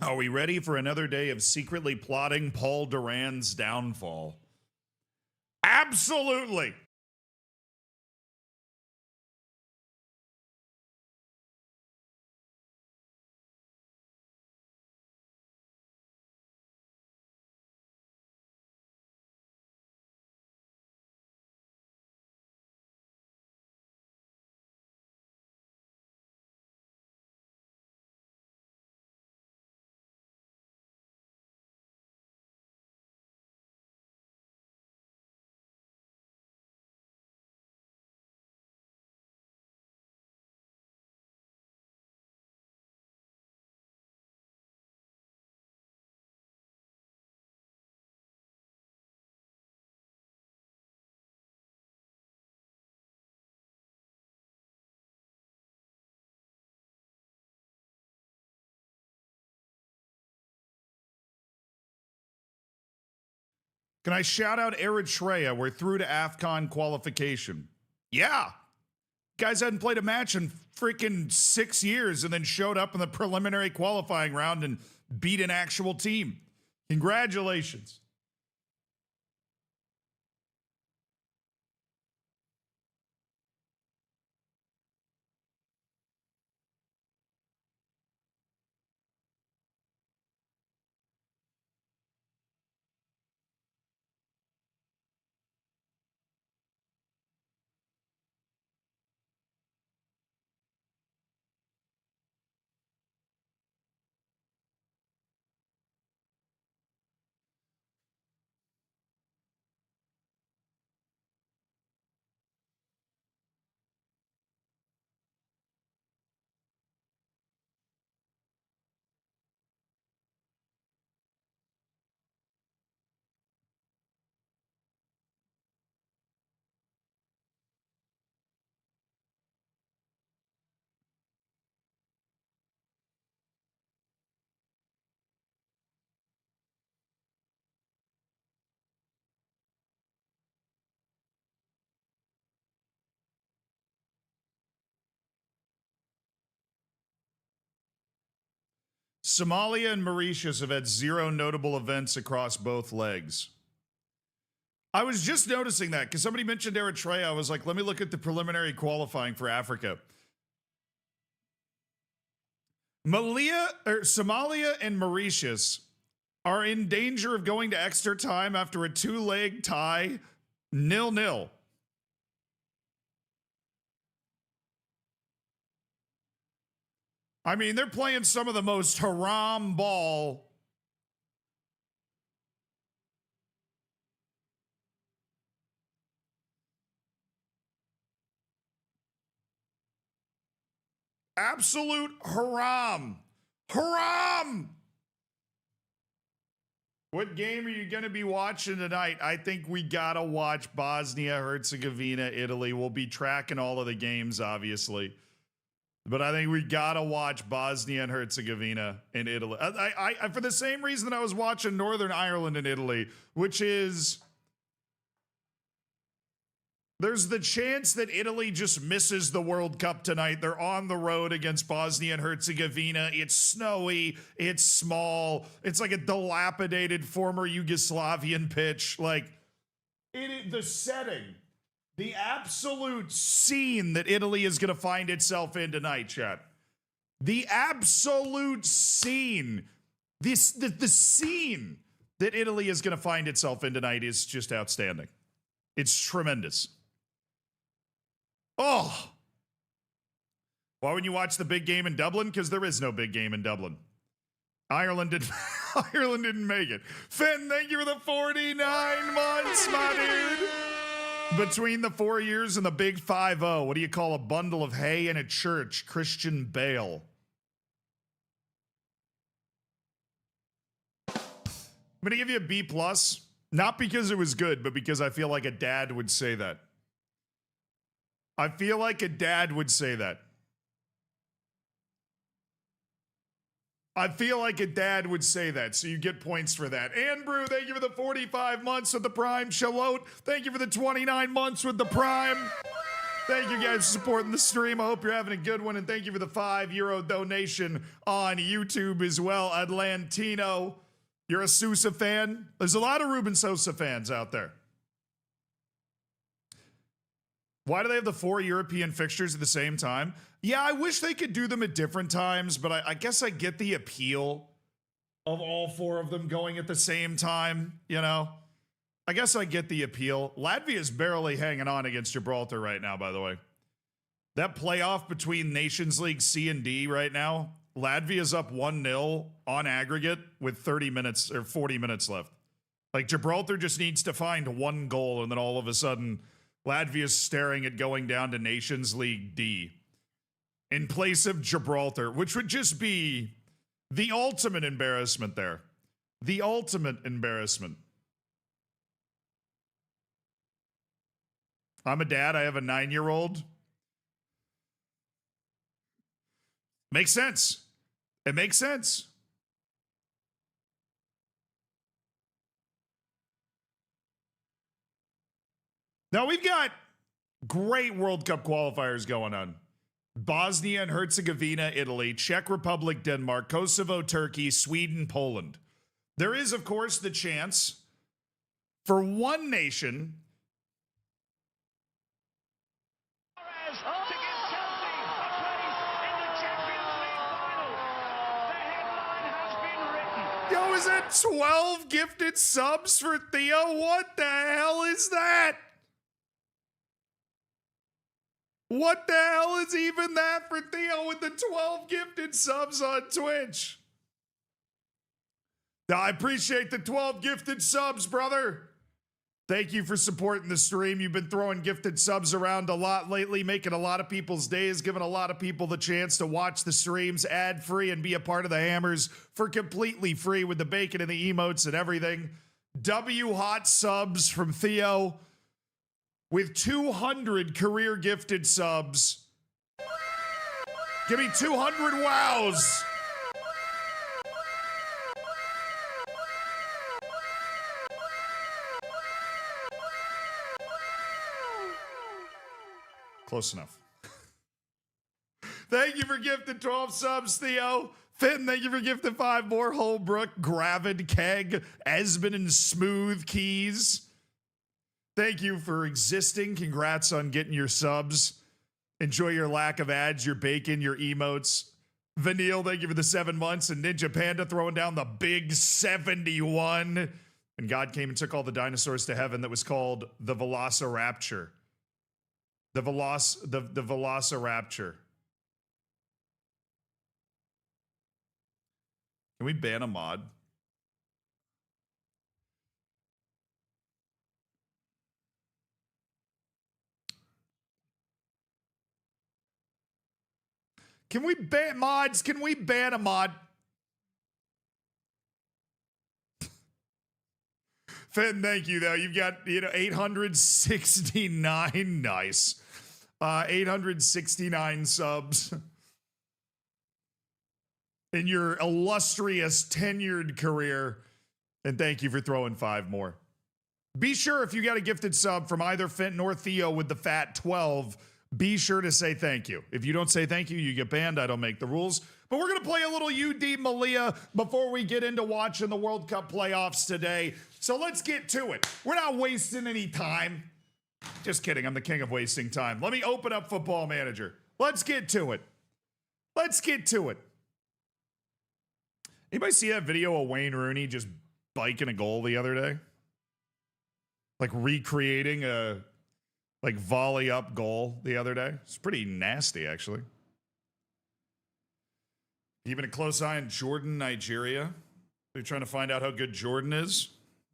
Are we ready for another day of secretly plotting Paul Duran's downfall? Absolutely. Can I shout out Eritrea? We're through to AFCON qualification. Yeah. Guys hadn't played a match in freaking 6 years and then showed up in the preliminary qualifying round and beat an actual team. Congratulations. Somalia and Mauritius have had zero notable events across both legs. I was just noticing that because somebody mentioned Eritrea. I was like, let me look at the preliminary qualifying for Africa. Somalia and Mauritius are in danger of going to extra time after a 2-leg tie, 0-0. I mean, they're playing some of the most haram ball. Absolute haram. Haram. What game are you going to be watching tonight? I think we got to watch Bosnia, Herzegovina, Italy. We'll be tracking all of the games, obviously. But I think we got to watch Bosnia and Herzegovina and Italy. I for the same reason that I was watching Northern Ireland and Italy, which is there's the chance that Italy just misses the World Cup tonight. They're on the road against Bosnia and Herzegovina. It's snowy. It's small. It's like a dilapidated former Yugoslavian pitch. Like, the setting, the absolute scene that Italy is going to find itself in tonight, chat. The absolute scene. The scene that Italy is going to find itself in tonight is just outstanding. It's tremendous. Oh. Why wouldn't you watch the big game in Dublin? Because there is no big game in Dublin. Ireland didn't make it. Finn, thank you for the 49 months, my dude. Between the 4 years and the big 5-0, what do you call a bundle of hay in a church? Christian Bale. I'm going to give you a B+, not because it was good, but because I feel like a dad would say that. I feel like a dad would say that. I feel like a dad would say that, so you get points for that. Andrew, thank you for the 45 months with the Prime. Shalot, thank you for the 29 months with the Prime. Thank you guys for supporting the stream. I hope you're having a good one, and thank you for the €5 donation on YouTube as well. Atlantino, you're a Sousa fan? There's a lot of Ruben Sosa fans out there. Why do they have the 4 European fixtures at the same time? Yeah, I wish they could do them at different times, but I guess I get the appeal of all 4 of them going at the same time, you know? I guess I get the appeal. Latvia's barely hanging on against Gibraltar right now, by the way. That playoff between Nations League C and D right now, Latvia's up 1-0 on aggregate with 30 minutes or 40 minutes left. Like, Gibraltar just needs to find 1 goal, and then all of a sudden, Latvia's staring at going down to Nations League D in place of Gibraltar, which would just be the ultimate embarrassment there. The ultimate embarrassment. I'm a dad. I have a 9-year-old. Makes sense. It makes sense. Now, we've got great World Cup qualifiers going on. Bosnia and Herzegovina, Italy, Czech Republic, Denmark, Kosovo, Turkey, Sweden, Poland. There is, of course, the chance for one nation Yo, is it 12 gifted subs for Theo? What the hell is that? What the hell is even that for Theo with the 12 gifted subs on Twitch? I appreciate the 12 gifted subs, brother. Thank you for supporting the stream. You've been throwing gifted subs around a lot lately, making a lot of people's days, giving a lot of people the chance to watch the streams ad-free and be a part of the Hammers for completely free with the bacon and the emotes and everything. W hot subs from Theo with 200 career gifted subs. Give me 200 wows. Close enough. Thank you for gifting 12 subs, Theo. Finn, thank you for gifting 5 more. Holbrook, Gravid, Keg, Esmond, and Smooth Keys. Thank you for existing. Congrats on getting your subs. Enjoy your lack of ads, your bacon, your emotes. Vanille, thank you for the 7 months. And Ninja Panda throwing down the big 71. And God came and took all the dinosaurs to heaven. That was called the Velociraptor. The Velociraptor. Can we ban a mod? Can we ban mods? Can we ban a mod? Finn, thank you, though. You've got, 869. Nice. 869 subs. In your illustrious tenured career. And thank you for throwing 5 more. Be sure if you got a gifted sub from either Fenton or Theo with the fat 12, be sure to say thank you. If you don't say thank you, you get banned. I don't make the rules. But we're going to play a little UD Melilla before we get into watching the World Cup playoffs today. So let's get to it. We're not wasting any time. Just kidding. I'm the king of wasting time. Let me open up Football Manager. Let's get to it. Let's get to it. Anybody see that video of Wayne Rooney just biking a goal the other day? Like recreating a volley up goal the other day. It's pretty nasty, actually. Even a close eye on Jordan, Nigeria. They're trying to find out how good Jordan is.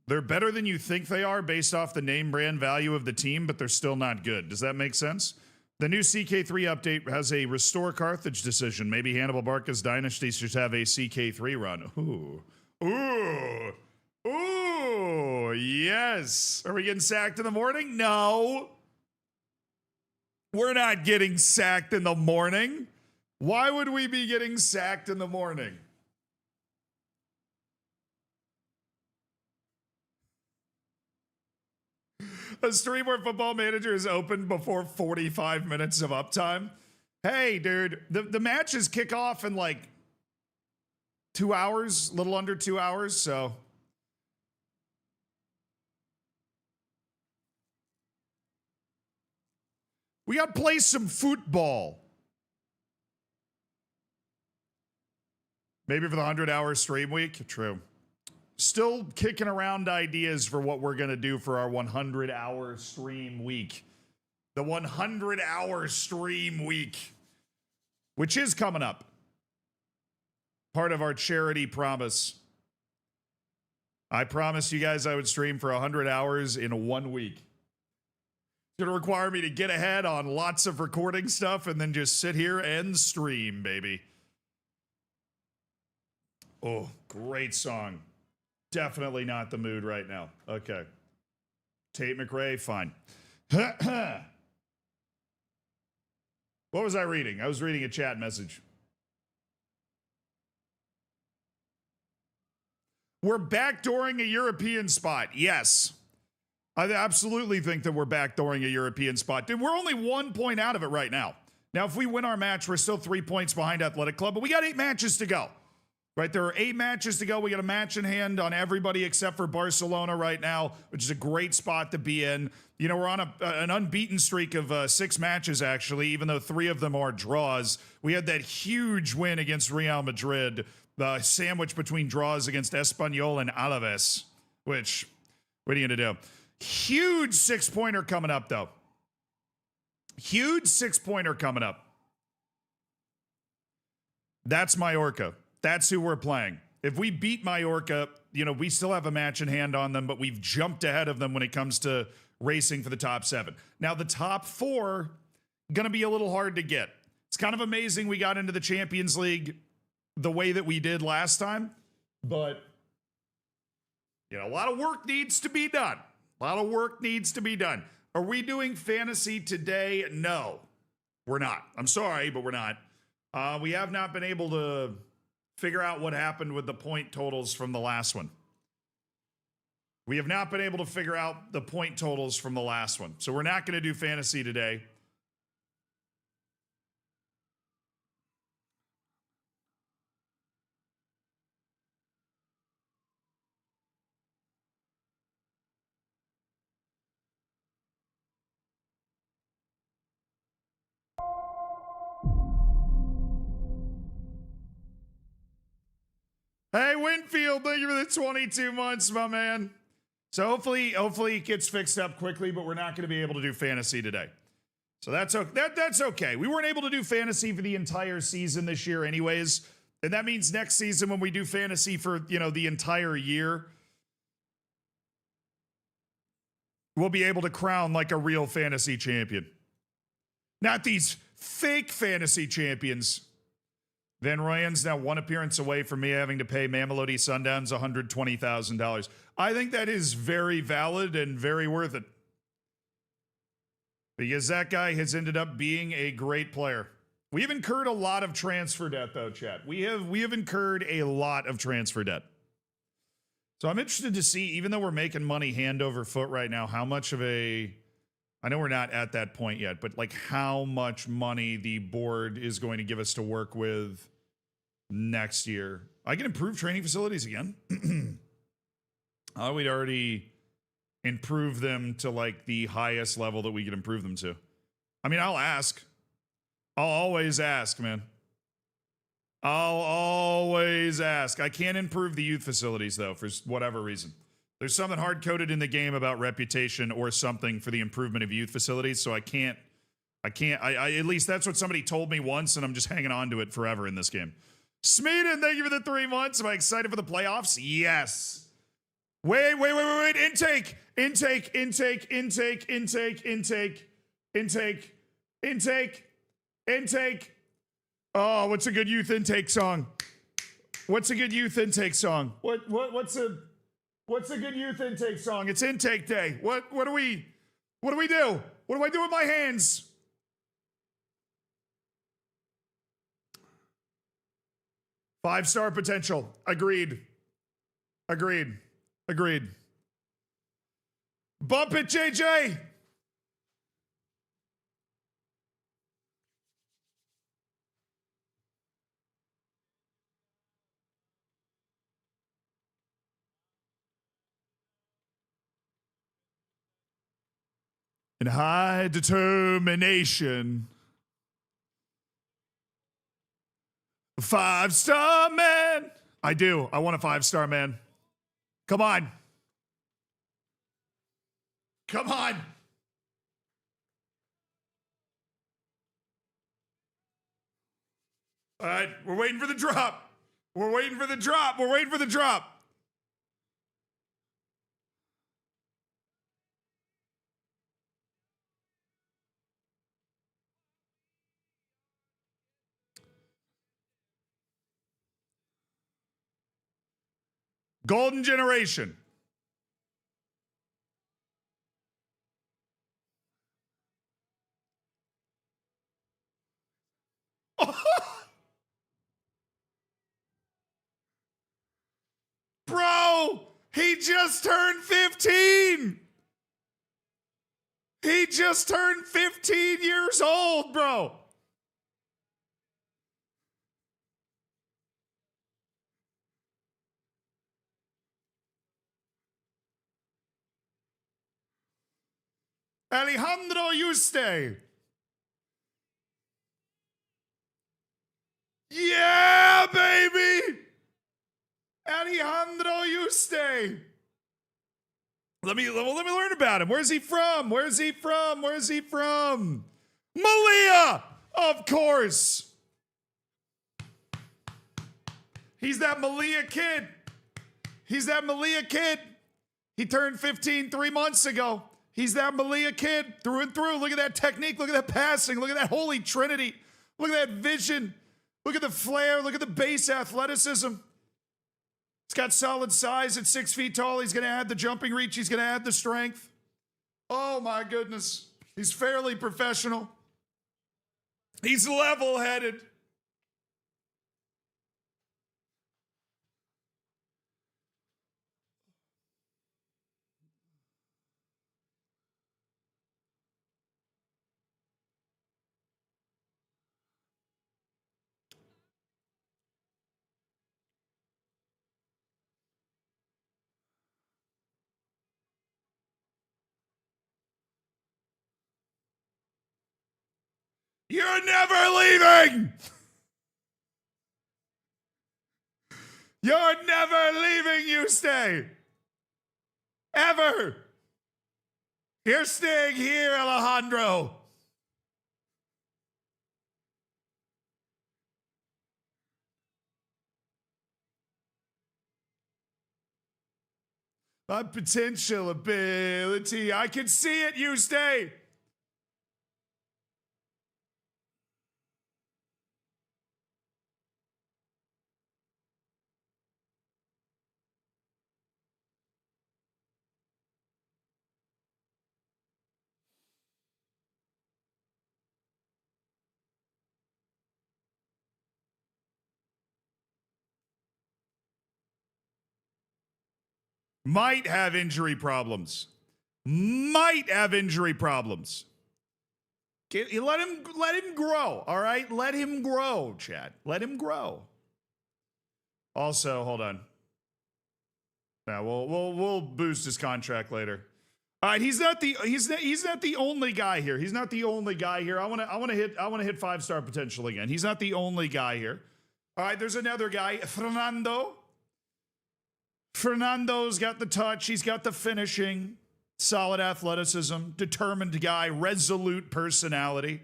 They're better than you think they are based off the name brand value of the team, but they're still not good. Does that make sense? The new CK3 update has a restore Carthage decision. Maybe Hannibal Barca's dynasty should have a CK3 run. Ooh. Ooh. Ooh. Yes. Are we getting sacked in the morning? No. We're not getting sacked in the morning. Why would we be getting sacked in the morning? A stream where Football Manager is open before 45 minutes of uptime. Hey, dude, the matches kick off in like 2 hours, a little under 2 hours, so. We got to play some football. Maybe for the 100-hour stream week. True. Still kicking around ideas for what we're going to do for our 100-hour stream week. The 100-hour stream week, which is coming up. Part of our charity promise. I promised you guys I would stream for 100 hours in 1 week. It's going to require me to get ahead on lots of recording stuff and then just sit here and stream, baby. Oh, great song. Definitely not the mood right now. Okay. Tate McRae, fine. What was I reading? I was reading a chat message. We're backdooring a European spot. Yes. I absolutely think that we're backdooring a European spot. Dude, we're only 1 point out of it right now. Now, if we win our match, we're still 3 points behind Athletic Club, but we got 8 matches to go. Right, there are 8 matches to go. We got a match in hand on everybody except for Barcelona right now, which is a great spot to be in. You know, we're on an unbeaten streak of 6 matches, actually, even though 3 of them are draws. We had that huge win against Real Madrid, the sandwich between draws against Espanyol and Alaves, which, what are you going to do? Huge 6-pointer coming up, though. Huge 6-pointer coming up. That's Mallorca. That's who we're playing. If we beat Mallorca, you know, we still have a match in hand on them, but we've jumped ahead of them when it comes to racing for the top 7. Now, the top 4, going to be a little hard to get. It's kind of amazing we got into the Champions League the way that we did last time, but, you know, a lot of work needs to be done. A lot of work needs to be done. Are we doing fantasy today? No, we're not. I'm sorry, but we're not. We have not been able to figure out what happened with the point totals from the last one. We have not been able to figure out the point totals from the last one. So we're not going to do fantasy today. Hey, Winfield, thank you for the 22 months, my man. So hopefully it gets fixed up quickly, but we're not going to be able to do fantasy today. So that's okay. We weren't able to do fantasy for the entire season this year anyways. And that means next season when we do fantasy for, you know, the entire year, we'll be able to crown like a real fantasy champion. Not these fake fantasy champions. Van Royen's now 1 appearance away from me having to pay Mamelodi Sundowns $120,000. I think that is very valid and very worth it. Because that guy has ended up being a great player. We have incurred a lot of transfer debt, though, chat. We have incurred a lot of transfer debt. So I'm interested to see, even though we're making money hand over foot right now, how much of a... I know we're not at that point yet, but like how much money the board is going to give us to work with next year. I can improve training facilities again. We'd already improve them to like the highest level that we could improve them to. I mean, I'll ask. I'll always ask, man. I'll always ask. I can't improve the youth facilities though, for whatever reason. There's something hard-coded in the game about reputation or something for the improvement of youth facilities, so I can't, at least that's what somebody told me once, and I'm just hanging on to it forever in this game. Smeeden, thank you for the 3 months. Am I excited for the playoffs? Yes. Wait. Intake. Oh, what's a good youth intake song? What's a good youth intake song? What's a good youth intake song? It's intake day. What do we do? What do I do with my hands? Five-star potential. Agreed. Bump it, JJ. And high determination. 5-star man. I do. I want a 5-star man. Come on. Come on. All right, we're waiting for the drop. We're waiting for the drop. We're waiting for the drop. Golden generation. Bro, he just turned 15. He just turned 15 years old, bro. Alejandro Yuste. Yeah, baby. Alejandro Yuste. Let me learn about him. Where's he from? Where's he from? Where's he from? Melilla, of course. He's that Melilla kid. He's that Melilla kid. He turned 15 3 months ago. He's that Melilla kid through and through. Look at that technique. Look at that passing. Look at that holy trinity. Look at that vision. Look at the flair. Look at the base athleticism. He's got solid size at 6 feet tall. He's going to add the jumping reach. He's going to add the strength. Oh, my goodness. He's fairly professional. He's level-headed. You're never leaving! You're never leaving, you stay! Ever! You're staying here, Alejandro! My potential ability, I can see it, you stay! Might have injury problems. Might have injury problems. Let him grow, all right? Let him grow, Chad. Let him grow. Also, hold on. Yeah, we'll boost his contract later. All right, he's not the only guy here. He's not the only guy here. I want to hit 5-star potential again. He's not the only guy here. All right, there's another guy, Fernando. Fernando's got the touch. He's got the finishing. Solid athleticism. Determined guy. Resolute personality.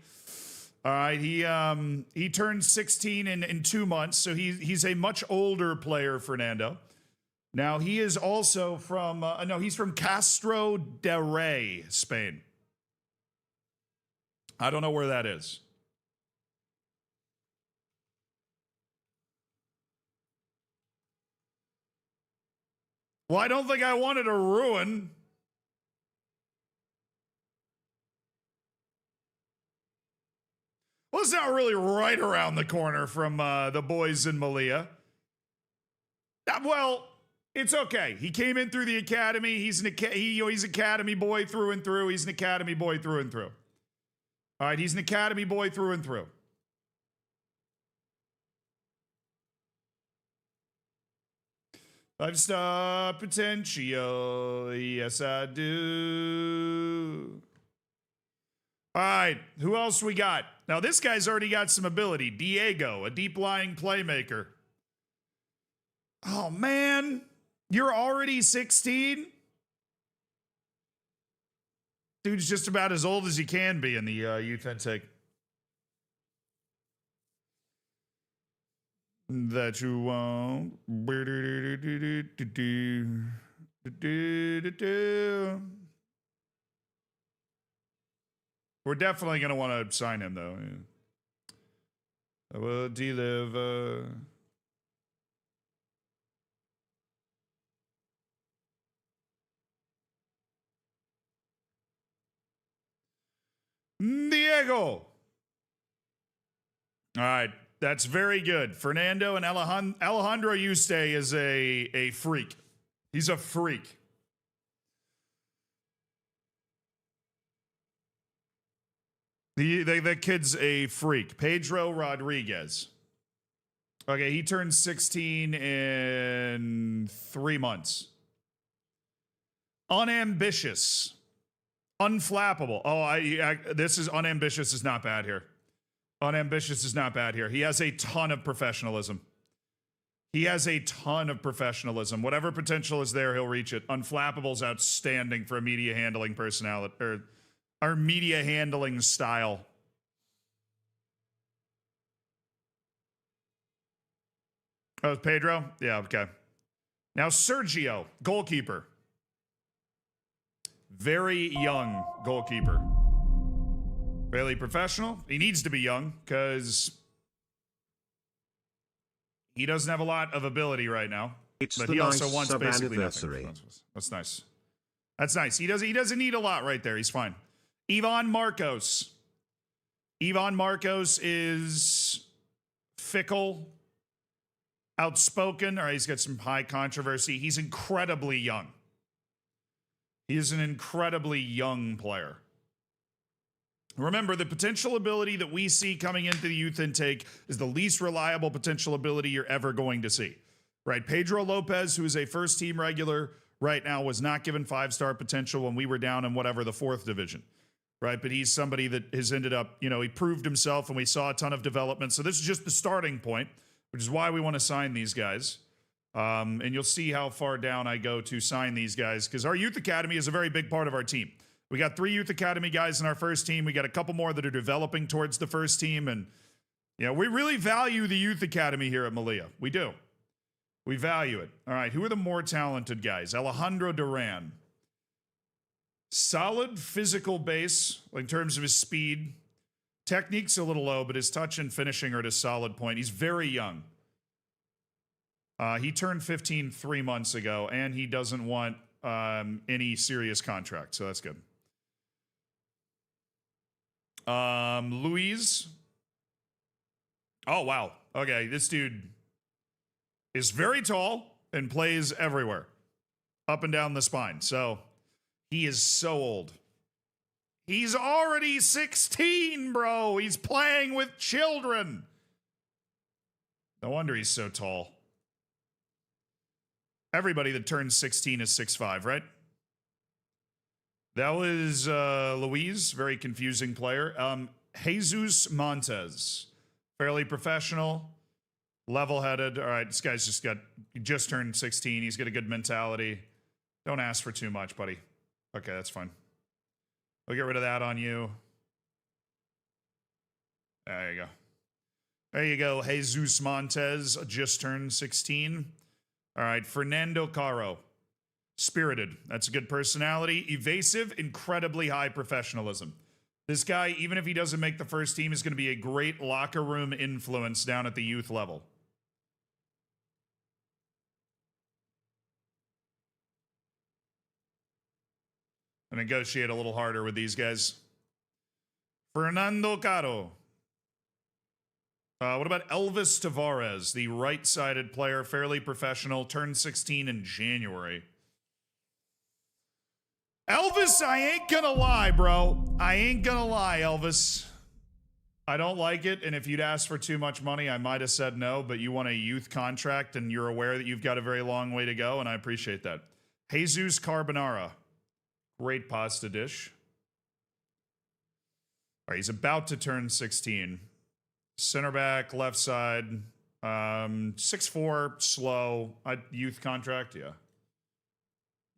All right. He turned 16 in 2 months, so he's a much older player, Fernando. Now, he is also from, he's from Castro de Rey, Spain. I don't know where that is. Well, I don't think I wanted to ruin. Well, it's not really right around the corner from the boys in Melilla. Well, It's okay. He came in through the academy. He's he's academy boy through and through. He's an academy boy through and through. All right, he's an academy boy through and through. Five-star potential. Yes, I do. All right, who else we got? Now, this guy's already got some ability. Diego, a deep-lying playmaker. Oh, man. You're already 16? Dude's just about as old as he can be in the youth intake. That you won't. We're definitely going to want to sign him, though. I will deliver. Diego. All right. That's very good. Fernando and Alejandro Yuste is a freak. He's a freak. The kid's a freak. Pedro Rodriguez. Okay, he turned 16 in 3 months. Unambitious. Unflappable. Oh, this is unambitious is not bad here. Unambitious is not bad here. He has a ton of professionalism. He has a ton of professionalism. Whatever potential is there, he'll reach it. Unflappable is outstanding for a media handling personality, or our media handling style. Oh, Pedro? Yeah, okay. Now, Sergio, goalkeeper. Very young goalkeeper. Fairly professional. He needs to be young because he doesn't have a lot of ability right now. But he also wants basically nothing. That's nice. That's nice. He doesn't need a lot right there. He's fine. Ivan Marcos. Ivan Marcos is fickle, outspoken. All right, he's got some high controversy. He's incredibly young. He is an incredibly young player. Remember, the potential ability that we see coming into the youth intake is the least reliable potential ability you're ever going to see. Right? Pedro Lopez, who is a first-team regular right now, was not given 5-star potential when we were down in whatever, the 4th division. Right? But he's somebody that has ended up, he proved himself, and we saw a ton of development. So this is just the starting point, which is why we want to sign these guys. And you'll see how far down I go to sign these guys, because our youth academy is a very big part of our team. We got 3 youth academy guys in our first team. We got a couple more that are developing towards the first team. And, we really value the youth academy here at Melilla. We do. We value it. All right, who are the more talented guys? Alejandro Duran. Solid physical base in terms of his speed. Technique's a little low, but his touch and finishing are at a solid point. He's very young. He turned 15 3 months ago, and he doesn't want any serious contract, so that's good. Luis. Oh, wow. Okay, this dude is very tall and plays everywhere, up and down the spine. So he is so old. He's already 16, bro. He's playing with children. No wonder he's so tall. Everybody that turns 16 is 6'5", right? That was Luis, very confusing player. Jesus Montes, fairly professional, level-headed. All right, this guy's just turned 16. He's got a good mentality. Don't ask for too much, buddy. Okay, that's fine. We'll get rid of that on you. There you go. There you go, Jesus Montes, just turned 16. All right, Fernando Caro. Spirited. That's a good personality. Evasive, incredibly high professionalism. This guy, even if he doesn't make the first team, is going to be a great locker room influence down at the youth level. I negotiate a little harder with these guys. Fernando Caro. What about Elvis Tavares, the right-sided player, fairly professional, turned 16 in January? Elvis, I ain't gonna lie, bro. I ain't gonna lie, Elvis. I don't like it, and if you'd asked for too much money, I might have said no, but you want a youth contract, and you're aware that you've got a very long way to go, and I appreciate that. Jesus Carbonara. Great pasta dish. All right, he's about to turn 16. Center back, left side, 6'4", slow. Youth contract, yeah.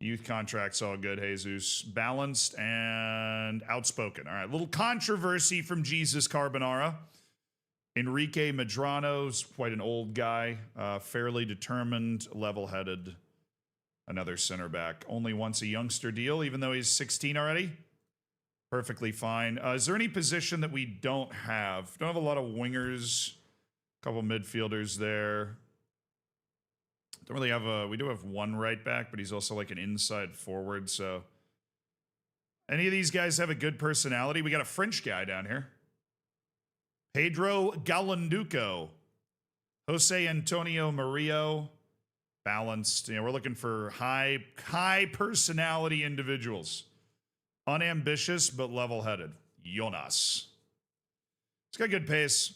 Youth contract's all good, Jesus. Balanced and outspoken. All right, little controversy from Jesus Carbonara. Enrique Medrano's quite an old guy, fairly determined, level-headed. Another center back. Only wants a youngster deal, even though he's 16 already. Perfectly fine. Is there any position that we don't have? Don't have a lot of wingers. A couple midfielders there. Don't really have a... We do have one right back, but he's also like an inside forward, so... Any of these guys have a good personality? We got a French guy down here. Pedro Galanduco. Jose Antonio Murillo. Balanced. You know, we're looking for high personality individuals. Unambitious, but level-headed. Jonas. It's got good pace.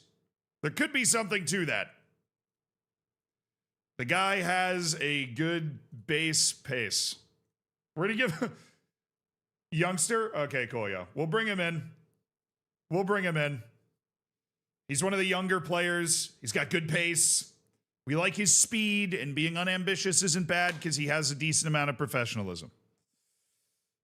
There could be something to that. The guy has a good base pace. We're going to give... Youngster? Okay, cool, yeah. We'll bring him in. We'll bring him in. He's one of the younger players. He's got good pace. We like his speed, and being unambitious isn't bad because he has a decent amount of professionalism.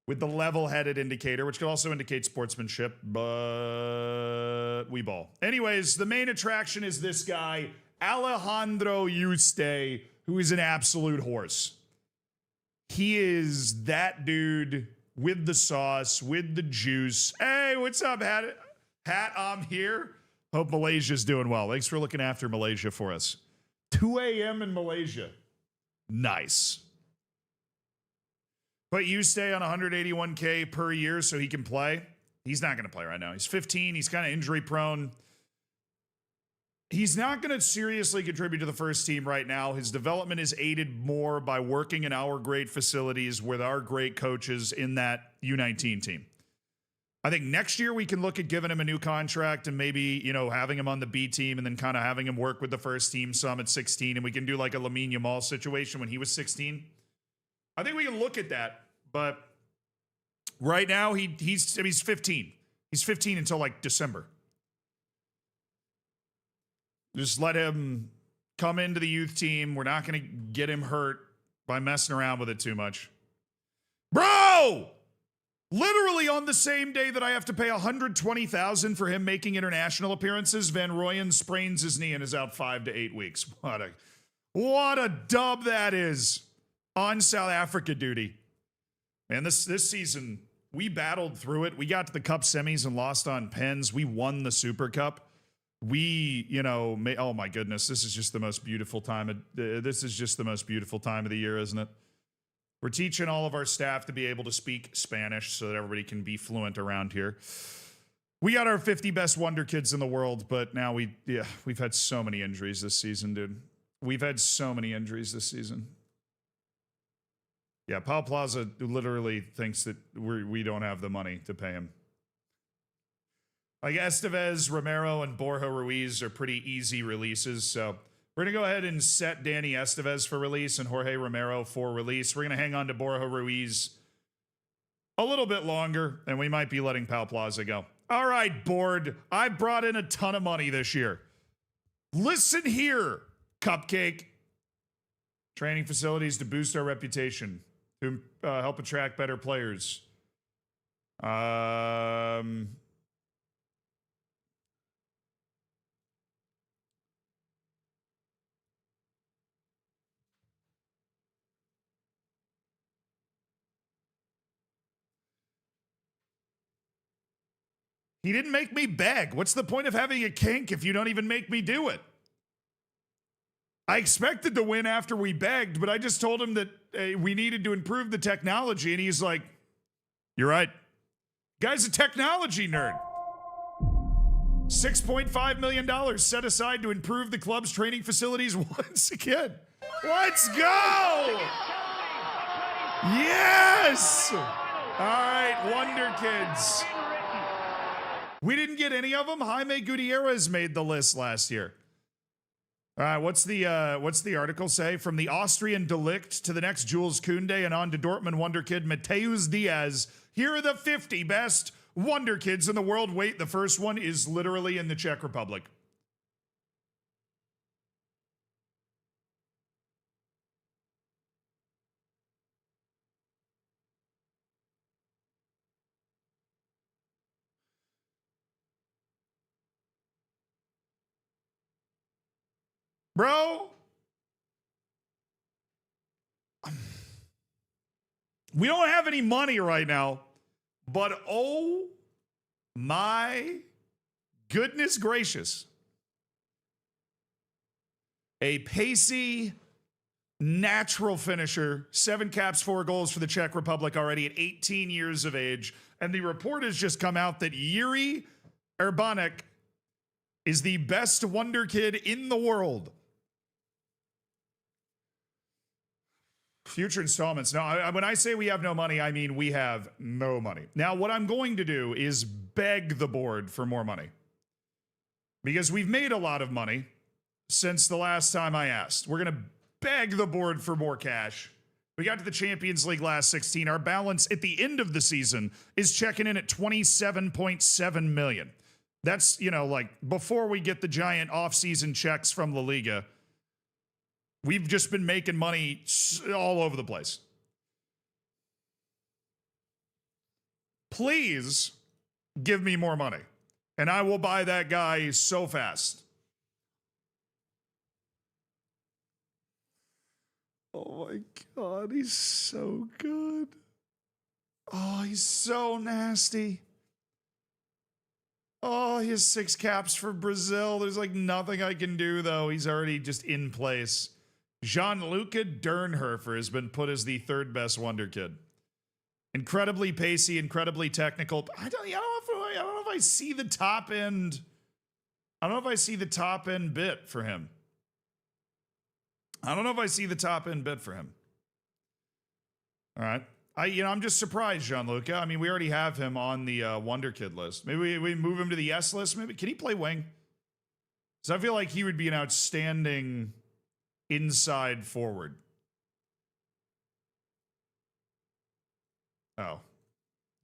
With the level-headed indicator, which could also indicate sportsmanship, but we ball. Anyways, the main attraction is this guy, Alejandro Yuste, who is an absolute horse. He is that dude with the sauce, with the juice. Hey, what's up, Hat? I'm here. Hope Malaysia's doing well. Thanks for looking after Malaysia for us. 2 a.m. in Malaysia. Nice. But you stay on $181K per year so he can play. He's not going to play right now. He's 15. He's kind of injury prone. He's not going to seriously contribute to the first team right now. His development is aided more by working in our great facilities with our great coaches in that U19 team. I think next year we can look at giving him a new contract and maybe, you know, having him on the B team and then kind of having him work with the first team some at 16. And we can do like a Lamine Yamal situation when he was 16. I think we can look at that, but right now he's 15. He's 15 until like December. Just let him come into the youth team. We're not going to get him hurt by messing around with it too much. Bro! Literally on the same day that I have to pay $120,000 for him making international appearances, Van Rooyen sprains his knee and is out 5 to 8 weeks. What a dub that is. On South Africa duty. Man, this season, we battled through it. We got to the Cup semis and lost on pens. We won the Super Cup. We, you know, oh my goodness, this is just the most beautiful time of the year, isn't it? We're teaching all of our staff to be able to speak Spanish so that everybody can be fluent around here. We got our 50 best wonder kids in the world, but now we've had so many injuries this season, dude. We've had so many injuries this season. Yeah, Pau Plaza literally thinks that we don't have the money to pay him. Like Estevez, Romero, and Borja Ruiz are pretty easy releases, so we're going to go ahead and set Danny Estevez for release and Jorge Romero for release. We're going to hang on to Borja Ruiz a little bit longer, and we might be letting Pau Plaza go. All right, board. I brought in a ton of money this year. Listen here, Cupcake. Training facilities to boost our reputation. To help attract better players. He didn't make me beg. What's the point of having a kink if you don't even make me do it? I expected to win after we begged, but I just told him that we needed to improve the technology, and he's like, you're right. Guy's a technology nerd. $6.5 million set aside to improve the club's training facilities once again. Let's go! Yes! All right, Wonder Kids. We didn't get any of them. Jaime Gutierrez made the list last year. All right, what's the article say? From the Austrian Delict to the next Jules Koundé and on to Dortmund Wonder Kid Mateus Diaz. Here are the 50 best Wonder Kids in the world. Wait, the first one is literally in the Czech Republic. Bro, we don't have any money right now, but oh my goodness gracious. A pacey, natural finisher, 7 caps, 4 goals for the Czech Republic already at 18 years of age. And the report has just come out that Yuri Erbanek is the best Wonder Kid in the world. Future installments. No, when I say we have no money, I mean we have no money. Now, what I'm going to do is beg the board for more money. Because we've made a lot of money since the last time I asked. We're going to beg the board for more cash. We got to the Champions League last 16. Our balance at the end of the season is checking in at 27.7 million. That's, you know, like before we get the giant off-season checks from La Liga. We've just been making money all over the place. Please give me more money, and I will buy that guy so fast. Oh my God, he's so good. Oh, he's so nasty. Oh, he has 6 caps for Brazil. There's like nothing I can do, though. He's already just in place. Gianluca Dernherfer has been put as the 3rd best Wonder Kid. Incredibly pacey, incredibly technical. I don't know if I see the top end. I don't know if I see the top end bit for him. All right. I'm just surprised, Gianluca. I mean, we already have him on the Wonder Kid list. Maybe we move him to the S list. Maybe can he play wing? Because I feel like he would be an outstanding inside forward. Oh.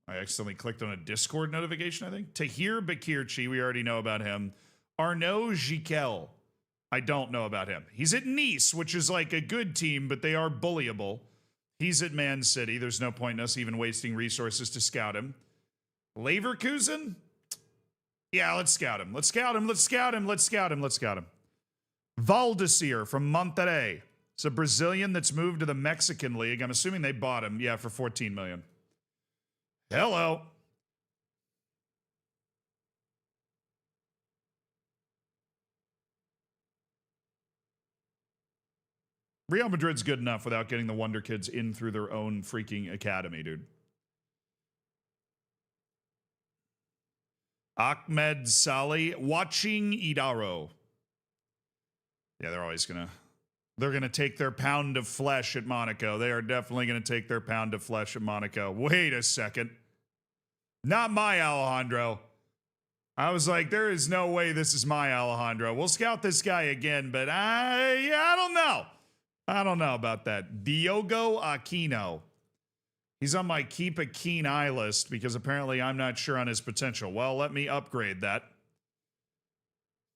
I accidentally clicked on a Discord notification, I think. Tahir Bakirci, we already know about him. Arnaud Jiquel, I don't know about him. He's at Nice, which is like a good team, but they are bullyable. He's at Man City. There's no point in us even wasting resources to scout him. Leverkusen? Yeah, let's scout him. Let's scout him. Valdecir from Monterrey. It's a Brazilian that's moved to the Mexican League. I'm assuming they bought him. Yeah, for 14 million. Hello. Real Madrid's good enough without getting the Wonder Kids in through their own freaking academy, dude. Ahmed Salih, watching Idaro. Yeah, they're gonna take their pound of flesh at Monaco. They are definitely gonna take their pound of flesh at Monaco. Wait a second. Not my Alejandro. I was like, there is no way this is my Alejandro. We'll scout this guy again, but I don't know. I don't know about that. Diogo Aquino. He's on my keep a keen eye list because apparently I'm not sure on his potential. Well, let me upgrade that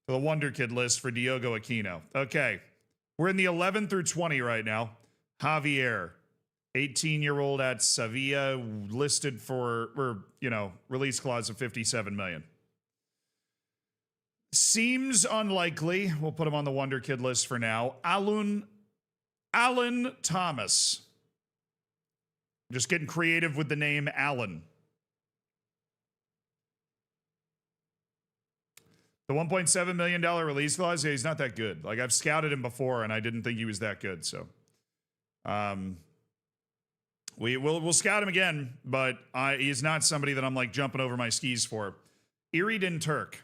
to the Wonder Kid list for Diogo Aquino. Okay. We're in the 11 through 20 right now. Javier, 18-year-old at Sevilla, listed for, release clause of 57 million. Seems unlikely. We'll put him on the Wonder Kid list for now. Alan Thomas. Just getting creative with the name Alan. The $1.7 million release clause, yeah, he's not that good. Like, I've scouted him before, and I didn't think he was that good, so. We'll scout him again, but he's not somebody that I'm, like, jumping over my skis for. Iridan Turk.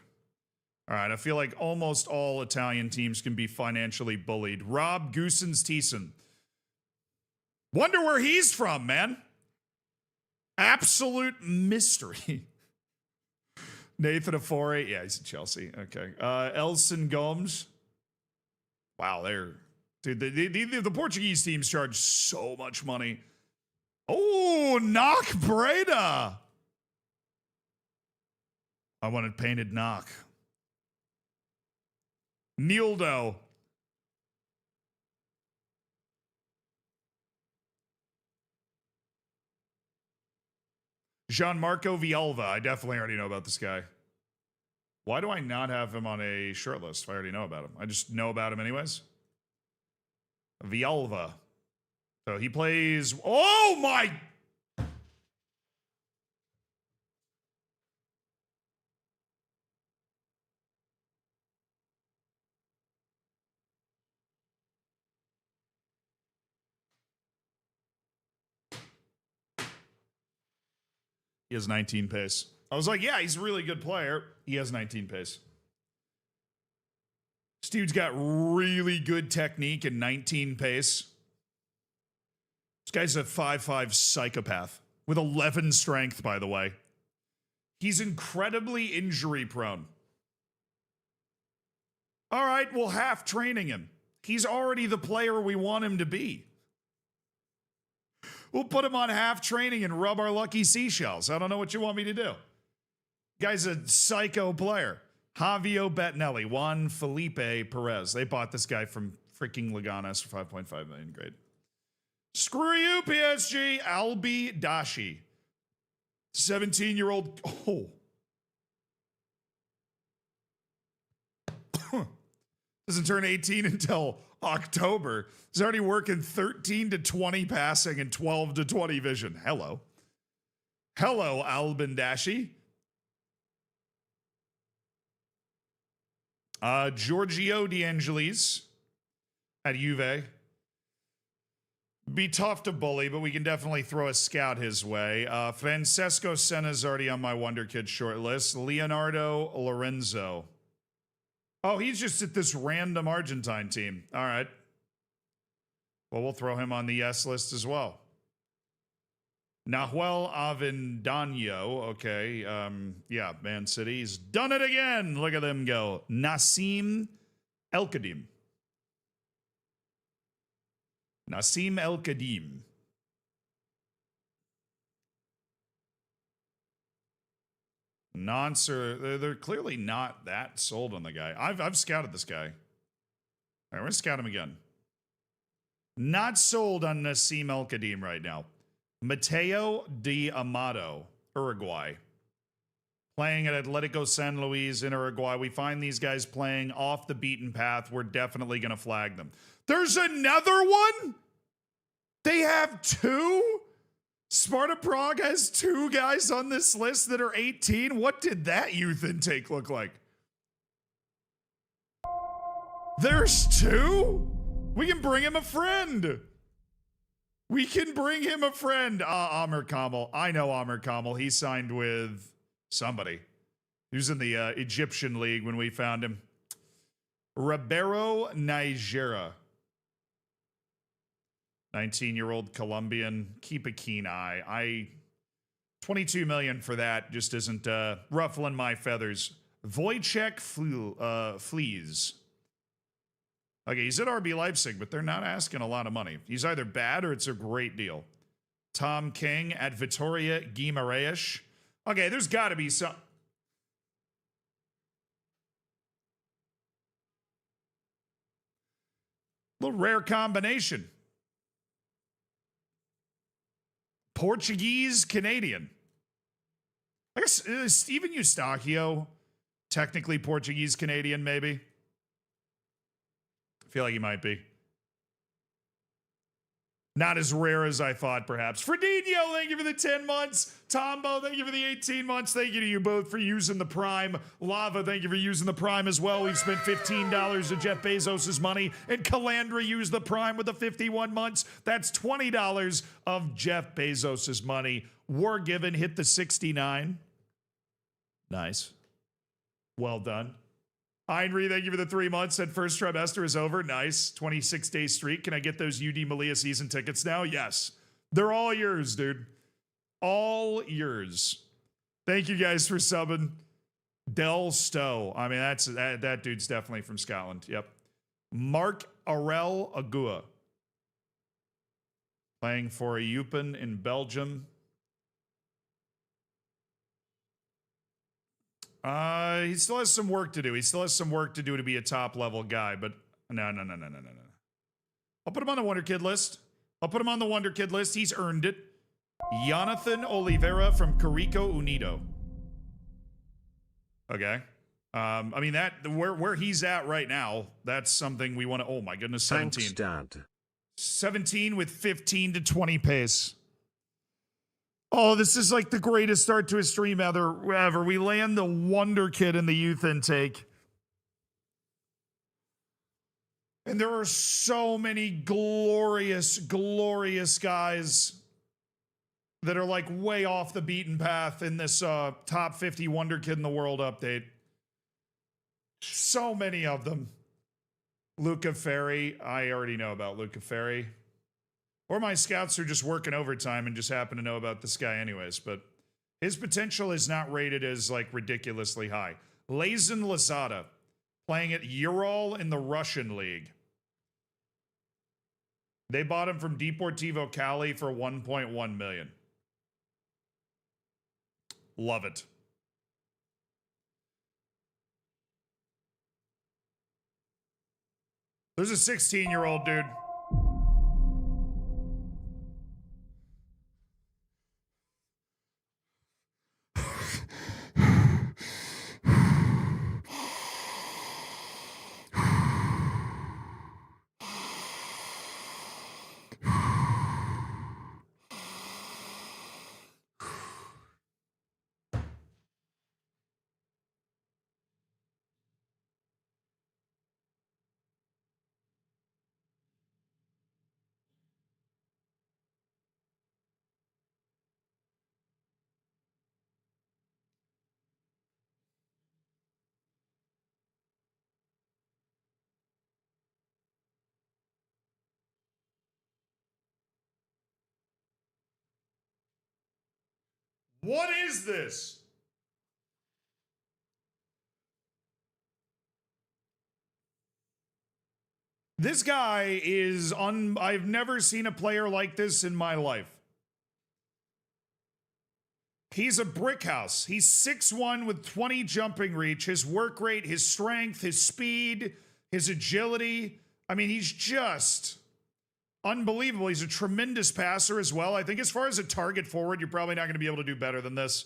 All right, I feel like almost all Italian teams can be financially bullied. Rob Goosens Thiessen. Wonder where he's from, man. Absolute mystery. Nathan Afore. Yeah, he's at Chelsea. Okay. Elson Gomes. Wow, dude, the Portuguese teams charge so much money. Oh, Knock Breda. I wanted painted Knock. Nildo. Gianmarco Villalba. I definitely already know about this guy. Why do I not have him on a short list if I already know about him? I just know about him anyways. Villalba. So he plays... Oh my... He has 19 pace. I was like, yeah, he's a really good player. He has 19 pace. This dude's got really good technique and 19 pace. This guy's a 5'5" psychopath with 11 strength, by the way. He's incredibly injury prone. All right, we'll half training him. He's already the player we want him to be. We'll put him on half training and rub our lucky seashells. I don't know what you want me to do. Guy's a psycho player. Javier Bettinelli, Juan Felipe Perez. They bought this guy from freaking Leganes for $5.5 million. Great. Screw you, PSG. Albi Dashi. 17-year-old. Oh. Doesn't turn 18 until October. He's already working 13 to 20 passing and 12 to 20 vision. Hello. Hello, Albin Dashi. Giorgio De Angelis at Juve. Be tough to bully, but we can definitely throw a scout his way. Francesco Senna's already on my Wonder Kid short list. Leonardo Lorenzo. Oh, he's just at this random Argentine team. All right. Well, we'll throw him on the yes list as well. Nahuel Avendaño. Okay. Yeah, Man City. He's done it again. Look at them go. Nassim El Khadim. Nassim El Khadim. Noncer, they're clearly not that sold on the guy. I've scouted this guy. All right, we're gonna scout him again. Not sold on Nassim El Khadim right now. Mateo Di Amato, Uruguay. Playing at Atletico San Luis in Uruguay. We find these guys playing off the beaten path. We're definitely gonna flag them. There's another one? They have two? Sparta Prague has two guys on this list that are 18. What did that youth intake look like? There's two? We can bring him a friend. We can bring him a friend. Amr Kamal. I know Amr Kamal. He signed with somebody. He was in the Egyptian league when we found him. Ribeiro Nigeria. 19-year-old Colombian. Keep a keen eye. 22 million for that just isn't ruffling my feathers. Wojciech Flees. Okay, he's at RB Leipzig, but they're not asking a lot of money. He's either bad or it's a great deal. Tom King at Vitória Guimarães. Okay, there's got to be some. Little rare combination. Portuguese Canadian. I guess Steven Eustachio, technically Portuguese Canadian, maybe. I feel like he might be. Not as rare as I thought, perhaps. Fredinho, thank you for the 10 months. Tombo, thank you for the 18 months. Thank you to you both for using the Prime. Lava, thank you for using the Prime as well. We've spent $15 of Jeff Bezos' money. And Calandra used the Prime with the 51 months. That's $20 of Jeff Bezos' money. War Given hit the 69. Nice. Well done. Heinrich, thank you for the 3 months. Said first trimester is over. Nice. 26-day streak. Can I get those UD Melilla season tickets now? Yes. They're all yours, dude. All yours. Thank you guys for subbing. Del Stowe. I mean, that dude's definitely from Scotland. Yep. Mark Arel Agua. Playing for Eupen in Belgium. He still has some work to do. He still has some work to do to be a top level guy, but no. I'll put him on the Wonder Kid list. He's earned it. Jonathan Oliveira from Carico Unido. Okay. I mean, that where he's at right now, that's something we want to. Oh my goodness, 17. Thanks, Dad. 17 with 15 to 20 pace. Oh, this is like the greatest start to a stream ever. We land the Wonder Kid in the youth intake. And there are so many glorious, glorious guys that are like way off the beaten path in this top 50 Wonder Kid in the World update. So many of them. Luca Ferri. I already know about Luca Ferri. Or my scouts are just working overtime and just happen to know about this guy anyways. But his potential is not rated as like ridiculously high. Lazan Lazada playing at Ural in the Russian league. They bought him from Deportivo Cali for 1.1 million. Love it. There's a 16-year-old dude. What is this? This guy is I've never seen a player like this in my life. He's a brick house. He's 6'1" with 20 jumping reach. His work rate, his strength, his speed, his agility. I mean, he's just unbelievable. He's a tremendous passer as well. I think as far as a target forward, you're probably not going to be able to do better than this.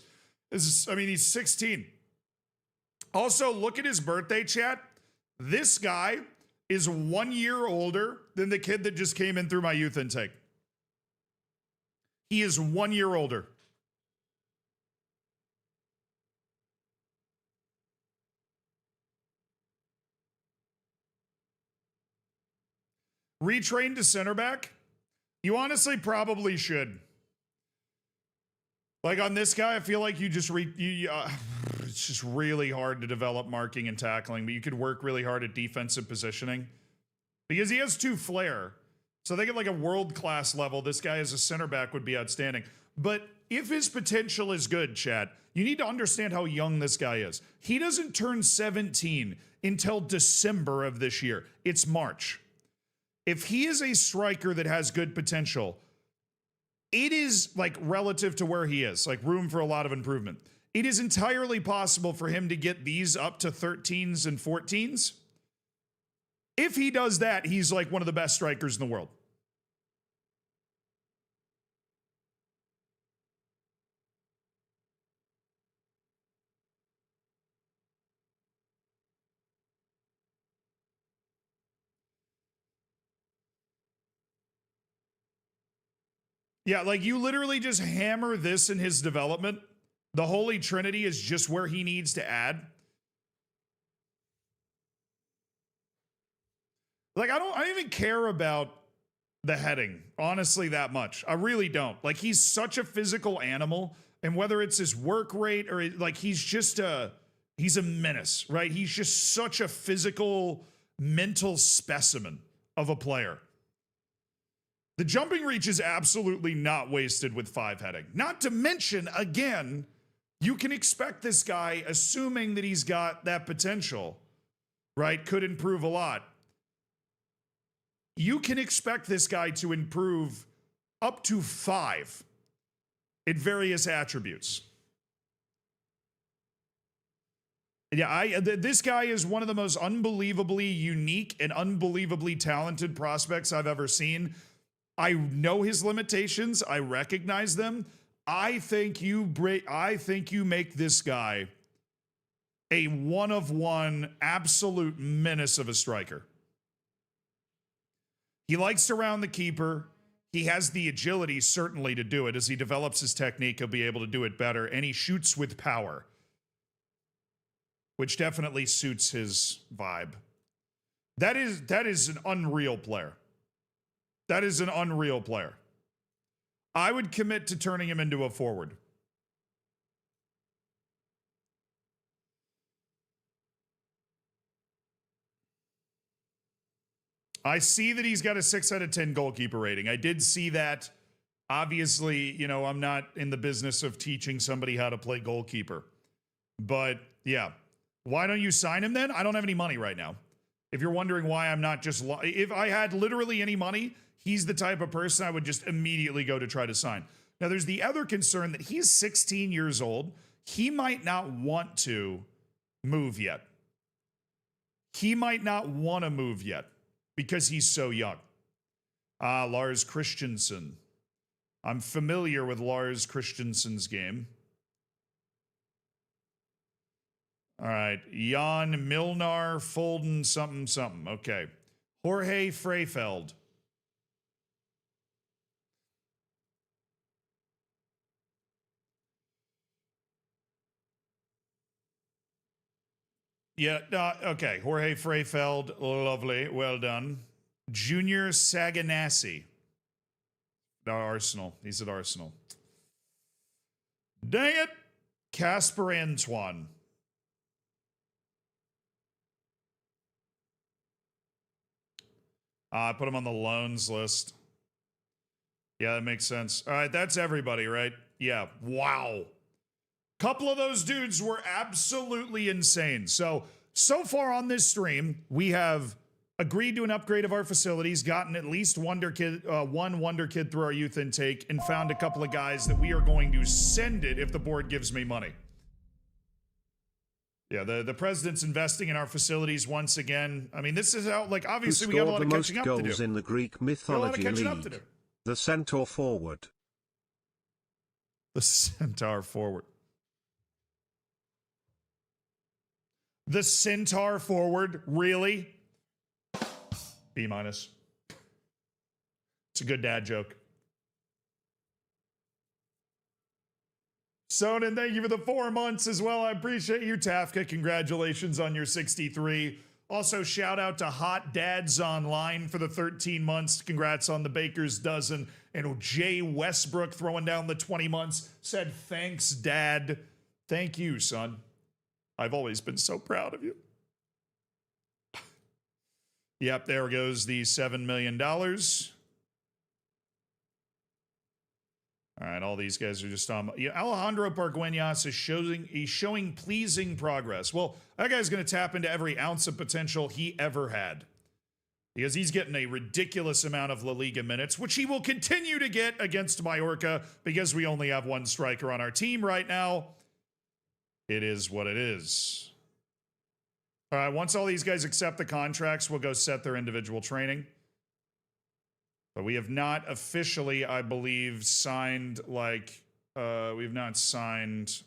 I mean, he's 16. Also, look at his birthday, chat. This guy is 1 year older than the kid that just came in through my youth intake. He is 1 year older. Retrain to center back? You honestly probably should. Like on this guy, I feel like you just it's just really hard to develop marking and tackling, but you could work really hard at defensive positioning because he has 2 flair. So I think at like a world-class level, this guy as a center back would be outstanding. But if his potential is good, Chad, you need to understand how young this guy is. He doesn't turn 17 until December of this year. It's March. If he is a striker that has good potential, it is like relative to where he is, like room for a lot of improvement. It is entirely possible for him to get these up to 13s and 14s. If he does that, he's like one of the best strikers in the world. Yeah, like you literally just hammer this in his development. The Holy Trinity is just where he needs to add. Like, I don't even care about the heading, honestly, that much. I really don't. Like, he's such a physical animal, and whether it's his work rate or like he's He's a menace, right? He's just such a physical, mental specimen of a player. The jumping reach is absolutely not wasted with 5-heading. Not to mention, again, you can expect this guy, assuming that he's got that potential, right? Could improve a lot. You can expect this guy to improve up to 5 in various attributes. Yeah, this guy is one of the most unbelievably unique and unbelievably talented prospects I've ever seen. I know his limitations. I recognize them. I think you make this guy a one-of-one absolute menace of a striker. He likes to round the keeper. He has the agility, certainly, to do it. As he develops his technique, he'll be able to do it better. And he shoots with power, which definitely suits his vibe. That is an unreal player. That is an unreal player. I would commit to turning him into a forward. I see that he's got a 6 out of 10 goalkeeper rating. I did see that. Obviously, you know, I'm not in the business of teaching somebody how to play goalkeeper. But yeah, why don't you sign him then? I don't have any money right now. If you're wondering why I'm not just, if I had literally any money, he's the type of person I would just immediately go to try to sign. Now, there's the other concern that he's 16 years old. He might not want to move yet. He might not want to move yet because he's so young. Lars Christensen. I'm familiar with Lars Christensen's game. All right. Jan Milnar Folden something something. Okay. Jorge Freifeld. Yeah, okay. Jorge Freifeld, lovely. Well done. Junior Saganassi. Arsenal. He's at Arsenal. Dang it. Casper Antoine. I put him on the loans list. Yeah, that makes sense. All right, that's everybody, right? Yeah. Wow. Couple of those dudes were absolutely insane. So far on this stream, we have agreed to an upgrade of our facilities, gotten at least one Wonder Kid through our youth intake, and found a couple of guys that we are going to send it if the board gives me money. Yeah, the president's investing in our facilities once again. I mean, this is how, like, obviously we got a lot of catching up to do. Goals in the Greek mythology league. The centaur forward. The centaur forward. The centaur forward, really? B-. It's a good dad joke. Sonnen, thank you for the 4 months as well. I appreciate you. Tafka, congratulations on your 63. Also, shout out to Hot Dads Online for the 13 months. Congrats on the Baker's Dozen. And Jay Westbrook throwing down the 20 months. Said, thanks, Dad. Thank you, son. I've always been so proud of you. Yep, there goes the $7 million. All right, all these guys are just on. Alejandro Pargueñas is showing pleasing progress. Well, that guy's going to tap into every ounce of potential he ever had. Because he's getting a ridiculous amount of La Liga minutes, which he will continue to get against Mallorca because we only have one striker on our team right now. It is what it is. All right, once all these guys accept the contracts, we'll go set their individual training. But we have not officially, I believe, signed, we've not signed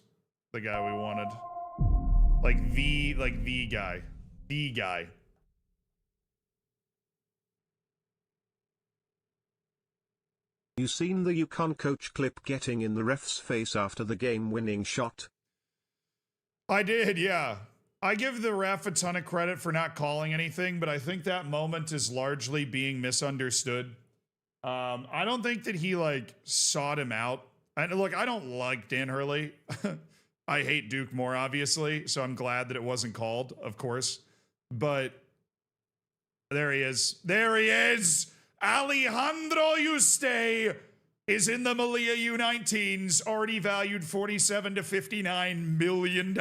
the guy we wanted. The guy. The guy. You seen the Yukon coach clip getting in the ref's face after the game-winning shot? I did, yeah. I give the ref a ton of credit for not calling anything, but I think that moment is largely being misunderstood. I don't think that he, sought him out. And look, I don't like Dan Hurley. I hate Duke more, obviously, so I'm glad that it wasn't called, of course. But there he is. There he is. Alejandro Yuste is in the Melilla U19s, already valued $47 to $59 million.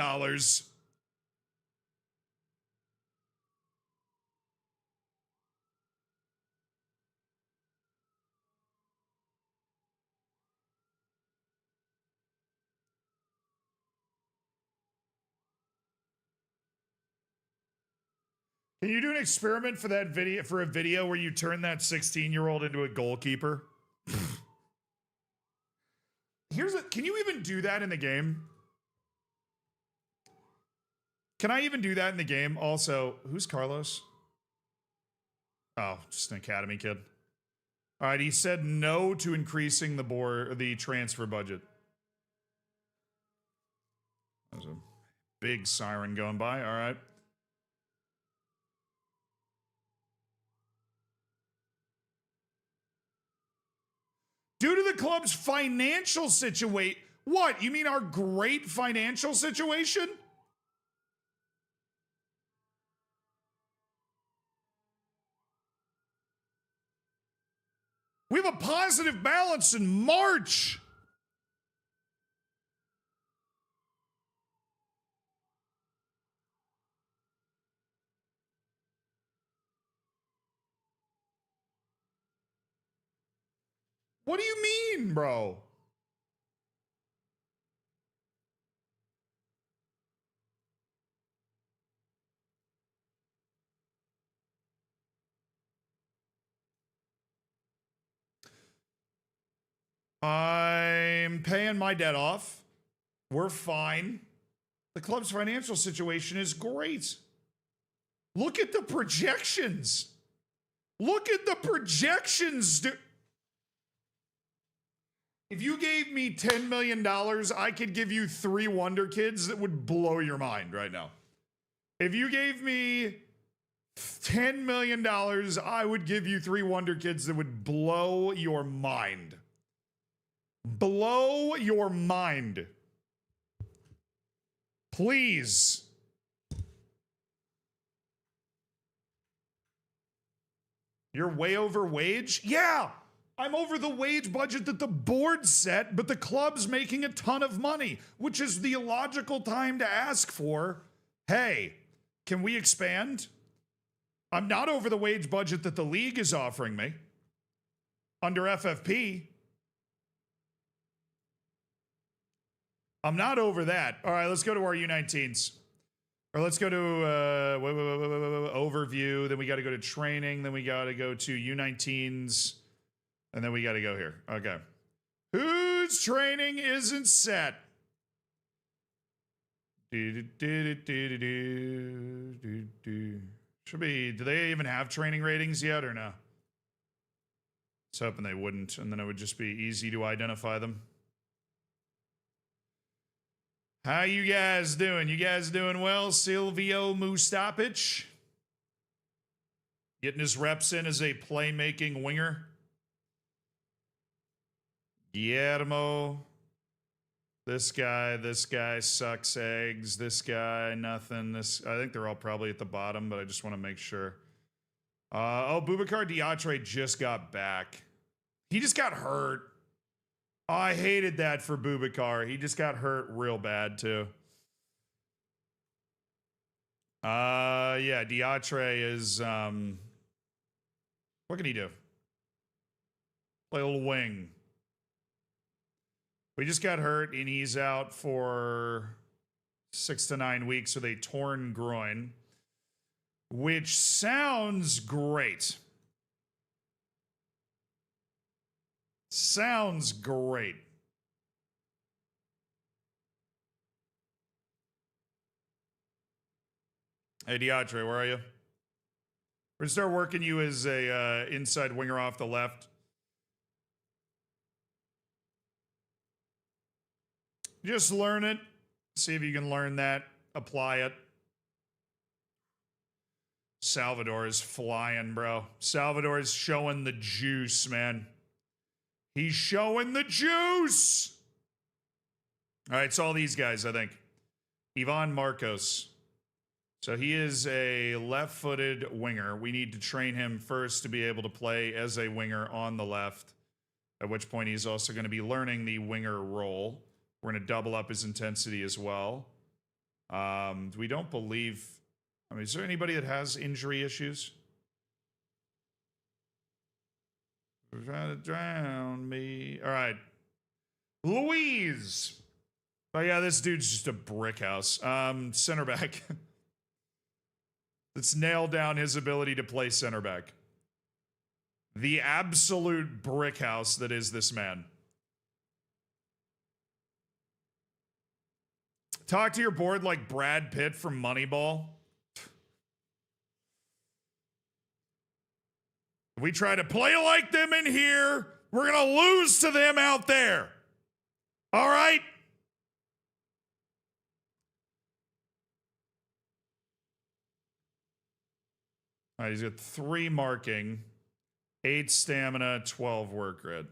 Can you do an experiment for that video, for a video where you turn that 16-year-old into a goalkeeper? Can you even do that in the game? Can I even do that in the game? Also, who's Carlos? Oh, just an academy kid. All right, he said no to increasing the transfer budget. That was a big siren going by. All right. Due to the club's financial situation. What? You mean our great financial situation? We have a positive balance in March. What do you mean, bro? I'm paying my debt off. We're fine. The club's financial situation is great. Look at the projections. Look at the projections. If you gave me $10 million, I could give you 3 Wonder Kids that would blow your mind right now. If you gave me $10 million, I would give you 3 Wonder Kids that would blow your mind. Blow your mind. Please. You're way over wage? Yeah, I'm over the wage budget that the board set, but the club's making a ton of money, which is the illogical time to ask for, hey, can we expand? I'm not over the wage budget that the league is offering me under FFP. I'm not over that. All right, let's go to our U19s. Or let's go to overview. Then we got to go to training. Then we got to go to U19s. And then we got to go here. Okay. Whose training isn't set? Should be. Do they even have training ratings yet or no? I was hoping they wouldn't. And then it would just be easy to identify them. How you guys doing? You guys doing well? Silvio Mustapic getting his reps in as a playmaking winger. Guillermo. This guy sucks eggs. This guy, nothing. I think they're all probably at the bottom, but I just want to make sure. Boubacar Diatre just got back. He just got hurt. I hated that for Boubacar. He just got hurt real bad, too. Yeah, Diatre is, what can he do? Play a little wing. We just got hurt, and he's out for 6 to 9 weeks with a torn groin, which sounds great. Sounds great. Hey, Diatre, where are you? We're gonna start working you as a inside winger off the left. Just learn it. See if you can learn that. Apply it. Salvador is flying, bro. Salvador is showing the juice, man. He's showing the juice. All right, it's all these guys, I think. Ivan Marcos. So he is a left-footed winger. We need to train him first to be able to play as a winger on the left, at which point he's also going to be learning the winger role. We're going to double up his intensity as well. We don't believe... I mean, is there anybody that has injury issues? They're trying to drown me. All right. Louise. Oh, yeah, this dude's just a brick house. Center back. Let's nail down his ability to play center back. The absolute brick house that is this man. Talk to your board like Brad Pitt from Moneyball. If we try to play like them in here, we're going to lose to them out there. All right? All right, he's got 3 marking, 8 stamina, 12 work rate.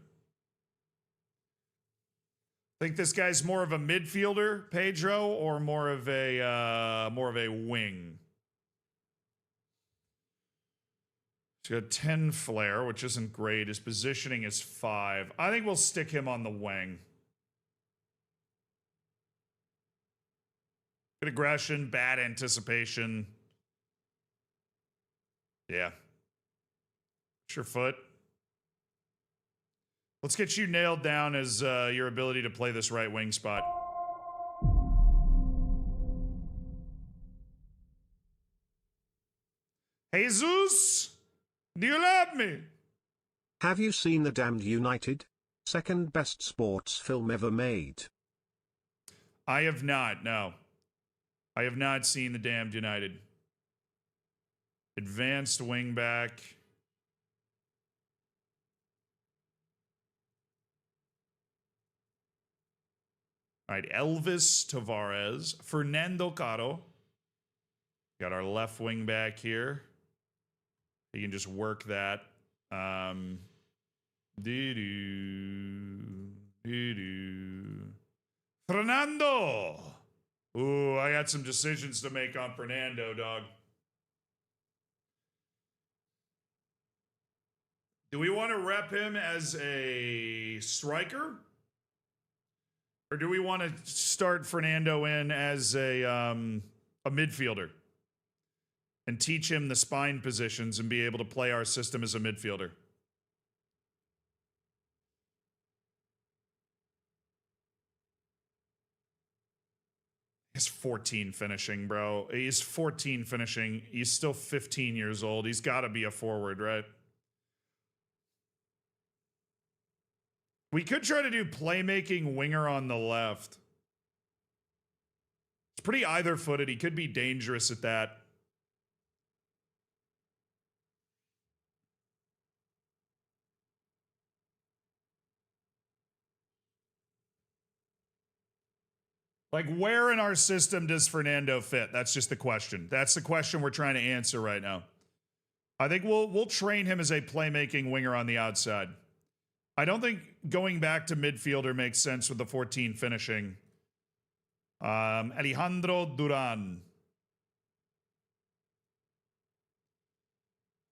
Think this guy's more of a midfielder, Pedro, or more of a wing? He's got 10 flair, which isn't great. His positioning is 5. I think we'll stick him on the wing. Good aggression, bad anticipation. Yeah. Sure foot. Let's get you nailed down as your ability to play this right wing spot. Jesus, do you love me? Have you seen The Damned United? Second best sports film ever made. I have not, no. I have not seen The Damned United. Advanced wingback. All right, Elvis Tavares. Fernando Caro. Got our left wing back here. You can just work that. Fernando. Ooh, I got some decisions to make on Fernando, dog. Do we want to rep him as a striker? Or do we want to start Fernando in as a midfielder? And teach him the spine positions and be able to play our system as a midfielder? He's 14 finishing, bro. He's 14 finishing. He's still 15 years old. He's got to be a forward, right? We could try to do playmaking winger on the left. It's pretty either-footed. He could be dangerous at that. Like, where in our system does Fernando fit? That's just the question. That's the question we're trying to answer right now. I think we'll train him as a playmaking winger on the outside. I don't think going back to midfielder makes sense with the 14 finishing. Alejandro Duran.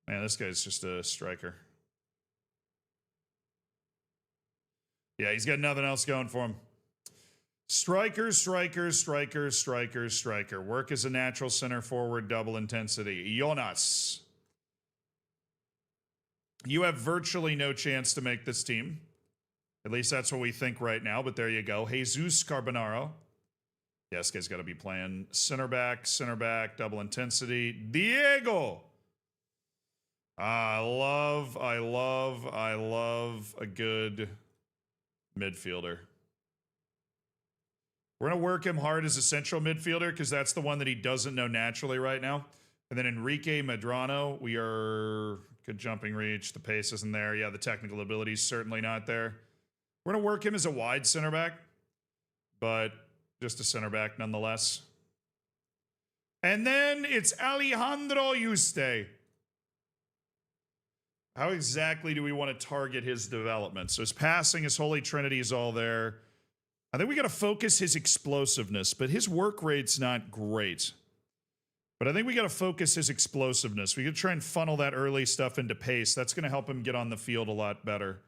Man, this guy's just a striker. Yeah, he's got nothing else going for him. Striker, striker, striker, striker, striker. Work as a natural center forward, double intensity. Jonas. You have virtually no chance to make this team. At least that's what we think right now, but there you go. Jesus Carbonaro. Yeah, this guy's got to be playing center back, double intensity. Diego. I love a good midfielder. We're going to work him hard as a central midfielder because that's the one that he doesn't know naturally right now. And then Enrique Medrano, we are good jumping reach. The pace isn't there. Yeah, the technical ability is certainly not there. We're going to work him as a wide center back, but just a center back nonetheless. And then it's Alejandro Yuste. How exactly do we want to target his development? So his passing, his holy trinity is all there. I think we got to focus his explosiveness, but his work rate's not great. But I think we got to focus his explosiveness. We got to try and funnel that early stuff into pace. That's going to help him get on the field a lot better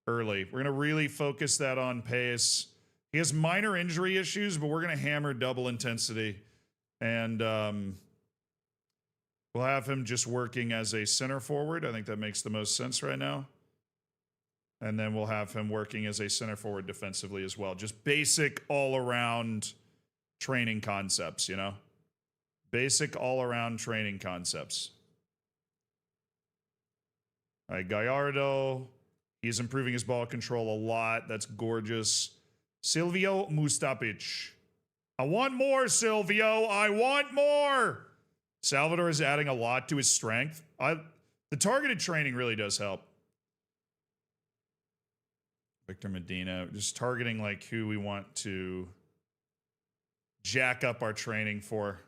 early. We're going to really focus that on pace. He has minor injury issues, but we're going to hammer double intensity. And we'll have him just working as a center forward. I think that makes the most sense right now. And then we'll have him working as a center forward defensively as well. Just basic all-around training concepts, you know? Basic all-around training concepts. All right, Gallardo. He's improving his ball control a lot. That's gorgeous. Silvio Mustapic. I want more, Silvio. I want more. Salvador is adding a lot to his strength. The targeted training really does help. Victor Medina, just targeting like who we want to jack up our training for.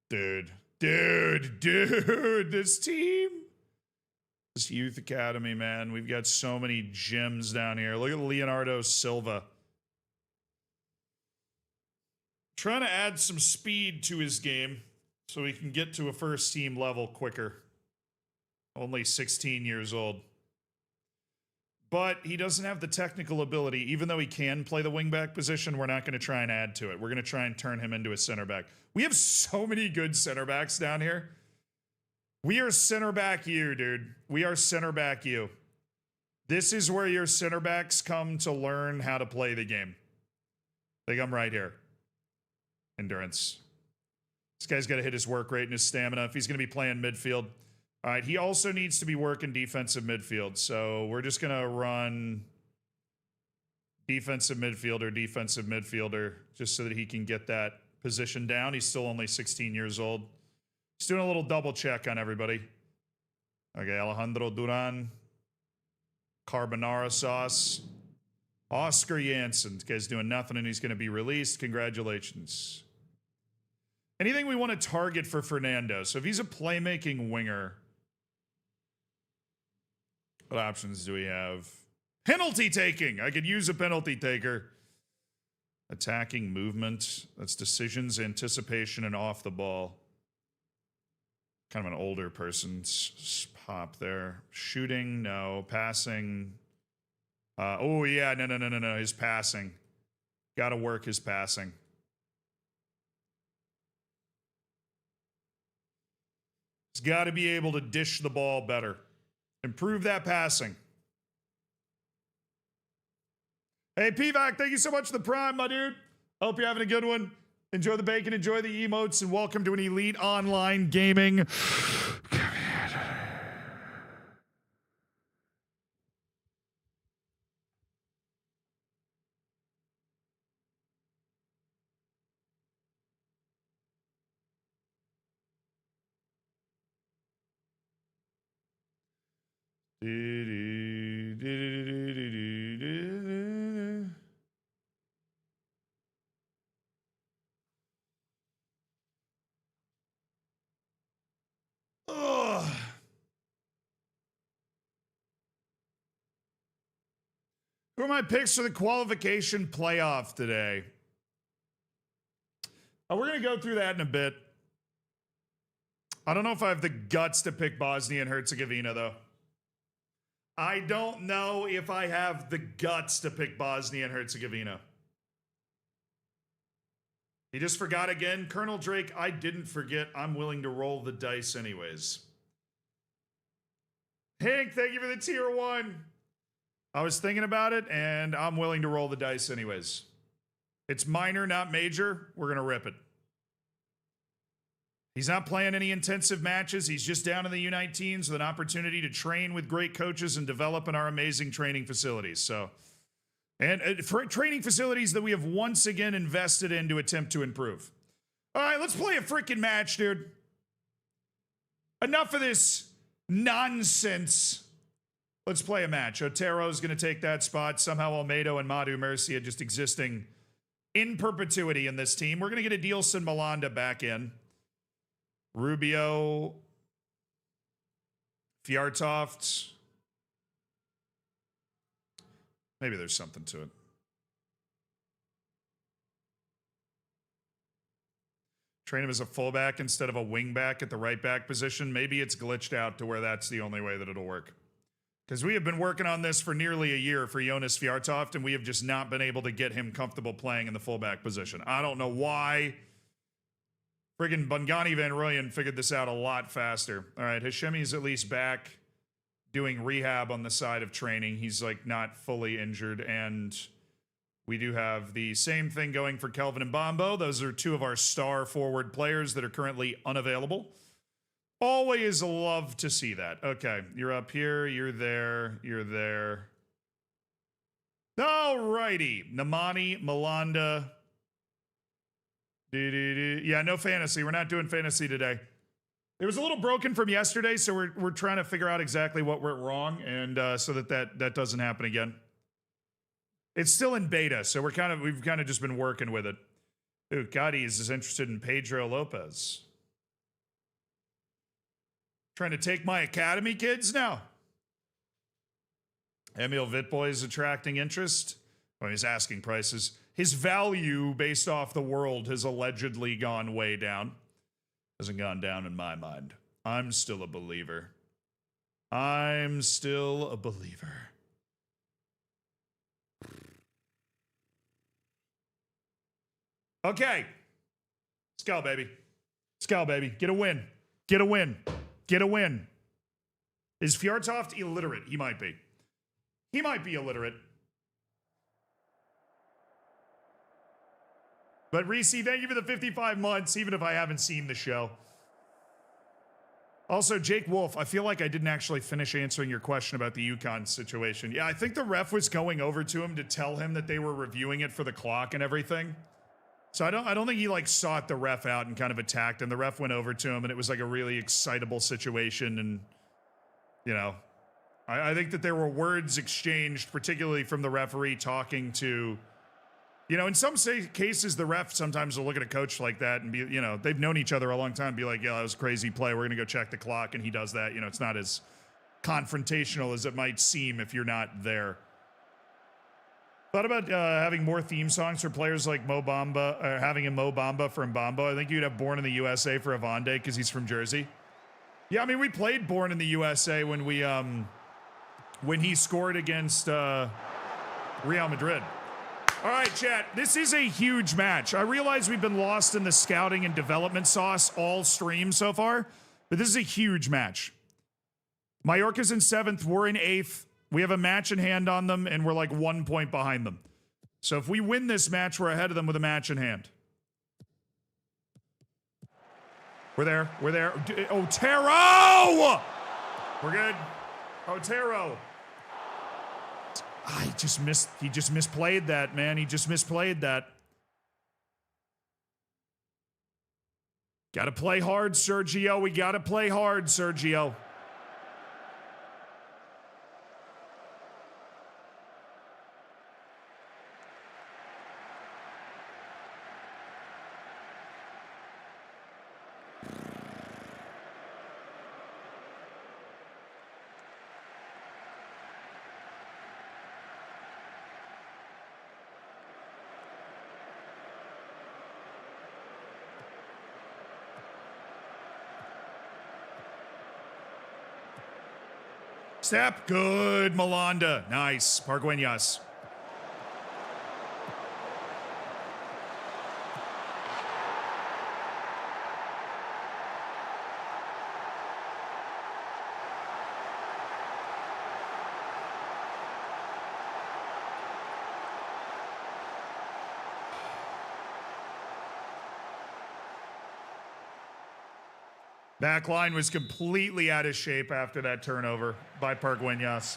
Dude, this team. This youth academy, man. We've got so many gems down here. Look at Leonardo Silva. Trying to add some speed to his game so he can get to a first team level quicker. Only 16 years old. But he doesn't have the technical ability. Even though he can play the wingback position, we're not going to try and add to it. We're going to try and turn him into a center back. We have so many good center backs down here. We are center back you, dude. We are center back you. This is where your center backs come to learn how to play the game. They come right here. Endurance. This guy's got to hit his work rate and his stamina if he's going to be playing midfield. All right, he also needs to be working defensive midfield. So we're just going to run defensive midfielder, just so that he can get that position down. He's still only 16 years old. Just doing a little double check on everybody. Okay, Alejandro Duran. Carbonara sauce. Oscar Janssen. This guy's doing nothing and he's going to be released. Congratulations. Anything we want to target for Fernando. So if he's a playmaking winger, what options do we have? Penalty taking. I could use a penalty taker. Attacking movement. That's decisions, anticipation, and off the ball. Kind of an older person's pop there. Shooting, no. Passing. Oh, yeah. No. His passing. Got to work his passing. He's got to be able to dish the ball better. Improve that passing. Hey, PVAC, thank you so much for the prime, my dude. Hope you're having a good one. Enjoy the bacon, enjoy the emotes, and welcome to an elite online gaming. Who are my picks for the qualification playoff today? We're going to go through that in a bit. I don't know if I have the guts to pick Bosnia and Herzegovina, though. I don't know if I have the guts to pick Bosnia and Herzegovina. He just forgot again. Colonel Drake, I didn't forget. I'm willing to roll the dice anyways. Hank, thank you for the tier 1. I was thinking about it, and I'm willing to roll the dice anyways. It's minor, not major. We're going to rip it. He's not playing any intensive matches. He's just down in the U19s with an opportunity to train with great coaches and develop in our amazing training facilities. So, and for training facilities that we have once again invested in to attempt to improve. All right, let's play a freaking match, dude. Enough of this nonsense. Let's play a match. Otero's going to take that spot. Somehow Almeida and Madu Murcia just existing in perpetuity in this team. We're going to get Adilson Malanda back in. Rubio, Fjartoft, Maybe there's something to it. Train him as a fullback instead of a wingback at the right back position. Maybe it's glitched out to where that's the only way that it'll work. Because we have been working on this for nearly a year for Jonas Fjartoft, and we have just not been able to get him comfortable playing in the fullback position. I don't know why. Friggin' Bungani Van Rooyen figured this out a lot faster. All right, Hashemi's at least back doing rehab on the side of training. He's like not fully injured, and we do have the same thing going for Kelvin and Bombo. Those are two of our star forward players that are currently unavailable. Always love to see that. Okay, you're up here, you're there, you're there. Alrighty, Namani, Melanda. Yeah, no fantasy. We're not doing fantasy today. It was a little broken from yesterday, so we're trying to figure out exactly what went wrong, and so that doesn't happen again. It's still in beta, so we've kind of just been working with it. Ooh, Gotti is interested in Pedro Lopez. Trying to take my academy kids now. Emil Vitboy is attracting interest. Well, he's asking prices. His value based off the world has allegedly gone way down. Hasn't gone down in my mind. I'm still a believer. I'm still a believer. Okay. Let's go, baby. Let's go, baby. Get a win. Get a win. Get a win. Is Fjartoft illiterate? He might be. He might be illiterate. But Reese, thank you for the 55 months, even if I haven't seen the show. Also, Jake Wolf, I feel like I didn't actually finish answering your question about the Yukon situation. Yeah, I think the ref was going over to him to tell him that they were reviewing it for the clock and everything. So I don't think he like sought the ref out and kind of attacked him. The ref went over to him, and it was like a really excitable situation. And, you know, I think that there were words exchanged, particularly from the referee talking to, you know, in some cases, the ref sometimes will look at a coach like that and be, you know, they've known each other a long time, be like, yeah, that was a crazy play. We're going to go check the clock. And he does that. You know, it's not as confrontational as it might seem if you're not there. Thought about having more theme songs for players like Mo Bamba, or having a Mo Bamba from Bombo. I think you'd have Born in the USA for Avande because he's from Jersey. Yeah, I mean, we played Born in the USA when we, when he scored against Real Madrid. All right, chat, this is a huge match. I realize we've been lost in the scouting and development sauce all stream so far, but this is a huge match. Mallorca's in 7th, we're in 8th. We have a match in hand on them, and we're like 1 point behind them. So if we win this match, we're ahead of them with a match in hand. We're there. We're there. Otero! We're good. Otero. He just misplayed that, man. He just misplayed that. Gotta play hard, Sergio. We gotta play hard, Sergio. Step. Good, Melanda. Nice. Pargueñas. Back line was completely out of shape after that turnover by Pargueñas.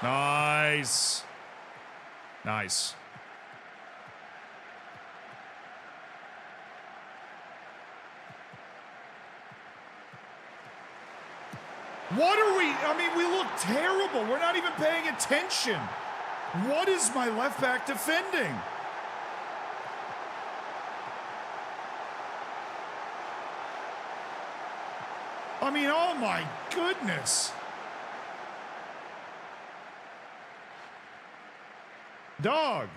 Nice. Nice. What are we? I mean, we look terrible. We're not even paying attention. What is my left back defending? I mean, oh my goodness. Dog.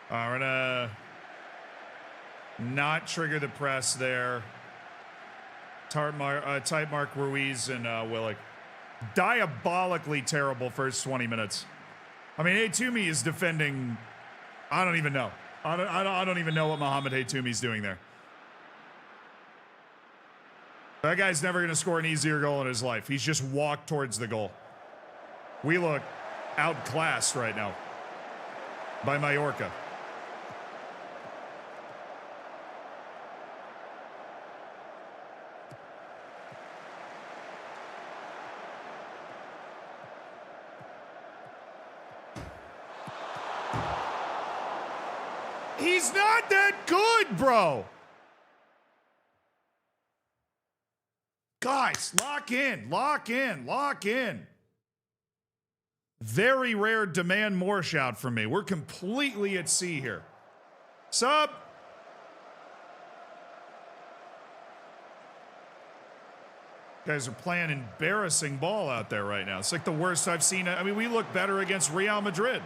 We're gonna not trigger the press there. Type Mark Ruiz and Willick. Diabolically terrible first 20 minutes. I mean, Haytumi is defending. I don't even know. I don't even know what Mohamed Haytumi's doing there. That guy's never going to score an easier goal in his life. He's just walked towards the goal. We look outclassed right now by Mallorca. He's not that good, bro. Guys, lock in, lock in, lock in. Very rare demand more shout from me. We're completely at sea here. Sub. Guys are playing embarrassing ball out there right now. It's like the worst I've seen. I mean, we look better against Real Madrid.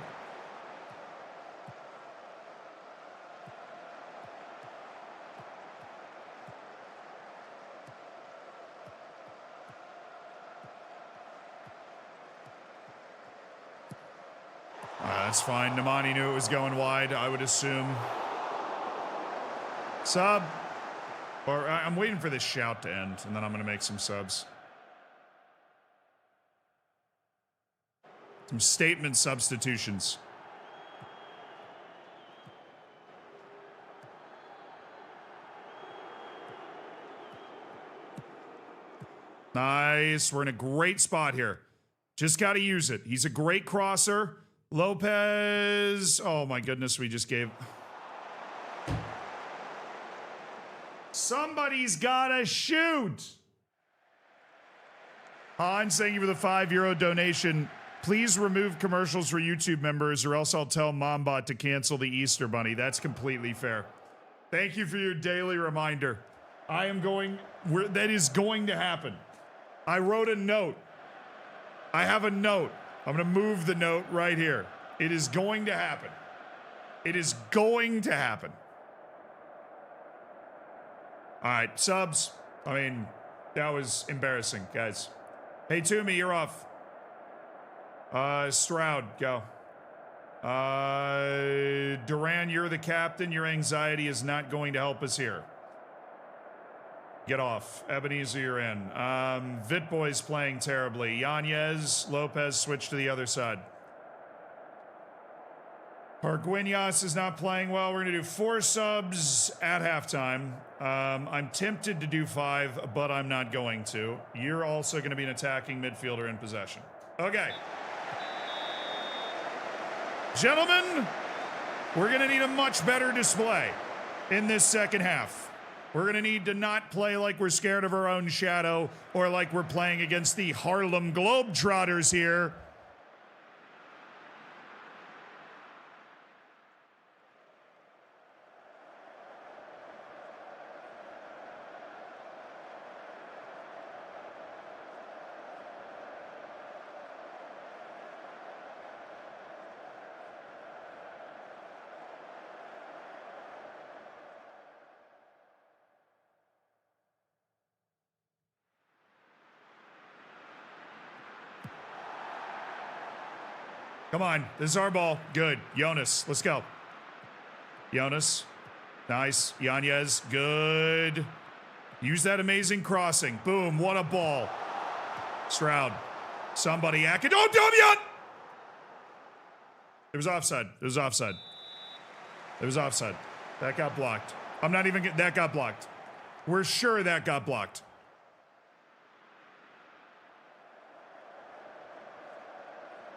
That's fine. Nemani knew it was going wide, I would assume. Sub. Or I'm waiting for this shout to end, and then I'm going to make some subs. Some statement substitutions. Nice. We're in a great spot here. Just got to use it. He's a great crosser. Lopez. Oh my goodness, we just gave. Somebody's gotta shoot. Hans, thank you for the €5 donation. Please remove commercials for YouTube members or else I'll tell Mombot to cancel the Easter Bunny. That's completely fair. Thank you for your daily reminder. That is going to happen. I wrote a note. I have a note. I'm going to move the note right here. It is going to happen. It is going to happen. All right, subs. I mean, that was embarrassing, guys. Hey, Toomey, you're off. Stroud, go. Duran, you're the captain. Your anxiety is not going to help us here. Get off. Ebenezer, you're in. Vitboy's playing terribly. Yanez, Lopez, switch to the other side. Arguiñas is not playing well. We're going to do 4 subs at halftime. I'm tempted to do 5, but I'm not going to. You're also going to be an attacking midfielder in possession. Okay. Gentlemen, we're going to need a much better display in this second half. We're going to need to not play like we're scared of our own shadow or like we're playing against the Harlem Globetrotters here. Come on, this is our ball. Good. Jonas, let's go. Jonas, nice. Yanez, good. Use that amazing crossing. Boom, what a ball. Stroud, somebody act it. Oh, Damian! It was offside. It was offside. It was offside. That got blocked. I'm not even, that got blocked. We're sure that got blocked.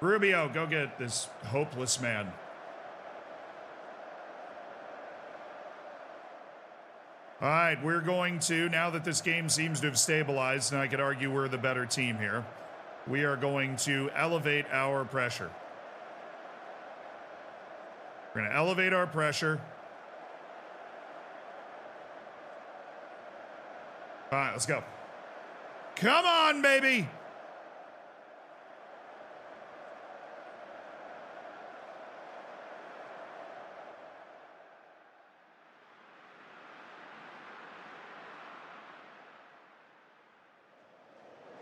Rubio, go get this hopeless man. All right, we're going to, now that this game seems to have stabilized, and I could argue we're the better team here, we are going to elevate our pressure. We're going to elevate our pressure. All right, let's go. Come on, baby.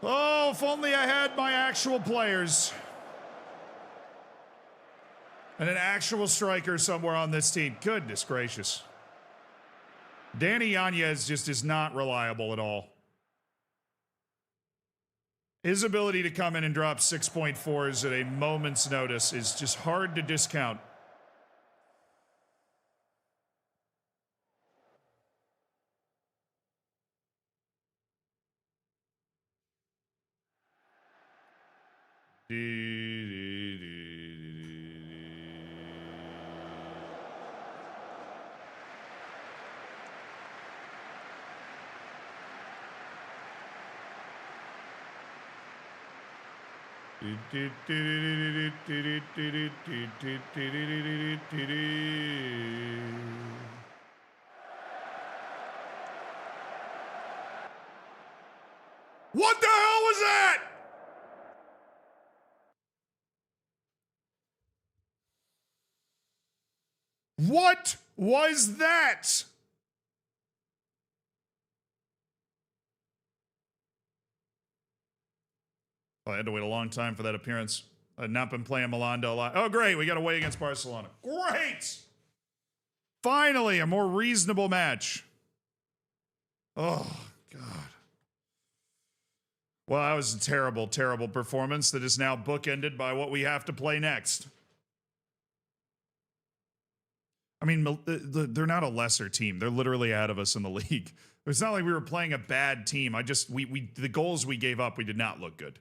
Oh, if only I had my actual players. And an actual striker somewhere on this team. Goodness gracious. Danny Yanez just is not reliable at all. His ability to come in and drop 6.4s at a moment's notice is just hard to discount. What the hell was that? What was that? I had to wait a long time for that appearance. I'd not been playing Melilla a lot. Oh, great. We got away against Barcelona. Great. Finally, a more reasonable match. Oh, God. Well, that was a terrible, terrible performance that is now bookended by what we have to play next. I mean, they're not a lesser team. They're literally ahead of us in the league. It's not like we were playing a bad team. The goals we gave up, we did not look good.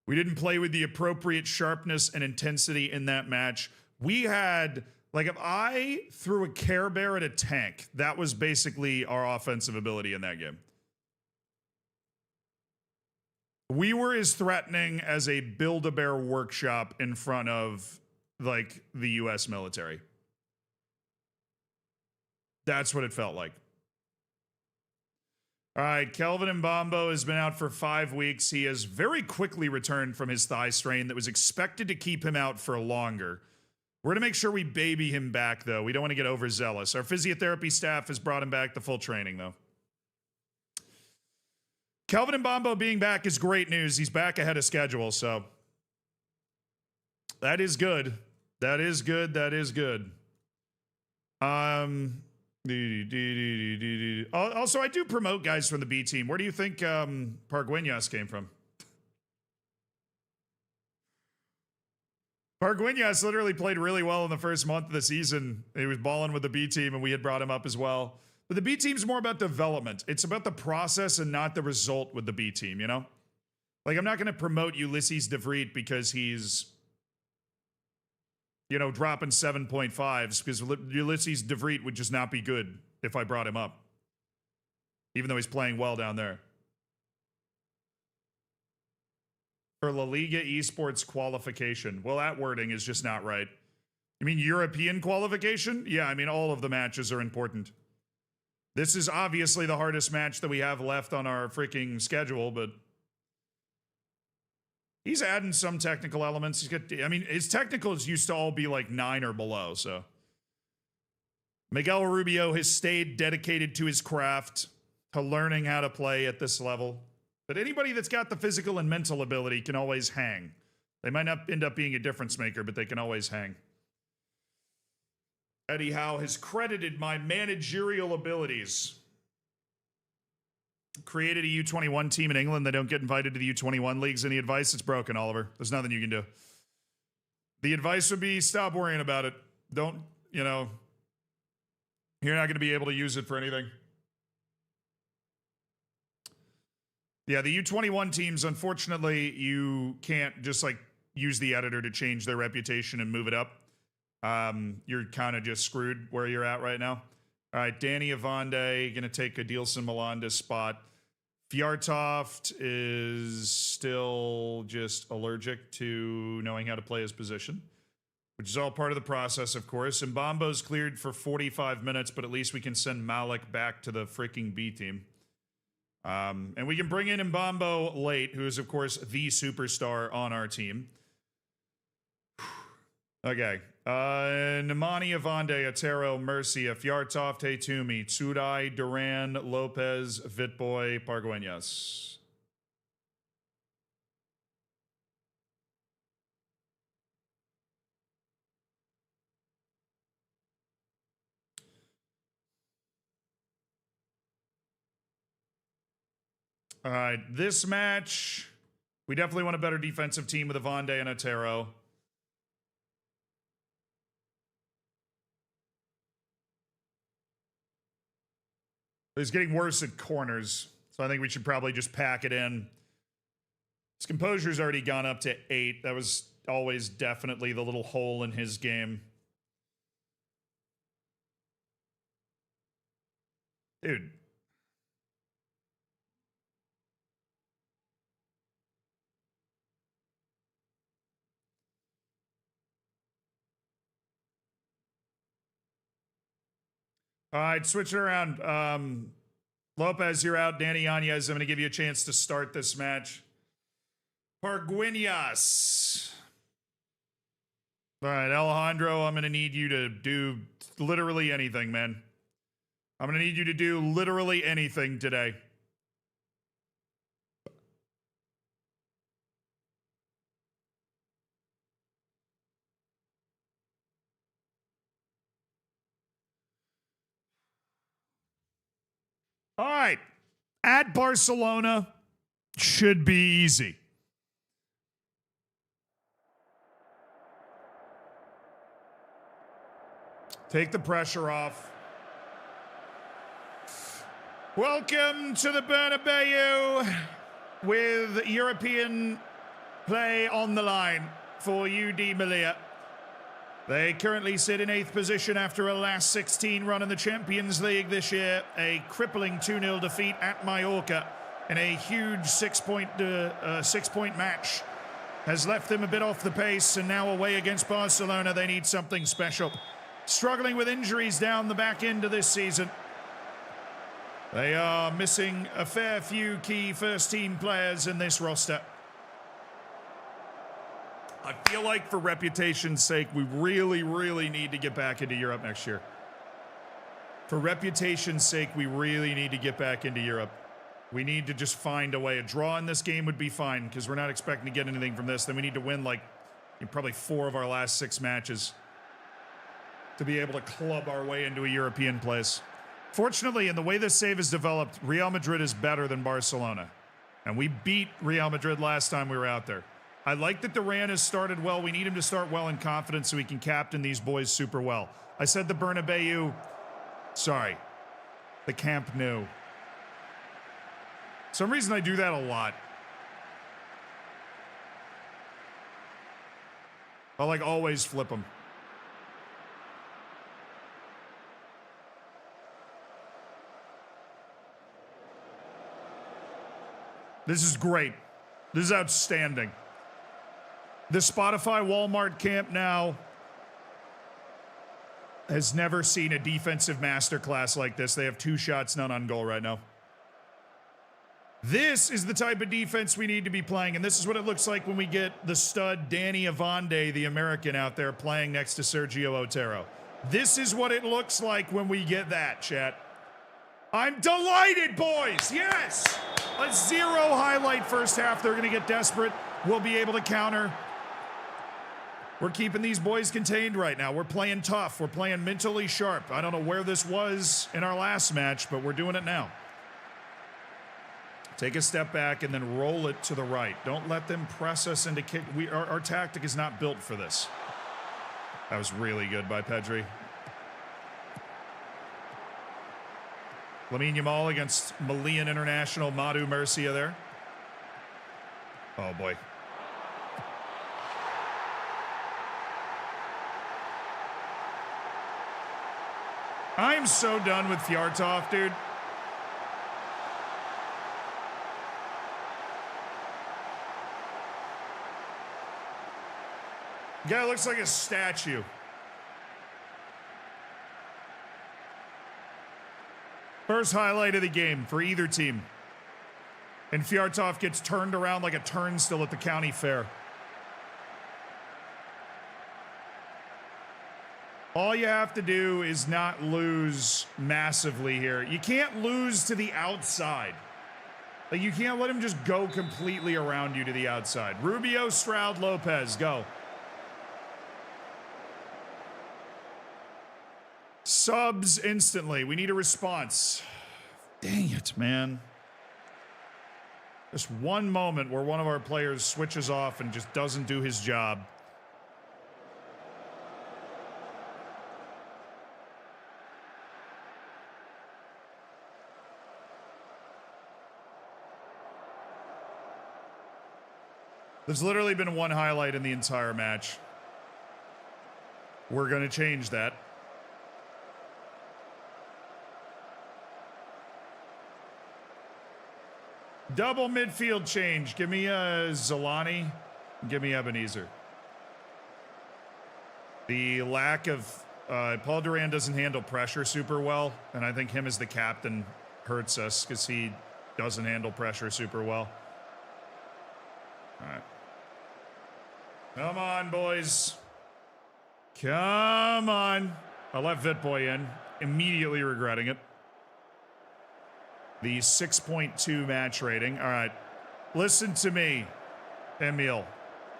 We didn't play with the appropriate sharpness and intensity in that match. We had, like, if I threw a Care Bear at a tank, that was basically our offensive ability in that game. We were as threatening as a Build-A-Bear workshop in front of, like, the U.S. military. That's what it felt like. All right, Kelvin Mbambo has been out for 5 weeks. He has very quickly returned from his thigh strain that was expected to keep him out for longer. We're going to make sure we baby him back, though. We don't want to get overzealous. Our physiotherapy staff has brought him back to full training, though. Kelvin Mbambo being back is great news. He's back ahead of schedule, so that is good. That is good. That is good. Also, I do promote guys from the B team. Where do you think Pargueñas came from? Pargueñas literally played really well in the first month of the season. He was balling with the B team, and we had brought him up as well. But the B team's more about development. It's about the process and not the result with the B team, you know? Like, I'm not going to promote Ulysses De Vreet because he's, you know, dropping 7.5s, because Ulysses De Vreet would just not be good if I brought him up, even though he's playing well down there. For La Liga esports qualification. Well, that wording is just not right. You mean European qualification? Yeah, I mean, all of the matches are important. This is obviously the hardest match that we have left on our freaking schedule, but he's adding some technical elements. He's got, I mean, his technicals used to all be like 9 or below, so. Miguel Rubio has stayed dedicated to his craft, to learning how to play at this level. But anybody that's got the physical and mental ability can always hang. They might not end up being a difference maker, but they can always hang. Eddie Howe has credited my managerial abilities. Created a U21 team in England. They don't get invited to the U21 leagues. Any advice? It's broken, Oliver. There's nothing you can do. The advice would be stop worrying about it. Don't, you know, you're not going to be able to use it for anything. Yeah, the U21 teams, unfortunately, you can't just like use the editor to change their reputation and move it up. You're kind of just screwed where you're at right now. All right, Danny Avande going to take Adilson Melanda's spot. Fjartoft is still just allergic to knowing how to play his position, which is all part of the process, of course. And Mbambo's cleared for 45 minutes, but at least we can send Malik back to the freaking B team. And we can bring in Mbambo late, who is, of course, the superstar on our team. Okay. Nemani, Avande, Otero, Murcia, Fjartoft, Hetumi, Tsurai, Duran, Lopez, Vitboy, Pargueñas. All right, this match, we definitely want a better defensive team with Avande and Otero. It's getting worse at corners, so I think we should probably just pack it in. His composure's already gone up to 8. That was always definitely the little hole in his game. Dude. All right, switch it around. Lopez, you're out. Danny Yanez, I'm going to give you a chance to start this match. Pargueñas. All right, Alejandro, I'm going to need you to do literally anything, man. I'm going to need you to do literally anything today. All right. At Barcelona should be easy. Take the pressure off. Welcome to the Bernabeu with European play on the line for UD Melilla. They currently sit in 8th position after a last 16 run in the Champions League this year. A crippling 2-0 defeat at Mallorca in a huge six-point match has left them a bit off the pace, and now away against Barcelona, they need something special. Struggling with injuries down the back end of this season. They are missing a fair few key first-team players in this roster. I feel like for reputation's sake, we really, really need to get back into Europe next year. For reputation's sake, we really need to get back into Europe. We need to just find a way. A draw in this game would be fine, because we're not expecting to get anything from this. Then we need to win, like, probably 4 of our last 6 matches to be able to club our way into a European place. Fortunately, in the way this save is developed, Real Madrid is better than Barcelona. And we beat Real Madrid last time we were out there. I like that Duran has started well. We need him to start well in confidence so he can captain these boys super well. I said the Bernabeu. Sorry. The Camp Nou. For some reason I do that a lot. I'll like always flip them. This is great. This is outstanding. The Spotify Walmart Camp Nou has never seen a defensive masterclass like this. They have 2 shots, none on goal right now. This is the type of defense we need to be playing, and this is what it looks like when we get the stud Danny Avande, the American, out there playing next to Sergio Otero. This is what it looks like when we get that, chat. I'm delighted, boys! Yes! A 0 highlight first half. They're going to get desperate. We'll be able to counter. We're keeping these boys contained right now. We're playing tough. We're playing mentally sharp. I don't know where this was in our last match, but we're doing it now. Take a step back and then roll it to the right. Don't let them press us into kick. Our tactic is not built for this. That was really good by Pedri. Lamine Yamal against Malian international Madu Murcia there. Oh, boy. I'm so done with Fjortov, dude. Guy looks like a statue. First highlight of the game for either team. And Fjortov gets turned around like a turnstile at the county fair. All you have to do is not lose massively here. You can't lose to the outside. Like, you can't let him just go completely around you to the outside. Rubio, Stroud, Lopez, go. Subs instantly. We need a response. Dang it, man. Just one moment where one of our players switches off and just doesn't do his job. There's literally been one highlight in the entire match. We're going to change that. Double midfield change. Give me Zolani. Give me Ebenezer. The lack of... Paul Duran doesn't handle pressure super well, and I think him as the captain hurts us because he doesn't handle pressure super well. All right. Come on, boys. Come on. I left Vitboy in, immediately regretting it. The 6.2 match rating. All right. Listen to me, Emil.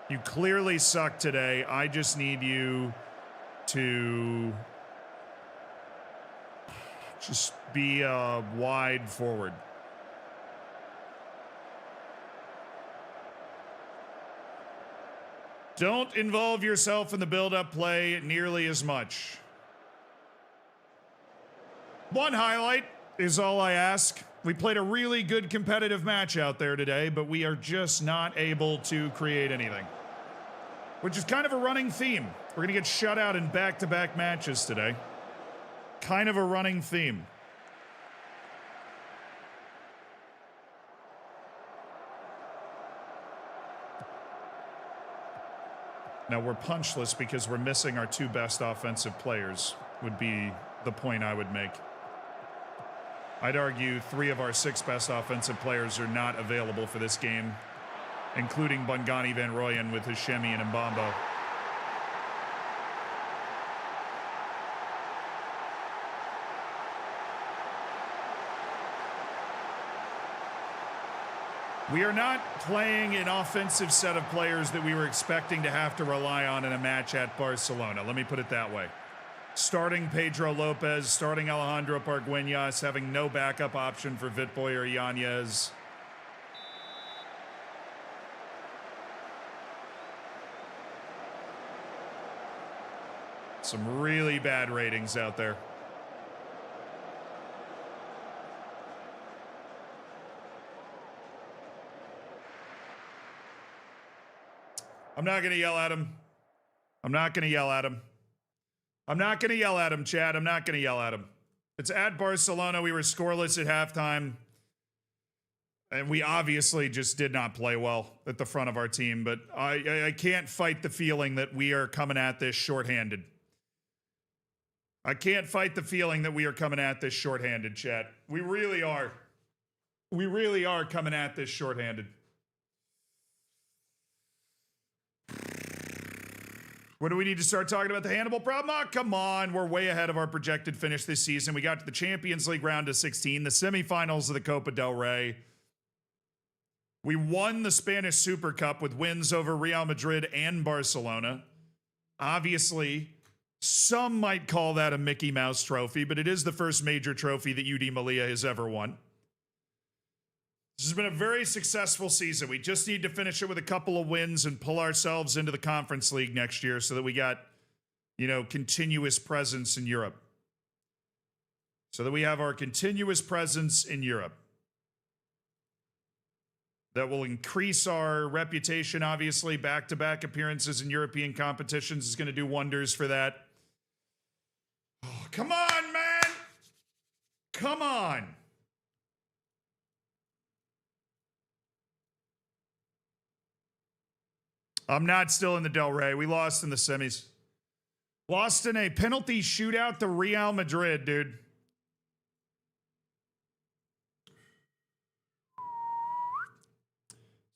You clearly suck today. I just need you to just be wide forward. Don't involve yourself in the build-up play nearly as much. One highlight is all I ask. We played a really good competitive match out there today, but we are just not able to create anything. Which is kind of a running theme. We're going to get shut out in back-to-back matches today. Kind of a running theme. Now, we're punchless because we're missing our two best offensive players, would be the point I would make. I'd argue 3 of our 6 best offensive players are not available for this game, including Bungani Van Rooyen with his Shemi and Mbambo. We are not playing an offensive set of players that we were expecting to have to rely on in a match at Barcelona. Let me put it that way. Starting Pedro Lopez, starting Alejandro Pargueñas, having no backup option for Vitboy or Yanez. Some really bad ratings out there. I'm not going to yell at him. I'm not going to yell at him. I'm not going to yell at him, Chad. I'm not going to yell at him. It's at Barcelona. We were scoreless at halftime. And we obviously just did not play well at the front of our team. But I can't fight the feeling that we are coming at this shorthanded. I can't fight the feeling that we are coming at this shorthanded, Chad. We really are. We really are coming at this shorthanded. What do we need to start talking about? The Hannibal problem? Oh, come on. We're way ahead of our projected finish this season. We got to the Champions League round of 16, the semifinals of the Copa del Rey. We won the Spanish Super Cup with wins over Real Madrid and Barcelona. Obviously, some might call that a Mickey Mouse trophy, but it is the first major trophy that UD Melilla has ever won. This has been a very successful season. We just need to finish it with a couple of wins and pull ourselves into the Conference League next year so that we got, you know, continuous presence in Europe. So that we have our continuous presence in Europe. That will increase our reputation, obviously. Back-to-back appearances in European competitions is going to do wonders for that. Oh, come on, man! Come on. I'm not still in the Del Rey. We lost in the semis. Lost in a penalty shootout to Real Madrid, dude.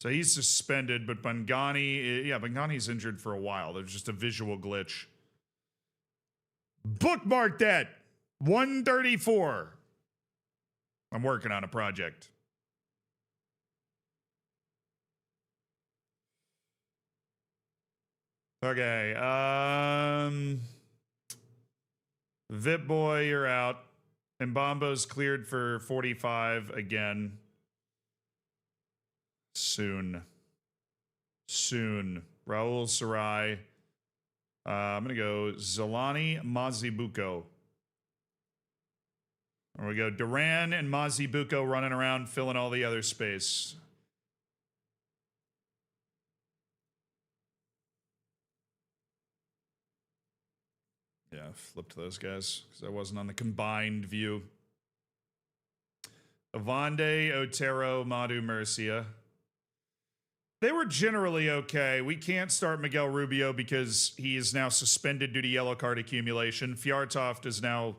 So he's suspended, but Bangani's injured for a while. There's just a visual glitch. Bookmark that. 134. I'm working on a project. Okay, Vip Boy, you're out. And Mbambo's cleared for 45 again. Soon. Raul Sarai. I'm going to go Zelani Mazibuko. There we go. Duran and Mazibuko running around, filling all the other space. Yeah, flipped those guys because I wasn't on the combined view. Avande, Otero, Madu, Murcia. They were generally okay. We can't start Miguel Rubio because he is now suspended due to yellow card accumulation. Fjärtoft is now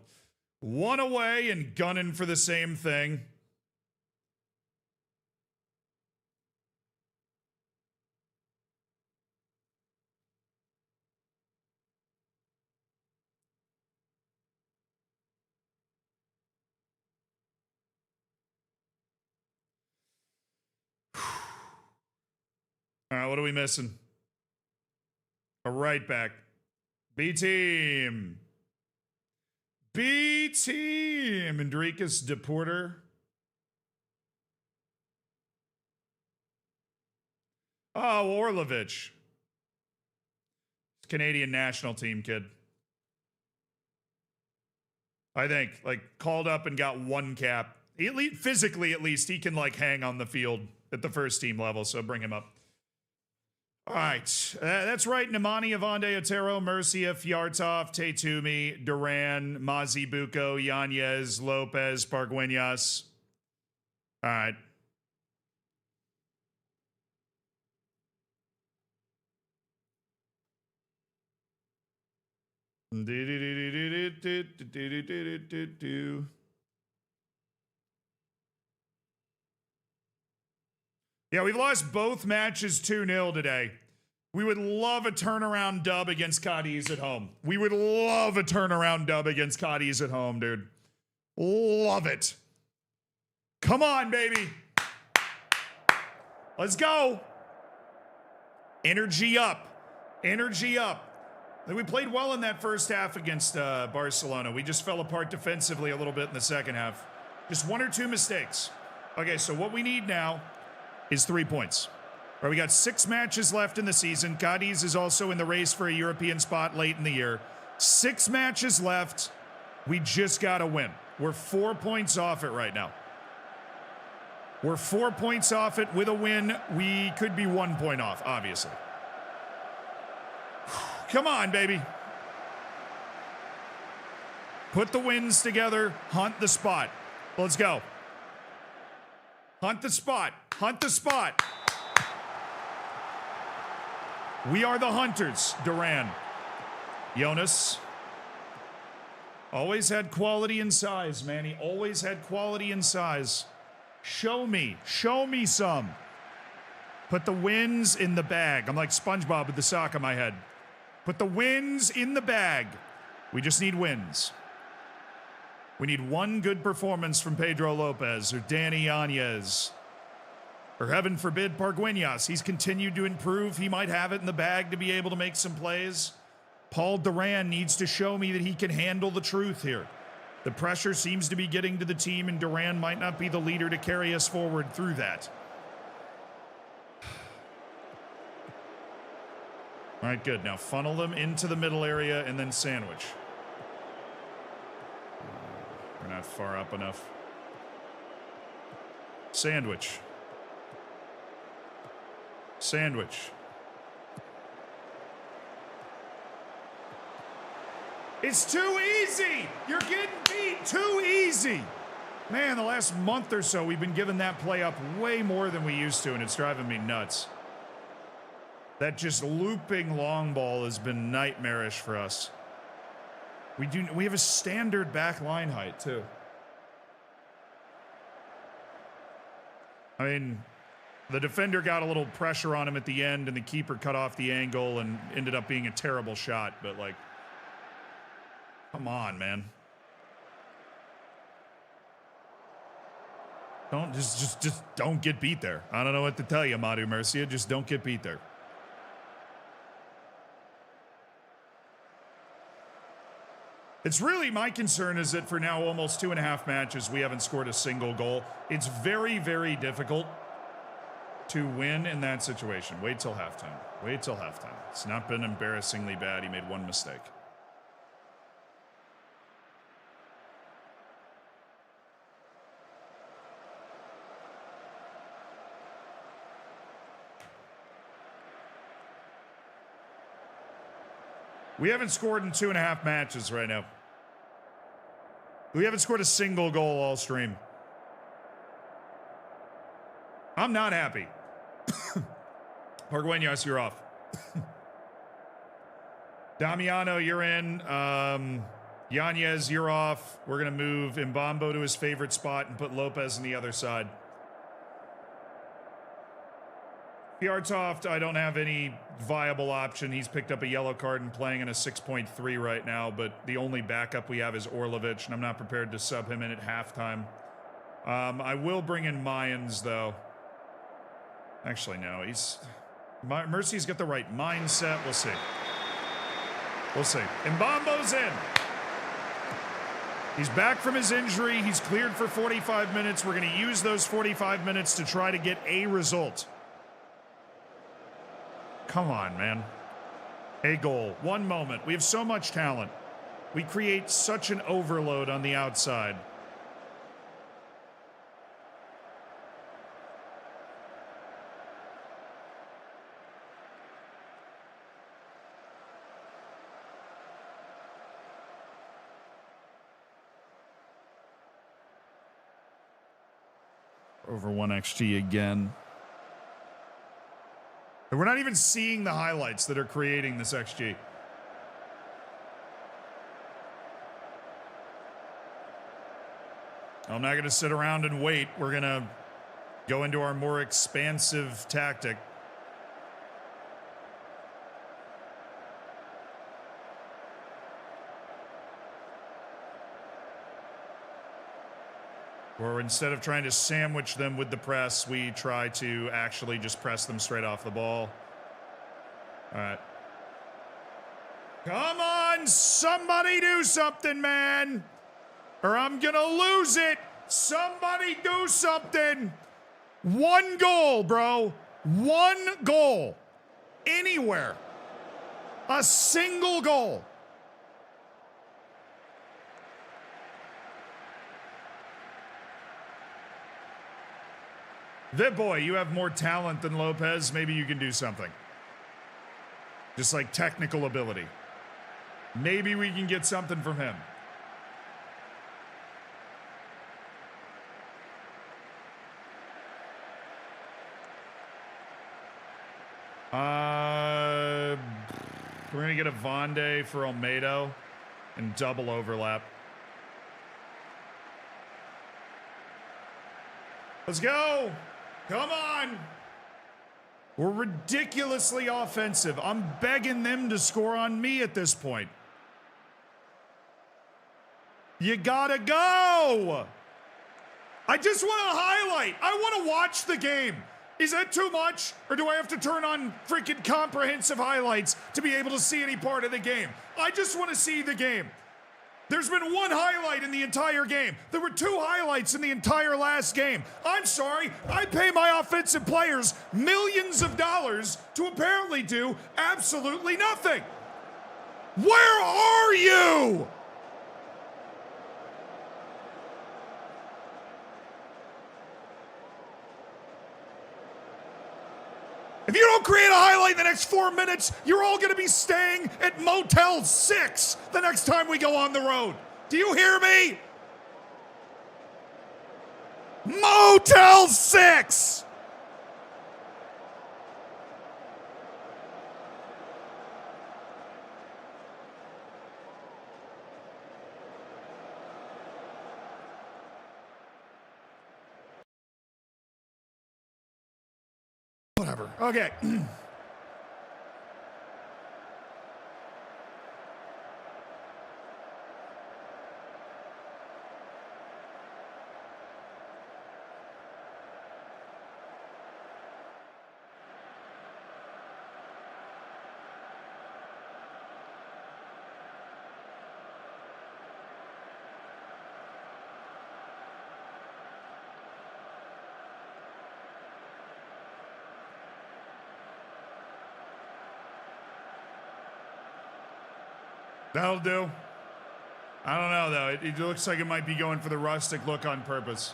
one away and gunning for the same thing. All right, what are we missing? A right back. B team. Andricus Deporter. Oh, Orlovich. Canadian national team kid. I think, like, called up and got one cap. Physically, at least, he can, like, hang on the field at the first team level, so bring him up. All right. That's right. Nemanja, Avande, Otero, Murcia, Fjärtoft, Teitumi, Duran, Mazibuko, Yanez, Lopez, Pargueñas. All right. Yeah, we've lost both matches 2-0 today. We would love a turnaround dub against Cadiz at home. We would love a turnaround dub against Cadiz at home, dude. Love it. Come on, baby. Let's go. Energy up. Energy up. We played well in that first half against Barcelona. We just fell apart defensively a little bit in the second half. Just one or two mistakes. Okay, so what we need now is 3 points. All right, we got 6 matches left in the season. Cadiz is also in the race for a European spot late in the year. 6 matches left. We just got to win. We're 4 points off it right now. We're 4 points off it. With a win, we could be 1 point off, obviously. Come on, baby. Put the wins together. Hunt the spot. Let's go. Hunt the spot. Hunt the spot. We are the hunters, Duran. Jonas. Always had quality and size, man. He always had quality and size. Show me. Show me some. Put the wins in the bag. I'm like SpongeBob with the sock on my head. Put the wins in the bag. We just need wins. We need one good performance from Pedro Lopez or Danny Yanez. Or heaven forbid, Pargueñas. He's continued to improve. He might have it in the bag to be able to make some plays. Paul Duran needs to show me that he can handle the truth here. The pressure seems to be getting to the team, and Duran might not be the leader to carry us forward through that. All right, good. Now funnel them into the middle area and then sandwich. We're not far up enough. Sandwich. Sandwich. It's too easy. You're getting beat too easy. Man, the last month or so, we've been giving that play up way more than we used to, and it's driving me nuts. That just looping long ball has been nightmarish for us. We have a standard back line height, too. I mean, the defender got a little pressure on him at the end, and the keeper cut off the angle and ended up being a terrible shot, but, like, come on, man. Don't just don't get beat there. I don't know what to tell you, Madu Murcia. Just don't get beat there. It's really, my concern is that for now almost 2.5 matches, we haven't scored a single goal. It's very, very difficult to win in that situation. Wait till halftime. Wait till halftime. It's not been embarrassingly bad. He made one mistake. We haven't scored in 2.5 matches right now. We haven't scored a single goal all stream. I'm not happy. Argueñas, you're off. Damiano, you're in. Yanez, you're off. We're going to move Mbambo to his favorite spot and put Lopez on the other side. Piartoft, I don't have any viable option. He's picked up a yellow card and playing in a 6.3 right now, but the only backup we have is Orlovich, and I'm not prepared to sub him in at halftime. I will bring in Mayans, though. Actually, no. Mercy's got the right mindset. We'll see. We'll see. Mbambo's in. He's back from his injury. He's cleared for 45 minutes. We're going to use those 45 minutes to try to get a result. Come on, man. A goal. One moment. We have so much talent. We create such an overload on the outside. Over 1 XG again. And we're not even seeing the highlights that are creating this XG. I'm not going to sit around and wait. We're going to go into our more expansive tactic. Or instead of trying to sandwich them with the press, we try to actually just press them straight off the ball. All right. Come on, somebody do something, man. Or I'm going to lose it. Somebody do something. 1 goal, bro. 1 goal. Anywhere. A single goal. That boy, you have more talent than Lopez. Maybe you can do something. Just like technical ability. Maybe we can get something from him. We're going to get a Vonde for Olmedo and double overlap. Let's go. Come on. We're ridiculously offensive. I'm begging them to score on me at this point. You gotta go. I just want to highlight. I want to watch the game. Is that too much? Or do I have to turn on freaking comprehensive highlights to be able to see any part of the game? I just want to see the game. There's been 1 highlight in the entire game. There were 2 highlights in the entire last game. I'm sorry, I pay my offensive players millions of dollars to apparently do absolutely nothing. Where are you? If you don't create a highlight in the next 4 minutes, you're all going to be staying at Motel 6 the next time we go on the road. Do you hear me? Motel 6! Whatever. Okay. That'll do. I don't know, though. It looks like it might be going for the rustic look on purpose.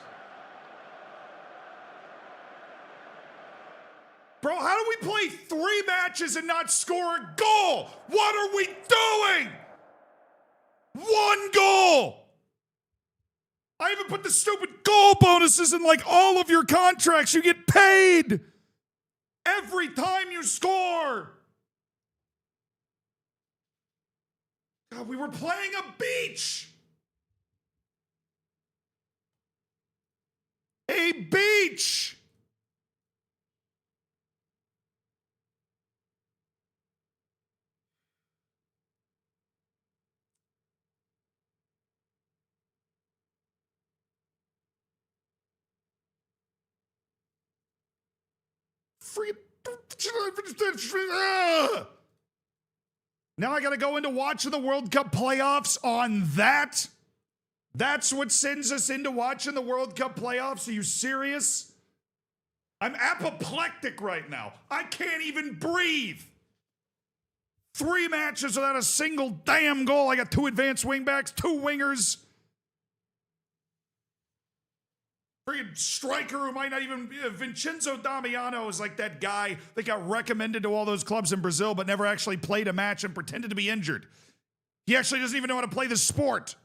Bro, how do we play 3 matches and not score a goal? What are we doing? 1 goal! I even put the stupid goal bonuses in like all of your contracts. You get paid every time you score. God, we were playing a beach. A beach. Now I gotta go into watching the World Cup playoffs on that? That's what sends us into watching the World Cup playoffs? Are you serious? I'm apoplectic right now. I can't even breathe. 3 matches without a single damn goal. I got 2 advanced wingbacks, 2 wingers. Freaking striker who might not even be. Vincenzo Damiano is like that guy that got recommended to all those clubs in Brazil but never actually played a match and pretended to be injured. He actually doesn't even know how to play the sport.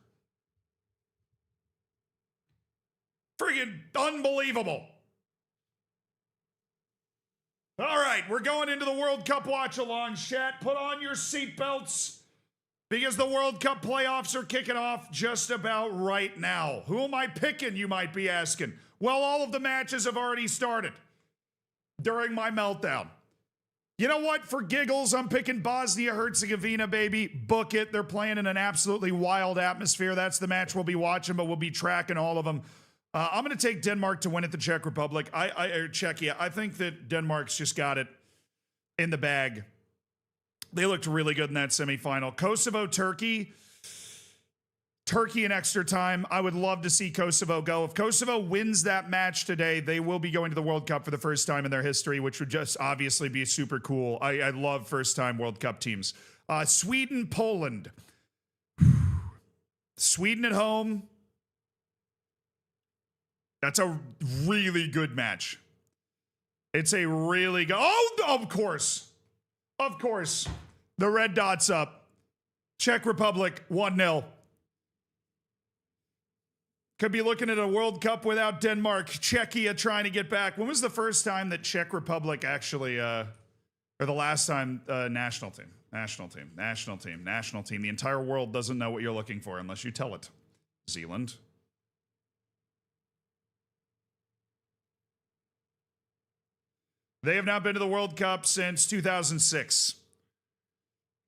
Friggin' unbelievable. All right, we're going into the World Cup watch-along, chat. Put on your seatbelts because the World Cup playoffs are kicking off just about right now. Who am I picking, you might be asking? Well, all of the matches have already started during my meltdown. You know what? For giggles, I'm picking Bosnia-Herzegovina, baby. Book it. They're playing in an absolutely wild atmosphere. That's the match we'll be watching, but we'll be tracking all of them. I'm going to take Denmark to win at the Czech Republic. Or Czechia. I think that Denmark's just got it in the bag. They looked really good in that semifinal. Kosovo, Turkey. Turkey in extra time. I would love to see Kosovo go. If Kosovo wins that match today, they will be going to the World Cup for the first time in their history, which would just obviously be super cool. I love first-time World Cup teams. Sweden, Poland. Sweden at home. That's a really good match. It's a really good... Oh, of course. Of course. The red dot's up. Czech Republic, 1-0. Could be looking at a World Cup without Denmark. Czechia trying to get back. When was the first time that Czech Republic actually... or the last time national team? National team. The entire world doesn't know what you're looking for unless you tell it. Zealand. They have not been to the World Cup since 2006.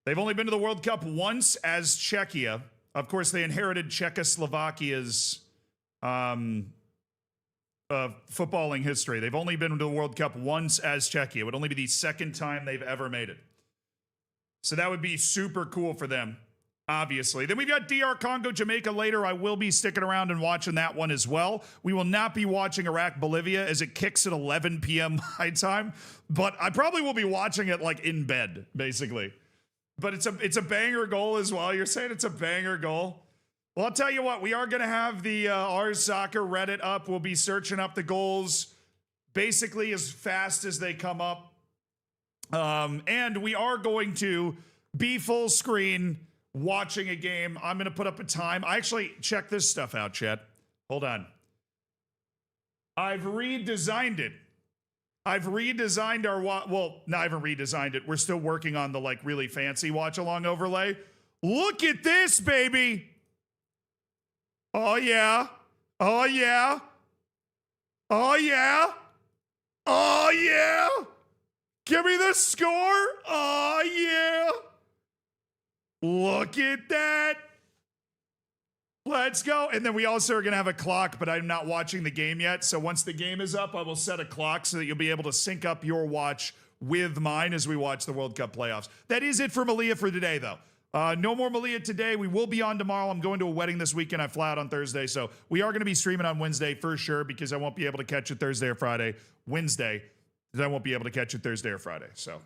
They've only been to the World Cup once as Czechia. Of course, they inherited Czechoslovakia's footballing history. They've only been to the World Cup once as Czechia. It would only be the second time they've ever made it. So that would be super cool for them, obviously. Then we've got DR Congo, Jamaica later. I will be sticking around and watching that one as well. We will not be watching Iraq, Bolivia as it kicks at 11 p.m. my time, but I probably will be watching it like in bed, basically. But it's a banger goal as well. You're saying it's a banger goal? Well, I'll tell you what, we are going to have the Ars Soccer Reddit up. We'll be searching up the goals basically as fast as they come up. And we are going to be full screen watching a game. I'm going to put up a time. I actually check this stuff out, chat. Hold on. I've redesigned it. I've redesigned our well, no, I haven't redesigned it. We're still working on the like really fancy watch along overlay. Look at this, baby. Oh yeah. Oh yeah. Oh yeah. Oh yeah. Give me the score. Oh yeah. Look at that. Let's go. And then we also are going to have a clock, but I'm not watching the game yet. So once the game is up, I will set a clock so that you'll be able to sync up your watch with mine as we watch the World Cup playoffs. That is it for Melilla for today, though. No more Melilla today. We will be on tomorrow. I'm going to a wedding this weekend. I fly out on Thursday. So we are going to be streaming on Wednesday for sure because I won't be able to catch it Thursday or Friday. Wednesday, because I won't be able to catch it Thursday or Friday. So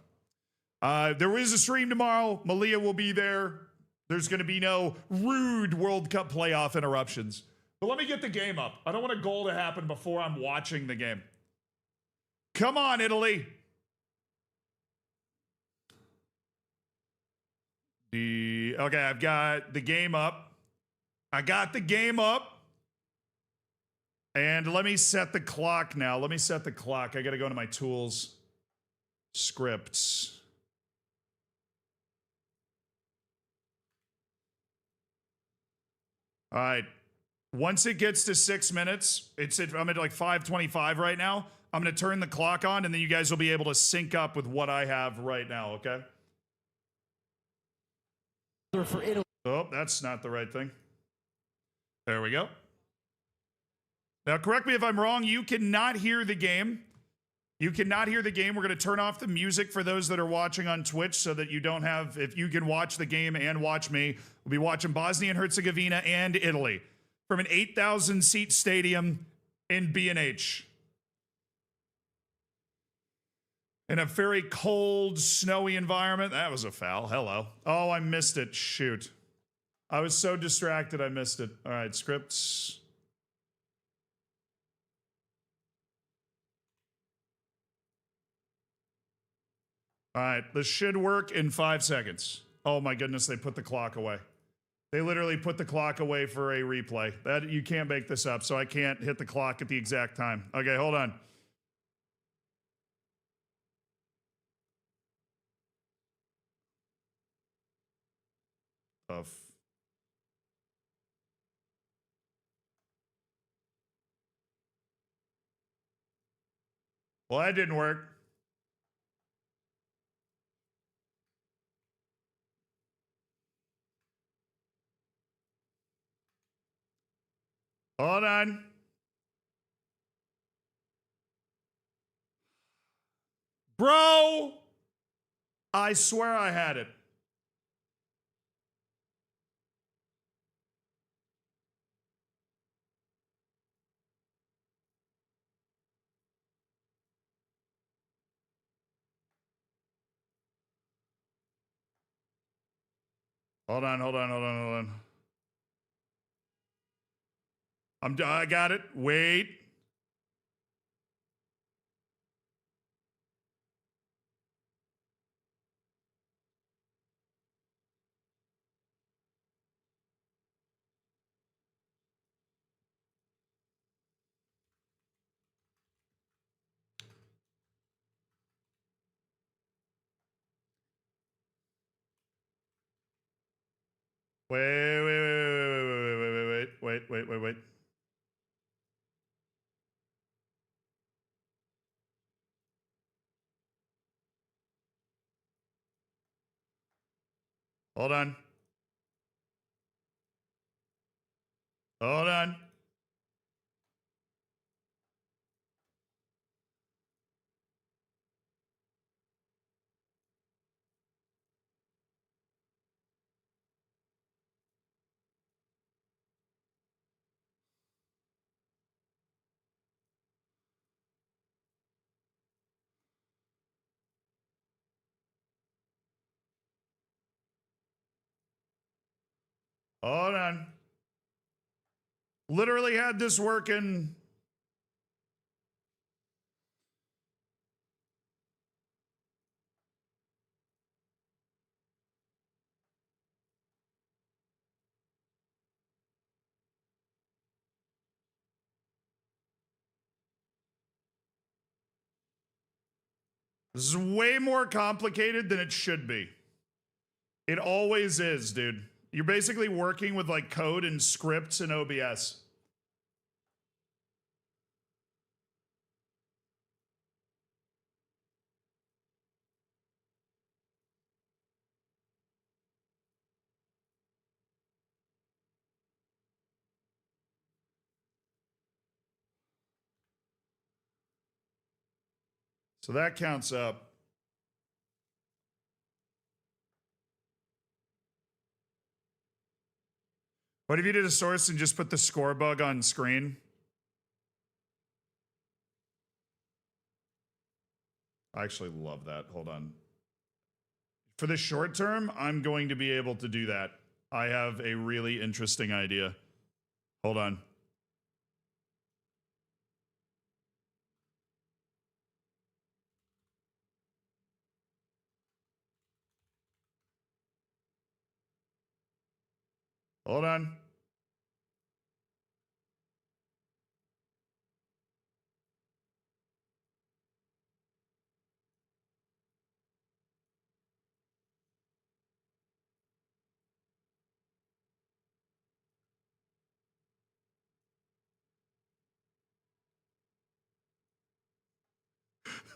there is a stream tomorrow. Melilla will be there. There's going to be no rude World Cup playoff interruptions. But let me get the game up. I don't want a goal to happen before I'm watching the game. Come on, Italy. Okay, I've got the game up. I got the game up. And let me set the clock now. Let me set the clock. I got to go into my tools. Scripts. All right. Once it gets to 6 minutes, I'm at like 5:25 right now. I'm going to turn the clock on, and then you guys will be able to sync up with what I have right now, okay? For Italy. Oh, that's not the right thing. There we go. Now, correct me if I'm wrong. You cannot hear the game. You cannot hear the game. We're going to turn off the music for those that are watching on Twitch so that you don't have, if you can watch the game and watch me. We'll be watching Bosnia and Herzegovina and Italy from an 8,000 seat stadium in B&H. In a very cold, snowy environment. That was a foul. Hello. Oh, I missed it. Shoot. I was so distracted I missed it. All right, scripts. All right, this should work in 5 seconds. Oh my goodness, they put the clock away. They literally put the clock away for a replay. That you can't make this up, so I can't hit the clock at the exact time. Okay, hold on. Tough. Well, that didn't work. Hold on. Bro, I swear I had it. Hold on, hold on, hold on, hold on. I got it. Wait. Wait. Hold on. Hold on. Hold on. Literally had this working. This is way more complicated than it should be. It always is, dude. You're basically working with like code and scripts in OBS. So that counts up. What if you did a source and just put the score bug on screen? I actually love that. Hold on. For the short term, I'm going to be able to do that. I have a really interesting idea. Hold on. Hold on.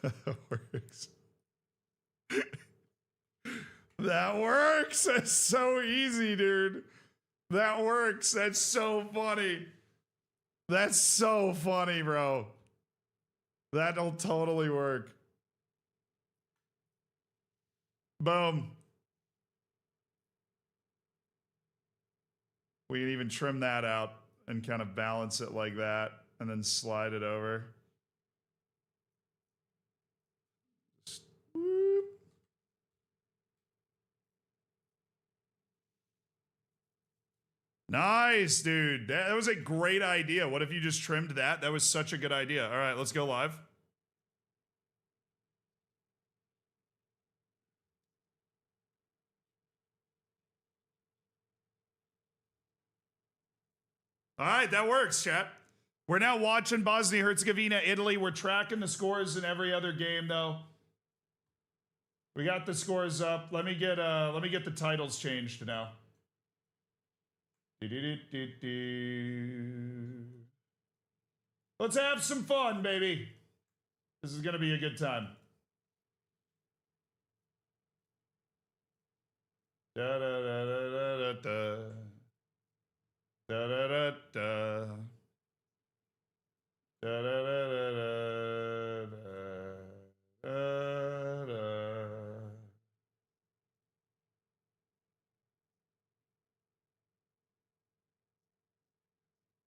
That works. That works. That's so easy, dude. That works. That's so funny. That's so funny, bro. That'll totally work. Boom. We can even trim that out and kind of balance it like that and then slide it over. Just whoop. Nice, dude. That was a great idea. What if you just trimmed that? That was such a good idea. All right, let's go live. All right, that works, chat. We're now watching Bosnia-Herzegovina, Italy. We're tracking the scores in every other game, though. We got the scores up. Let me get the titles changed now. Let's have some fun, baby. This is gonna be a good time. Da da da da da da da da da da da da da da da.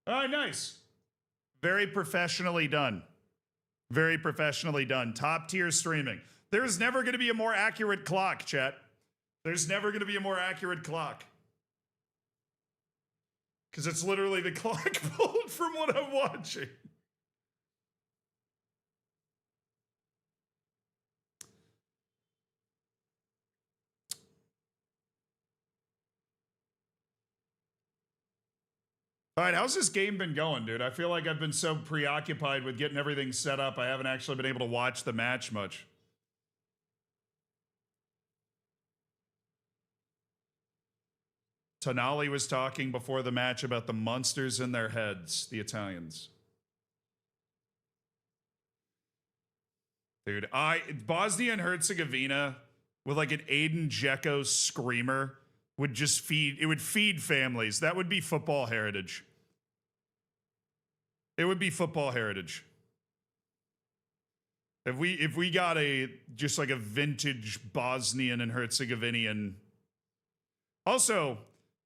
All right, nice. Very professionally done. Very professionally done. Top tier streaming. There's never going to be a more accurate clock, chat. There's never going to be a more accurate clock. Because it's literally the clock pulled from what I'm watching. All right, how's this game been going, dude? I feel like I've been so preoccupied with getting everything set up, I haven't actually been able to watch the match much. Tonali was talking before the match about the monsters in their heads, the Italians. Dude, Bosnia and Herzegovina with like an Aiden Dzeko screamer would just feed families. That would be football heritage. It would be football heritage. If we got just like a vintage Bosnian and Herzegovinian. Also,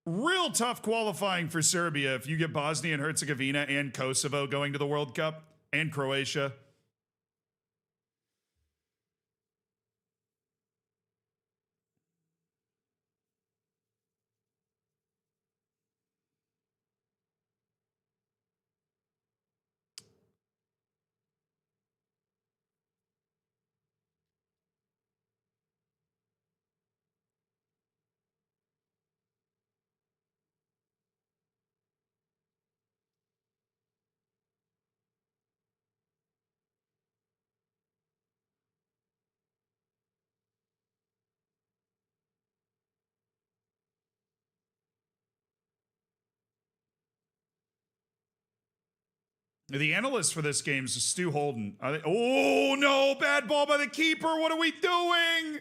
real tough qualifying for Serbia if you get Bosnia and Herzegovina and Kosovo going to the World Cup and Croatia. The analyst for this game is Stu Holden. Oh, no, bad ball by the keeper. What are we doing?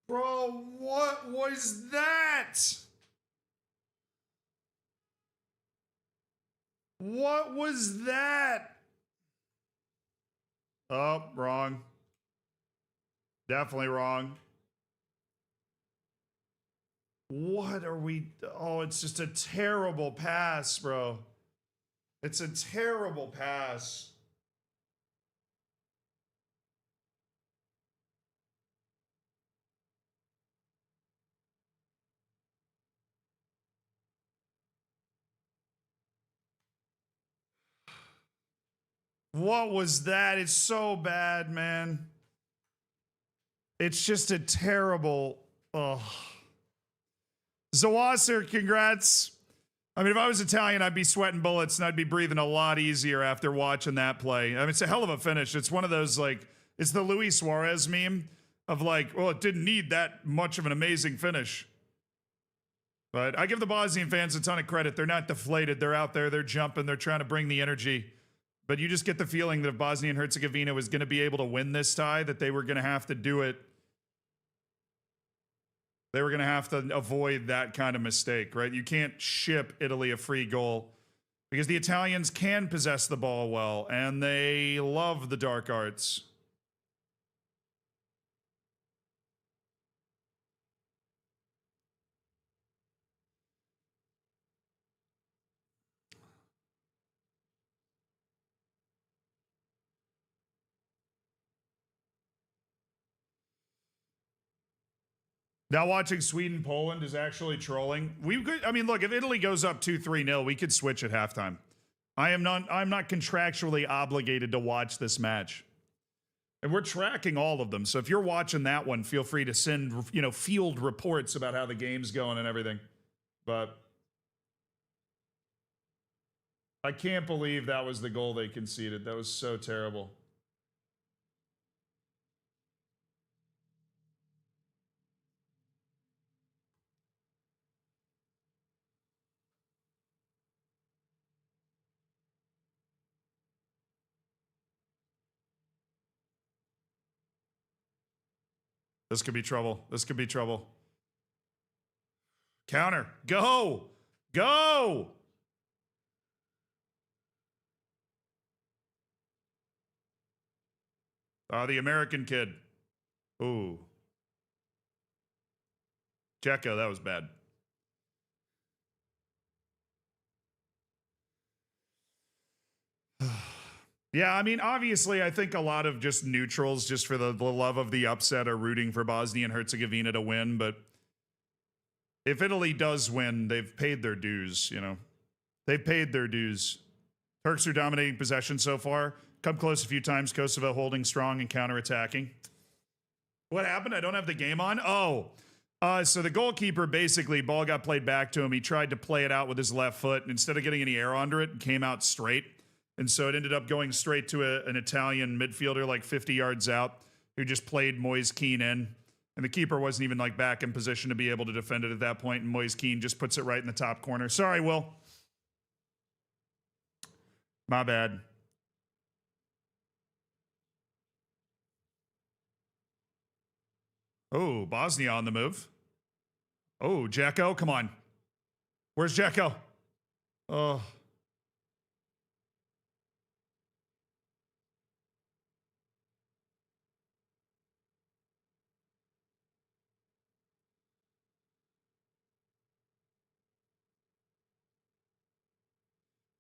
Bro, what was that? What was that? Oh, wrong. Definitely wrong. What are we? Oh, it's just a terrible pass, bro. It's a terrible pass. What was that? It's so bad, man. It's just a terrible. Oh. Zawasser, congrats. I mean, if I was Italian, I'd be sweating bullets and I'd be breathing a lot easier after watching that play. I mean, it's a hell of a finish. It's one of those, like, it's the Luis Suarez meme of like, well, it didn't need that much of an amazing finish. But I give the Bosnian fans a ton of credit. They're not deflated. They're out there. They're jumping. They're trying to bring the energy. But you just get the feeling that if Bosnia and Herzegovina was going to be able to win this tie, that they were going to have to do it. They were going to have to avoid that kind of mistake, right? You can't ship Italy a free goal because the Italians can possess the ball well, and they love the dark arts. Now watching Sweden-Poland is actually trolling. We could, I mean, look, if Italy goes up 2-3-0, we could switch at halftime. I'm not contractually obligated to watch this match. And we're tracking all of them. So if you're watching that one, feel free to send, field reports about how the game's going and everything. But I can't believe that was the goal they conceded. That was so terrible. This could be trouble. This could be trouble. Counter. Go. Go. The American kid. Ooh. Jekko, that was bad. Yeah, I mean, obviously, I think a lot of just neutrals, just for the love of the upset, are rooting for Bosnia and Herzegovina to win. But if Italy does win, they've paid their dues, They've paid their dues. Turks are dominating possession so far. Come close a few times. Kosovo holding strong and counterattacking. What happened? I don't have the game on. Oh, so the goalkeeper, basically, ball got played back to him. He tried to play it out with his left foot. And instead of getting any air under it, it came out straight. And so it ended up going straight to an Italian midfielder like 50 yards out who just played Moise Keane in. And the keeper wasn't even like back in position to be able to defend it at that point. And Moise Keane just puts it right in the top corner. Sorry, Will. My bad. Oh, Bosnia on the move. Oh, Jekko, come on. Where's Jekko? Oh.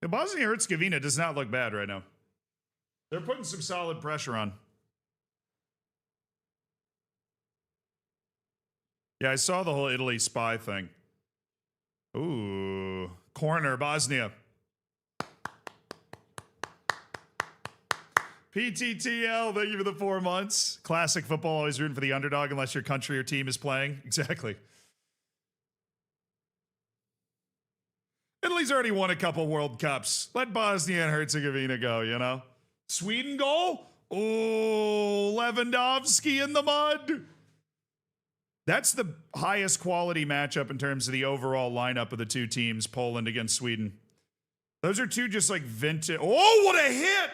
Bosnia Herzegovina does not look bad right now. They're putting some solid pressure on. Yeah, I saw the whole Italy spy thing. Ooh, corner, Bosnia. PTTL, thank you for the 4 months. Classic football, always rooting for the underdog unless your country or team is playing. Exactly. Italy's already won a couple World Cups. Let Bosnia and Herzegovina go, Sweden goal? Oh, Lewandowski in the mud. That's the highest quality matchup in terms of the overall lineup of the two teams, Poland against Sweden. Those are two just like vintage. Oh, what a hit!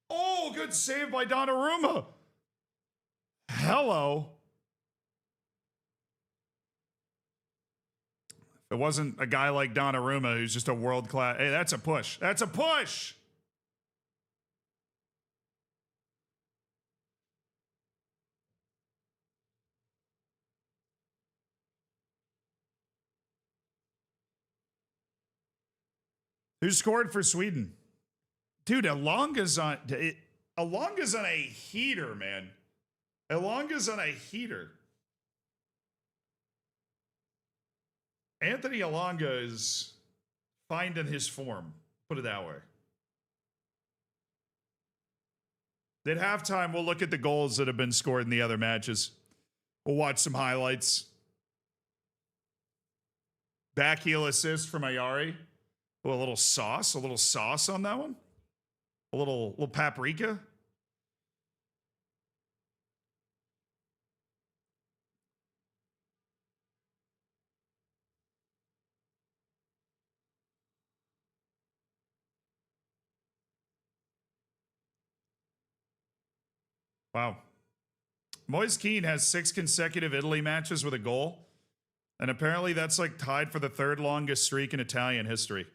Oh, good save by Donnarumma. Hello. If it wasn't a guy like Donnarumma who's just a world class. Hey, that's a push. That's a push. Who scored for Sweden? Dude, Elonga's on a heater, man. Elonga's on a heater. Anthony Elonga is finding his form, put it that way. At halftime, we'll look at the goals that have been scored in the other matches. We'll watch some highlights. Back heel assist from Ayari. Oh, a little sauce on that one. A little paprika. Wow. Moise Keane has 6 consecutive Italy matches with a goal. And apparently that's like tied for the 3rd longest streak in Italian history.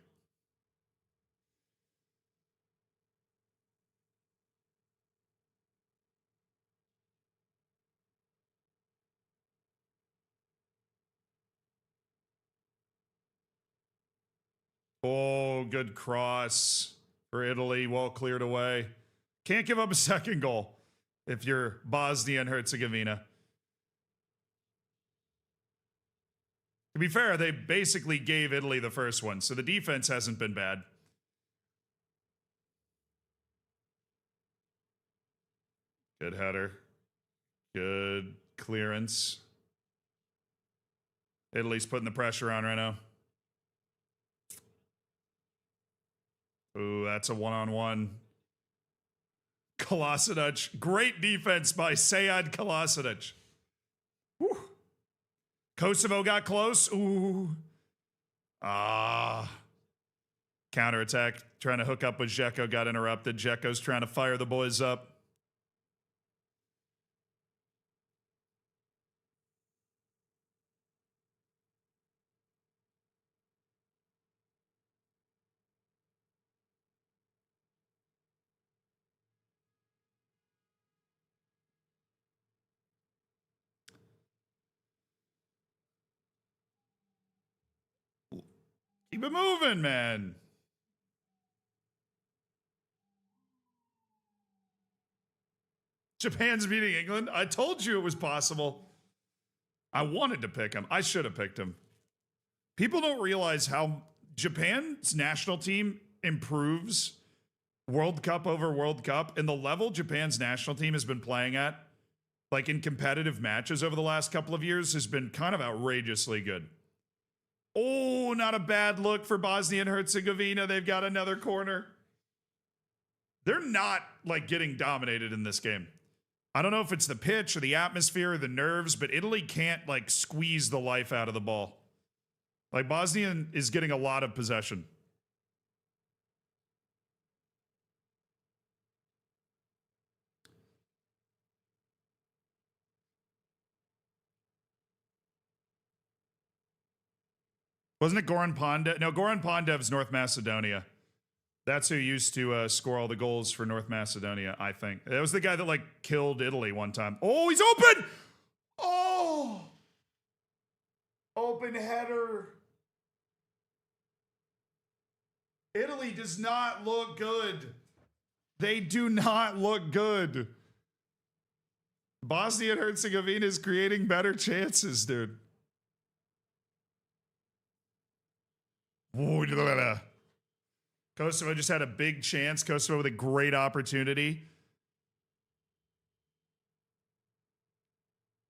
Oh, good cross for Italy. Well cleared away. Can't give up a second goal if you're Bosnia and Herzegovina. To be fair, they basically gave Italy the first one, so the defense hasn't been bad. Good header. Good clearance. Italy's putting the pressure on right now. Ooh, that's a one-on-one. Kolasinac. Great defense by Sead Kolasinac. Whew. Kosovo got close. Ooh. Counterattack. Trying to hook up with Dzeko. Got interrupted. Dzeko's trying to fire the boys up. Keep it moving, man. Japan's beating England. I told you it was possible. I wanted to pick him. I should have picked him. People don't realize how Japan's national team improves World Cup over World Cup, and the level Japan's national team has been playing at, like in competitive matches over the last couple of years, has been kind of outrageously good. Oh, not a bad look for Bosnia and Herzegovina. They've got another corner. They're not like getting dominated in this game. I don't know if it's the pitch or the atmosphere or the nerves, but Italy can't like squeeze the life out of the ball. Like Bosnia is getting a lot of possession. Wasn't it Goran Pandev? No, Goran Pandev's North Macedonia. That's who used to score all the goals for North Macedonia, I think. That was the guy that, like, killed Italy one time. Oh, he's open! Oh! Open header. Italy does not look good. They do not look good. Bosnia and Herzegovina is creating better chances, dude. Kosovo just had a big chance. Kosovo with a great opportunity.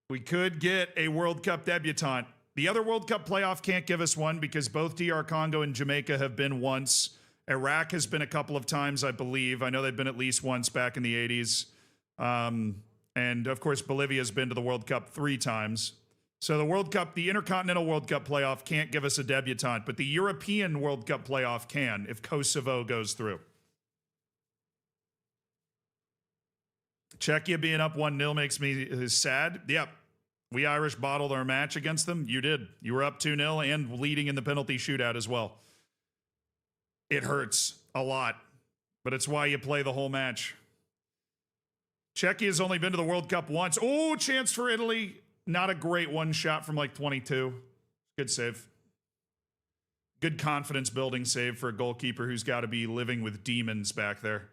We could get a World Cup debutante. The other World Cup playoff can't give us one because both DR Congo and Jamaica have been once, Iraq has been a couple of times, I believe. I know they've been at least once back in the 80s. And of course, Bolivia's been to the World Cup 3 times. So the World Cup, the Intercontinental World Cup playoff can't give us a debutante, but the European World Cup playoff can if Kosovo goes through. Czechia being up 1-0 makes me sad. Yep. We Irish bottled our match against them. You did. You were up 2-0 and leading in the penalty shootout as well. It hurts a lot, but it's why you play the whole match. Czechia's only been to the World Cup once. Oh, chance for Italy. Not a great one shot from like 22. Good save. Good confidence building save for a goalkeeper who's got to be living with demons back there.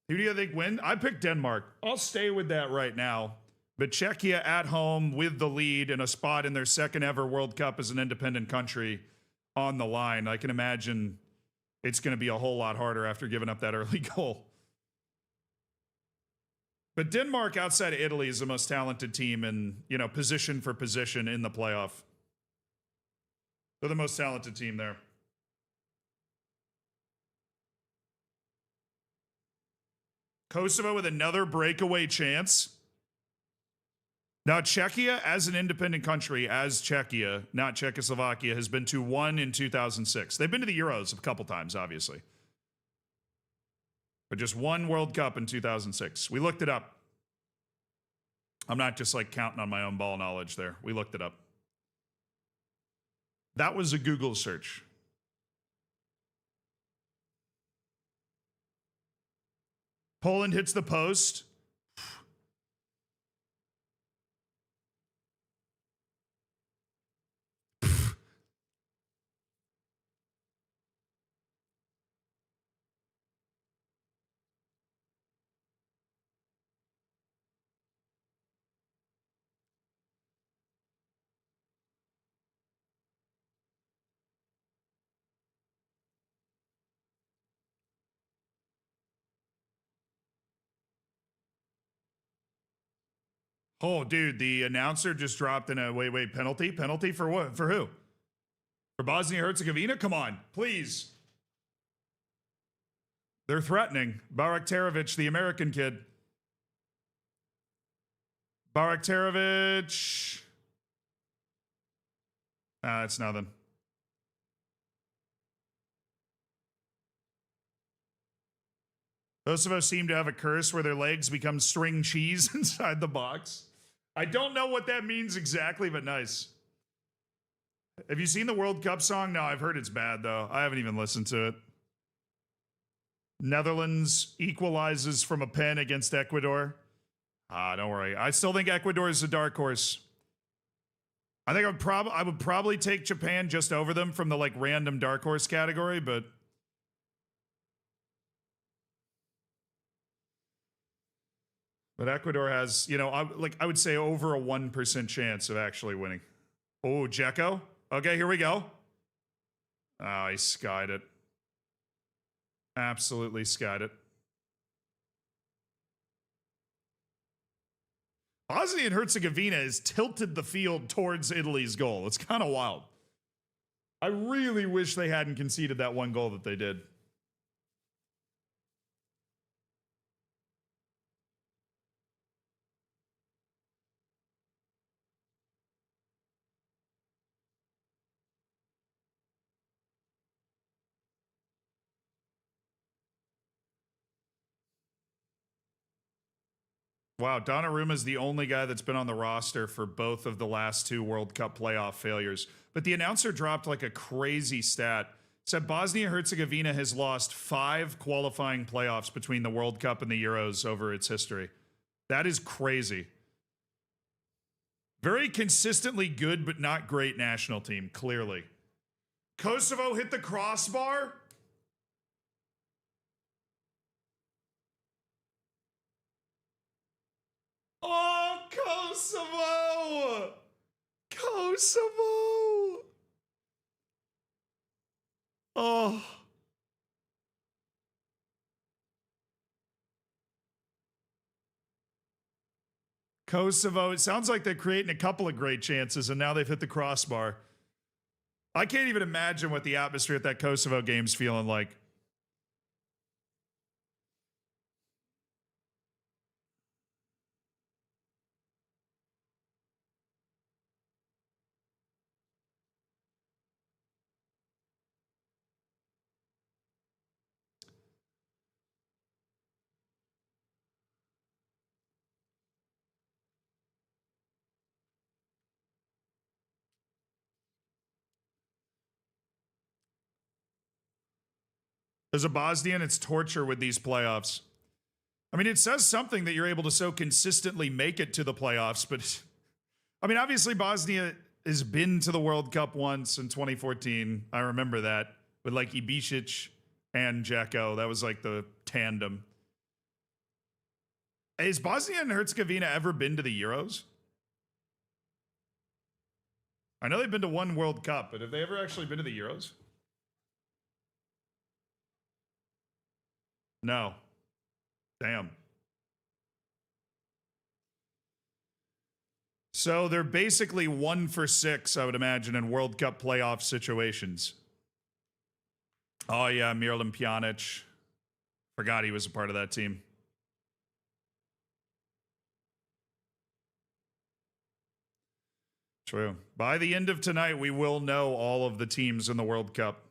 Who do you think win? I picked Denmark. I'll stay with that right now. But Czechia at home with the lead and a spot in their second ever World Cup as an independent country on the line. I can imagine it's going to be a whole lot harder after giving up that early goal. But Denmark outside of Italy is the most talented team in, position for position in the playoff. They're the most talented team there. Kosovo with another breakaway chance. Now, Czechia, as an independent country, as Czechia, not Czechoslovakia, has been to 1 in 2006. They've been to the Euros a couple times, obviously. But just 1 World Cup in 2006. We looked it up. I'm not just like counting on my own ball knowledge there. We looked it up. That was a Google search. Poland hits the post. Oh, dude, the announcer just dropped in a wait, penalty? Penalty for what? For who? For Bosnia-Herzegovina? Come on, please. They're threatening. Baraktarovic, the American kid. Baraktarovic. It's nothing. Those of us seem to have a curse where their legs become string cheese inside the box. I don't know what that means exactly, but nice. Have you seen the World Cup song? No, I've heard it's bad, though. I haven't even listened to it. Netherlands equalizes from a pen against Ecuador. Don't worry. I still think Ecuador is a dark horse. I think I would probably take Japan just over them from the like random dark horse category, but Ecuador has, I would say over a 1% chance of actually winning. Oh, Dzeko. Okay, here we go. Oh, he skied it. Absolutely skied it. Bosnia and Herzegovina has tilted the field towards Italy's goal. It's kind of wild. I really wish they hadn't conceded that one goal that they did. Wow, Donnarumma is the only guy that's been on the roster for both of the last 2 World Cup playoff failures. But the announcer dropped like a crazy stat. Said Bosnia-Herzegovina has lost 5 qualifying playoffs between the World Cup and the Euros over its history. That is crazy. Very consistently good, but not great national team, clearly. Kosovo hit the crossbar. Oh, Kosovo! Kosovo! Oh. Kosovo, it sounds like they're creating a couple of great chances, and now they've hit the crossbar. I can't even imagine what the atmosphere at that Kosovo game's feeling like. As a Bosnian, it's torture with these playoffs. I mean, it says something that you're able to so consistently make it to the playoffs, but I mean, obviously, Bosnia has been to the World Cup once in 2014. I remember that with like Ibicic and Dzeko. That was like the tandem. Has Bosnia and Herzegovina ever been to the Euros? I know they've been to one World Cup, but have they ever actually been to the Euros? No. Damn. So they're basically 1 for 6, I would imagine, in World Cup playoff situations. Oh, yeah, Miralem Pjanic. Forgot he was a part of that team. True. By the end of tonight, we will know all of the teams in the World Cup.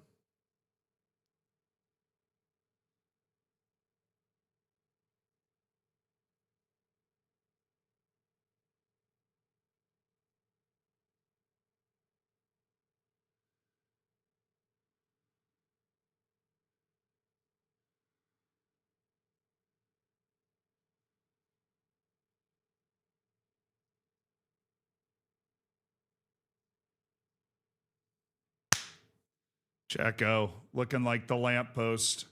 Jacko looking like the lamppost.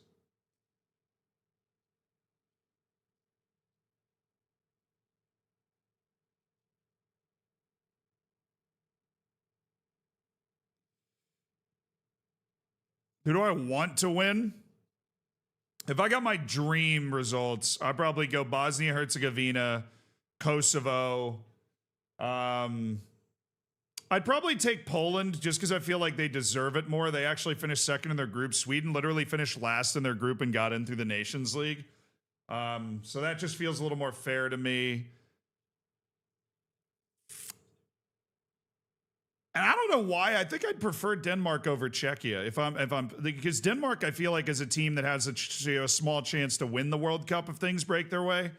Who do I want to win? If I got my dream results, I'd probably go Bosnia Herzegovina, Kosovo. I'd probably take Poland just because I feel like they deserve it more. They actually finished second in their group. Sweden literally finished last in their group and got in through the Nations League. So that just feels a little more fair to me. And I don't know why. I think I'd prefer Denmark over Czechia because Denmark, I feel like, is a team that has a small chance to win the World Cup if things break their way.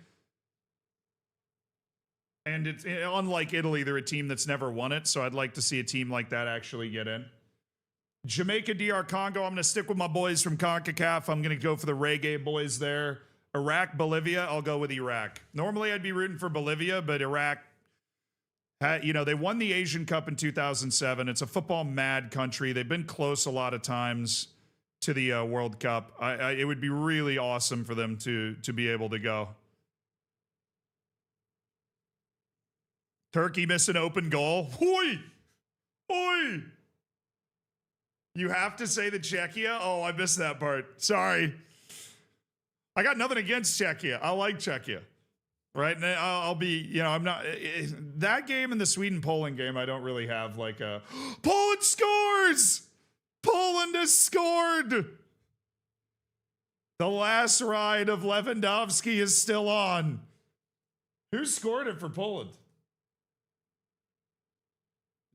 And it's unlike Italy, they're a team that's never won it. So I'd like to see a team like that actually get in. Jamaica, DR Congo. I'm going to stick with my boys from CONCACAF. I'm going to go for the reggae boys there. Iraq, Bolivia. I'll go with Iraq. Normally I'd be rooting for Bolivia, but Iraq, they won the Asian Cup in 2007. It's a football mad country. They've been close a lot of times to the World Cup. It would be really awesome for them to be able to go. Turkey missed an open goal. Hoi! Hoi! You have to say the Czechia? Oh, I missed that part. Sorry. I got nothing against Czechia. I like Czechia. Right? And I'll be, I'm not. That game and the Sweden-Poland game, I don't really have like a. Poland scores! Poland has scored! The last ride of Lewandowski is still on. Who scored it for Poland?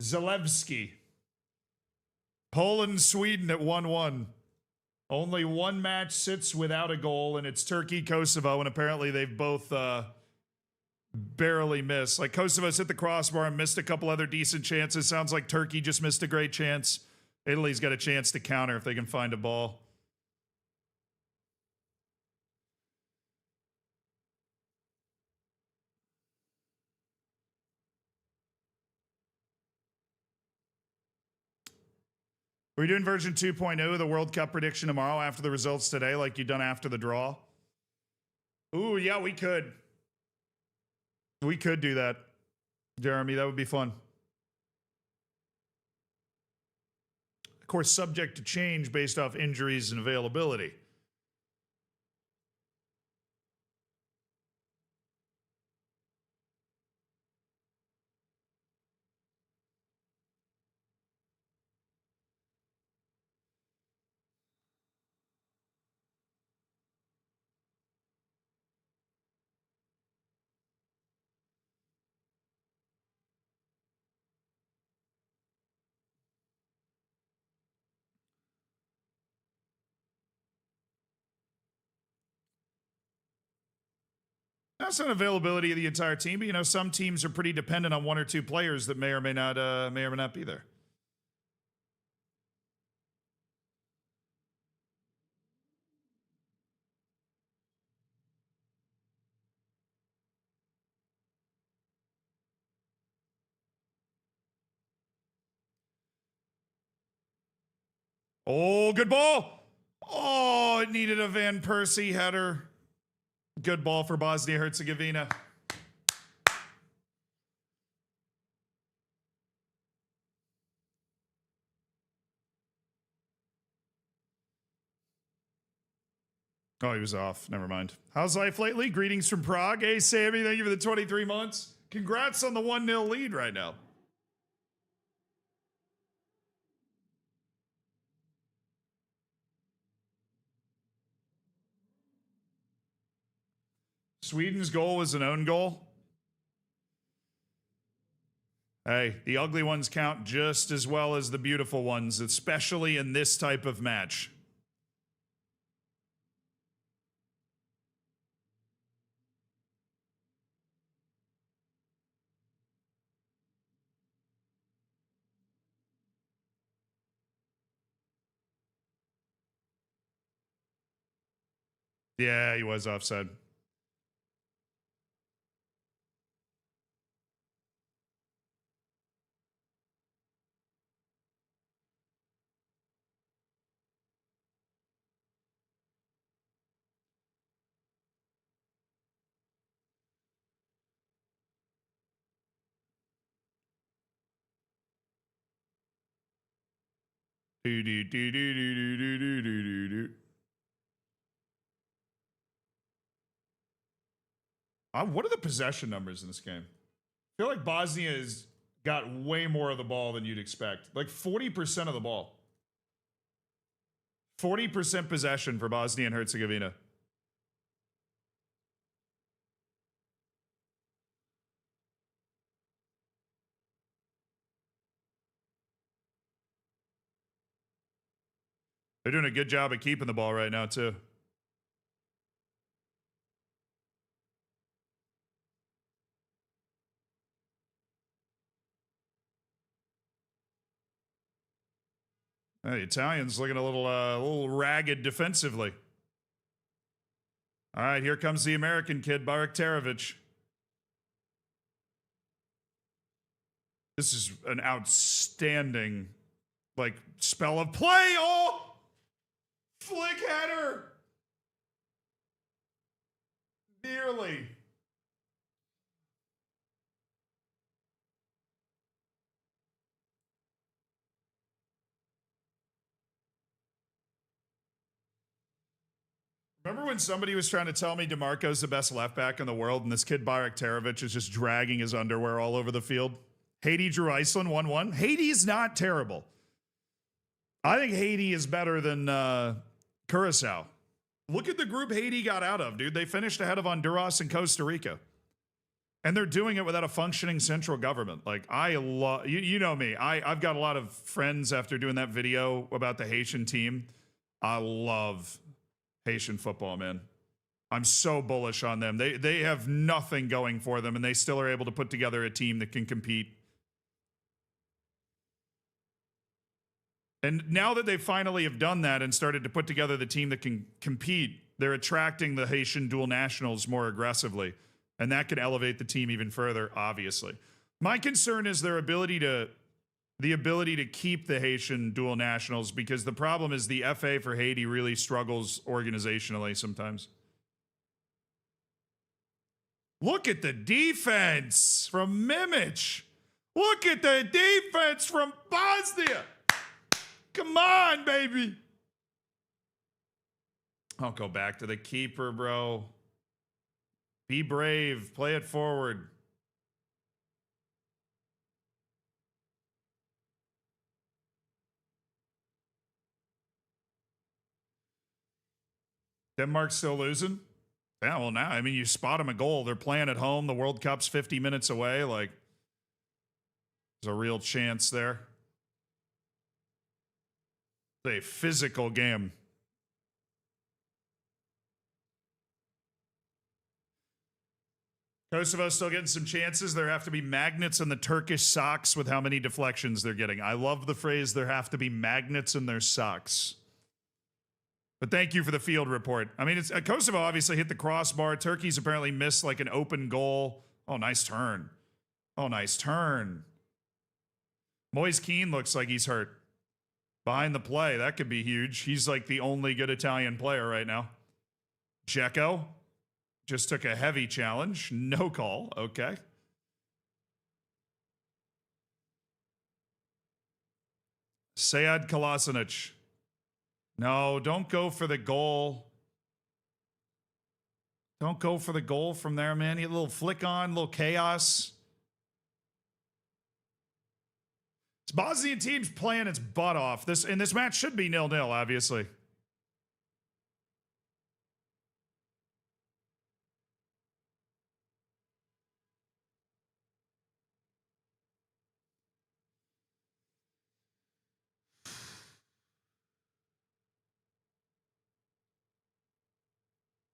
Zalewski. Poland, Sweden at 1-1. Only one match sits without a goal, and it's Turkey, Kosovo, and apparently they've both barely missed. Like Kosovo's hit the crossbar and missed a couple other decent chances. Sounds like Turkey just missed a great chance. Italy's got a chance to counter if they can find a ball. Are we doing version 2.0 of the World Cup prediction tomorrow after the results today, like you done after the draw? Ooh, yeah, we could. We could do that, Jeremy. That would be fun. Of course, subject to change based off injuries and availability. That's not availability of the entire team, but you know, some teams are pretty dependent on one or two players that may or may not be there. Oh, good ball. Oh, it needed a Van Persie header. Good ball for Bosnia-Herzegovina. Oh, he was off. Never mind. How's life lately? Greetings from Prague. Hey, Sammy, thank you for the 23 months. Congrats on the 1-0 lead right now. Sweden's goal was an own goal. Hey, the ugly ones count just as well as the beautiful ones, especially in this type of match. Yeah, he was offside. Do, do, do, do, do, do, do, do, do. What are the possession numbers in this game? I feel like Bosnia has got way more of the ball than you'd expect. Like 40% of the ball. 40% possession for Bosnia and Herzegovina. They're doing a good job of keeping the ball right now, too. The Italians looking a little ragged defensively. All right, here comes the American kid, Baraktarovic. This is an outstanding, like, spell of play. Oh! Flick header! Nearly. Remember when somebody was trying to tell me DeMarco's the best left back in the world, and this kid Baraktarovic is just dragging his underwear all over the field? Haiti drew Iceland 1-1. Haiti's not terrible. I think Haiti is better than Curacao. Look at the group Haiti got out of, dude. They finished ahead of Honduras and Costa Rica. And they're doing it without a functioning central government. Like, I love, you know me. I've got a lot of friends after doing that video about the Haitian team. I love Haitian football, man. I'm so bullish on them. They have nothing going for them, and they still are able to put together a team that can compete. And now that they finally have done that and started to put together the team that can compete, they're attracting the Haitian dual nationals more aggressively. And that can elevate the team even further, obviously. My concern is their ability to keep the Haitian dual nationals, because the problem is the FA for Haiti really struggles organizationally sometimes. Look at the defense from Mimic. Look at the defense from Bosnia. Come on, baby. I'll go back to the keeper, bro. Be brave. Play it forward. Denmark's still losing? Yeah, well, now, I mean, you spot them a goal. They're playing at home. The World Cup's 50 minutes away. Like, there's a real chance there. It's a physical game. Kosovo still getting some chances. There have to be magnets in the Turkish socks with how many deflections they're getting. I love the phrase, there have to be magnets in their socks. But thank you for the field report. I mean, Kosovo obviously hit the crossbar. Turkey's apparently missed like an open goal. Oh, nice turn. Oh, nice turn. Moise Keane looks like he's hurt. Behind the play, that could be huge. He's like the only good Italian player right now. Dzeko just took a heavy challenge. No call. Okay. Sead Kolasinac. No, don't go for the goal. Don't go for the goal from there, man. You get a little flick on, a little chaos. This Bosnian team's playing its butt off. This match should be 0-0, obviously.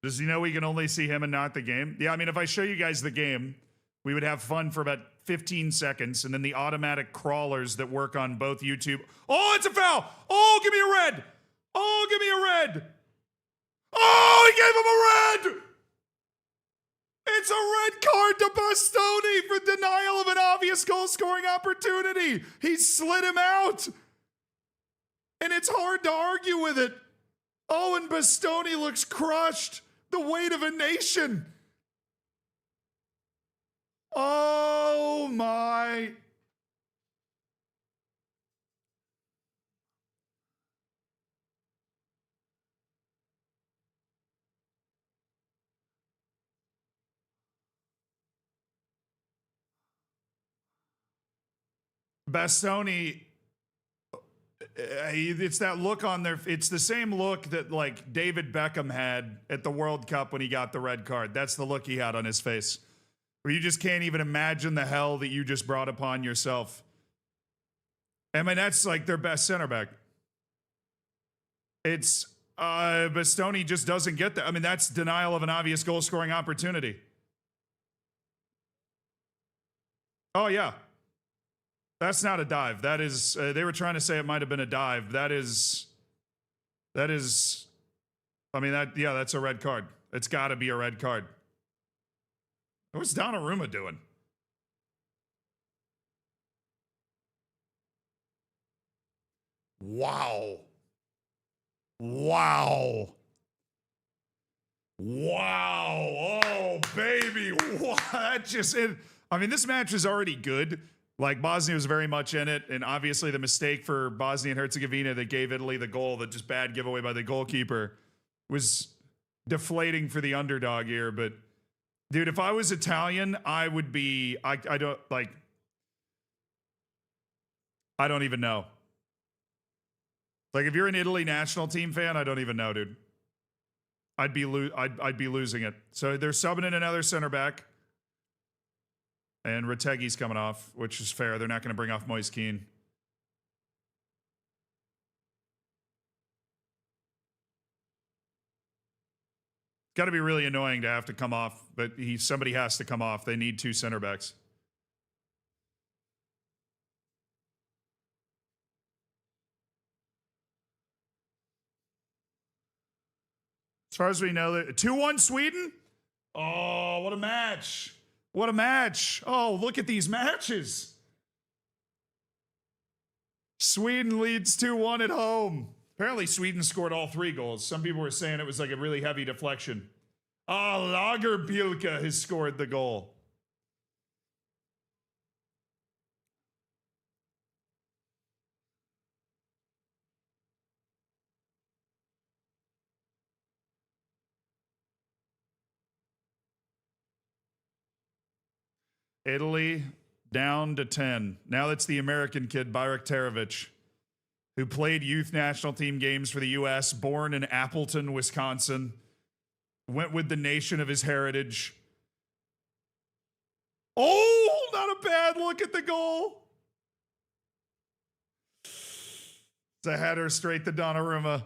Does he know we can only see him and not the game? Yeah, I mean, if I show you guys the game, we would have fun for about 15 seconds, and then the automatic crawlers that work on both YouTube. Oh, it's a foul! Oh, give me a red! Oh, give me a red! Oh, he gave him a red! It's a red card to Bastoni for denial of an obvious goal-scoring opportunity. He slid him out. And it's hard to argue with it. Oh, and Bastoni looks crushed. The weight of a nation. Oh, my. Bastoni, it's that look on their, it's the same look that like David Beckham had at the World Cup when he got the red card. That's the look he had on his face, where you just can't even imagine the hell that you just brought upon yourself. I mean, that's like their best center back. It's Bastoni just doesn't get that. I mean, that's denial of an obvious goal scoring opportunity. Oh, yeah. That's not a dive. That is, they were trying to say it might have been a dive. That is, I mean, yeah, that's a red card. It's got to be a red card. What's Donnarumma doing? Wow. Wow. Wow. Oh, baby. Wow. That just, I mean, this match is already good. Like, Bosnia was very much in it, and obviously the mistake for Bosnia and Herzegovina that gave Italy the goal, that just bad giveaway by the goalkeeper, was deflating for the underdog here. But, dude, if I was Italian, I would be, I don't, like, I don't even know. Like, if you're an Italy national team fan, I don't even know, dude. I'd be losing it. So they're subbing in another center back. And Retegi's coming off, which is fair. They're not going to bring off Moise Keane. Got to be really annoying to have to come off, but somebody has to come off. They need two center backs. As far as we know, 2-1 Sweden? Oh, what a match. What a match. Oh, look at these matches. Sweden leads 2-1 at home. Apparently, Sweden scored all 3 goals. Some people were saying it was like a really heavy deflection. Lagerbielke has scored the goal. Italy down to 10. Now that's the American kid, Bayraktarovic, who played youth national team games for the U.S., born in Appleton, Wisconsin, went with the nation of his heritage. Oh, not a bad look at the goal. It's a header straight to Donnarumma.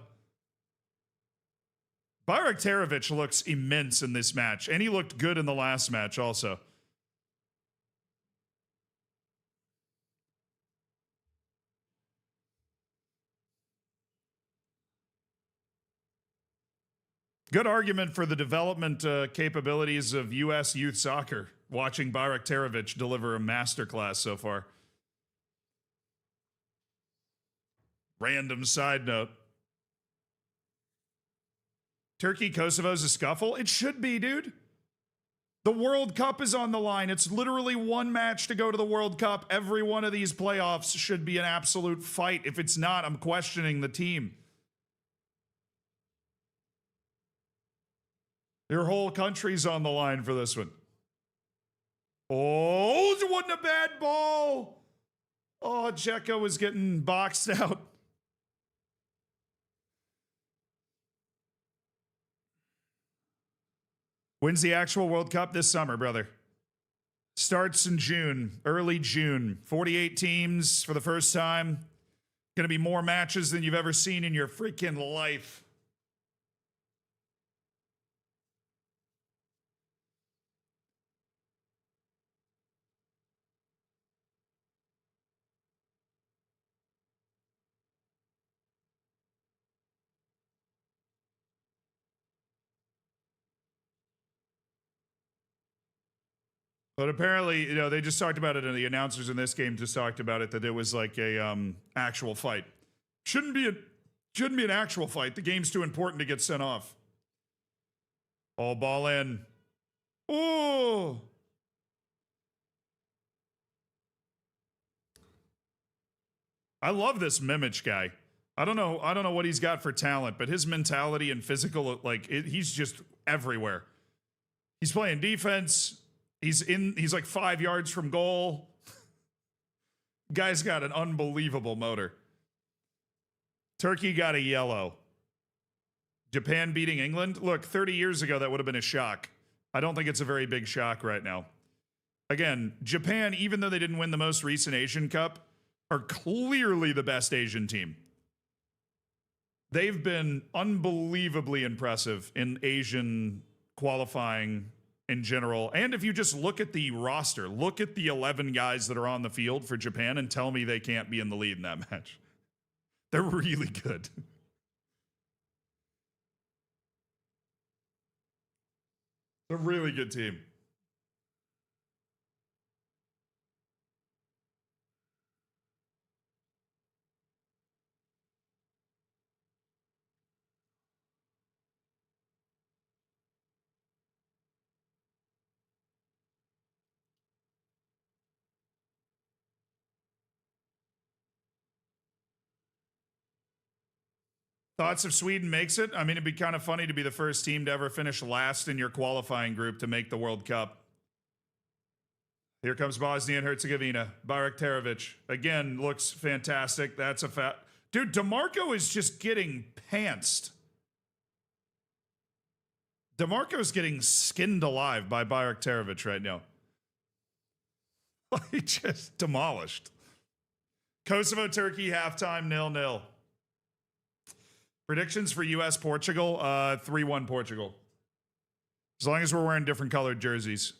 Bayraktarovic looks immense in this match, and he looked good in the last match also. Good argument for the development capabilities of U.S. youth soccer, watching Bayraktarovic deliver a masterclass so far. Random side note. Turkey, Kosovo's a scuffle? It should be, dude. The World Cup is on the line. It's literally one match to go to the World Cup. Every one of these playoffs should be an absolute fight. If it's not, I'm questioning the team. Your whole country's on the line for this one. Oh, it wasn't a bad ball. Oh, Dzeko was getting boxed out. When's the actual World Cup? This summer, brother. Starts in June, early June. 48 teams for the first time. Going to be more matches than you've ever seen in your freaking life. But apparently, you know, they just talked about it, and the announcers in this game just talked about it, that it was like a actual fight. Shouldn't be an actual fight. The game's too important to get sent off. All ball in. Oh. I love this Mimic guy. I don't know what he's got for talent, but his mentality and physical, like he's just everywhere. He's playing defense. He's like 5 yards from goal. Guy's got an unbelievable motor. Turkey got a yellow. Japan beating England? Look, 30 years ago, that would have been a shock. I don't think it's a very big shock right now. Again, Japan, even though they didn't win the most recent Asian Cup, are clearly the best Asian team. They've been unbelievably impressive in Asian qualifying in general. And if you just look at the roster, look at the 11 guys that are on the field for Japan and tell me they can't be in the lead in that match. They're really good. They're a really good team. Thoughts if Sweden makes it? I mean, it'd be kind of funny to be the first team to ever finish last in your qualifying group to make the World Cup. Here comes Bosnia and Herzegovina. Bayraktarovic, again, looks fantastic. That's a fat... Dude, DeMarco is just getting pantsed. DeMarco's getting skinned alive by Bayraktarovic right now. Like, just demolished. Kosovo, Turkey, halftime, 0-0. Predictions for U.S. Portugal, 3-1 Portugal. As long as we're wearing different colored jerseys.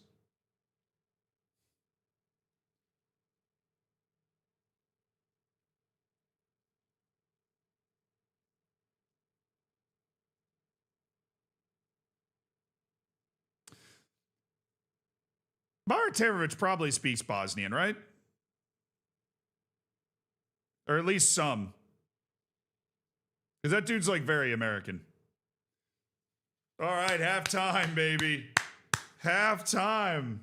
Bayraktarovic probably speaks Bosnian, right? Or at least some. Because that dude's like very American. All right, halftime, baby. Halftime.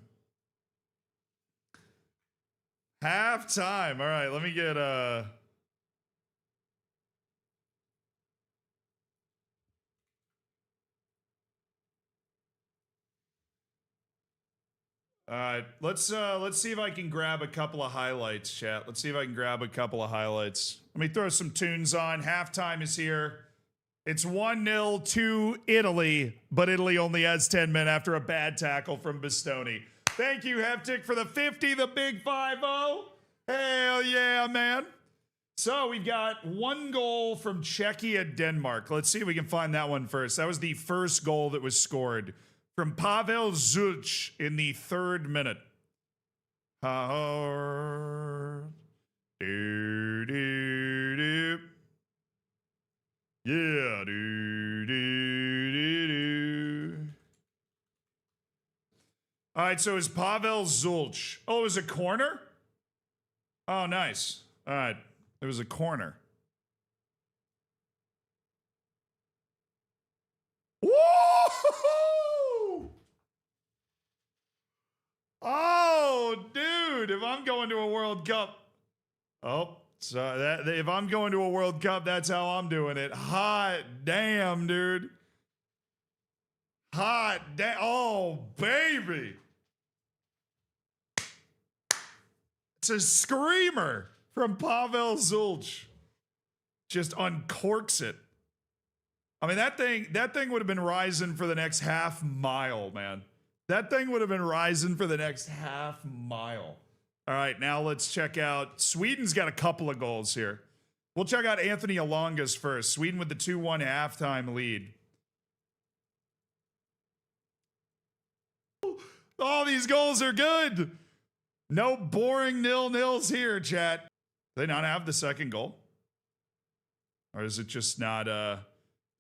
Halftime. All right, let me get All right, let's see if I can grab a couple of highlights, chat. Let's see if I can grab a couple of highlights. Let me throw some tunes on. Halftime is here. It's 1-0 to Italy, but Italy only has 10 men after a bad tackle from Bastoni. Thank you, Heptic, for the 50, the big 5-0. Hell yeah, man. So we've got one goal from Czechia, Denmark. Let's see if we can find that one first. That was the first goal that was scored from Pavel Zulch in the 3rd minute. Do, do, do. Yeah, do, do, do, do. All right, so it's Pavel Zulch. Oh, it was a corner? Oh, nice. All right. There was a corner. Woo! Oh, dude, if I'm going to a World Cup. Oh, so that if I'm going to a World Cup, that's how I'm doing it. Hot damn, dude. Hot damn. Oh, baby. It's a screamer from Pavel Zulch. Just uncorks it. I mean, that thing would have been rising for the next half mile, man. That thing would have been rising for the next half mile. All right, now let's check out. Sweden's got a couple of goals here. We'll check out Anthony Alonga's first. Sweden with the 2-1 halftime lead. All these goals are good. No boring 0-0s here, chat. Do they not have the second goal? Or is it just not... All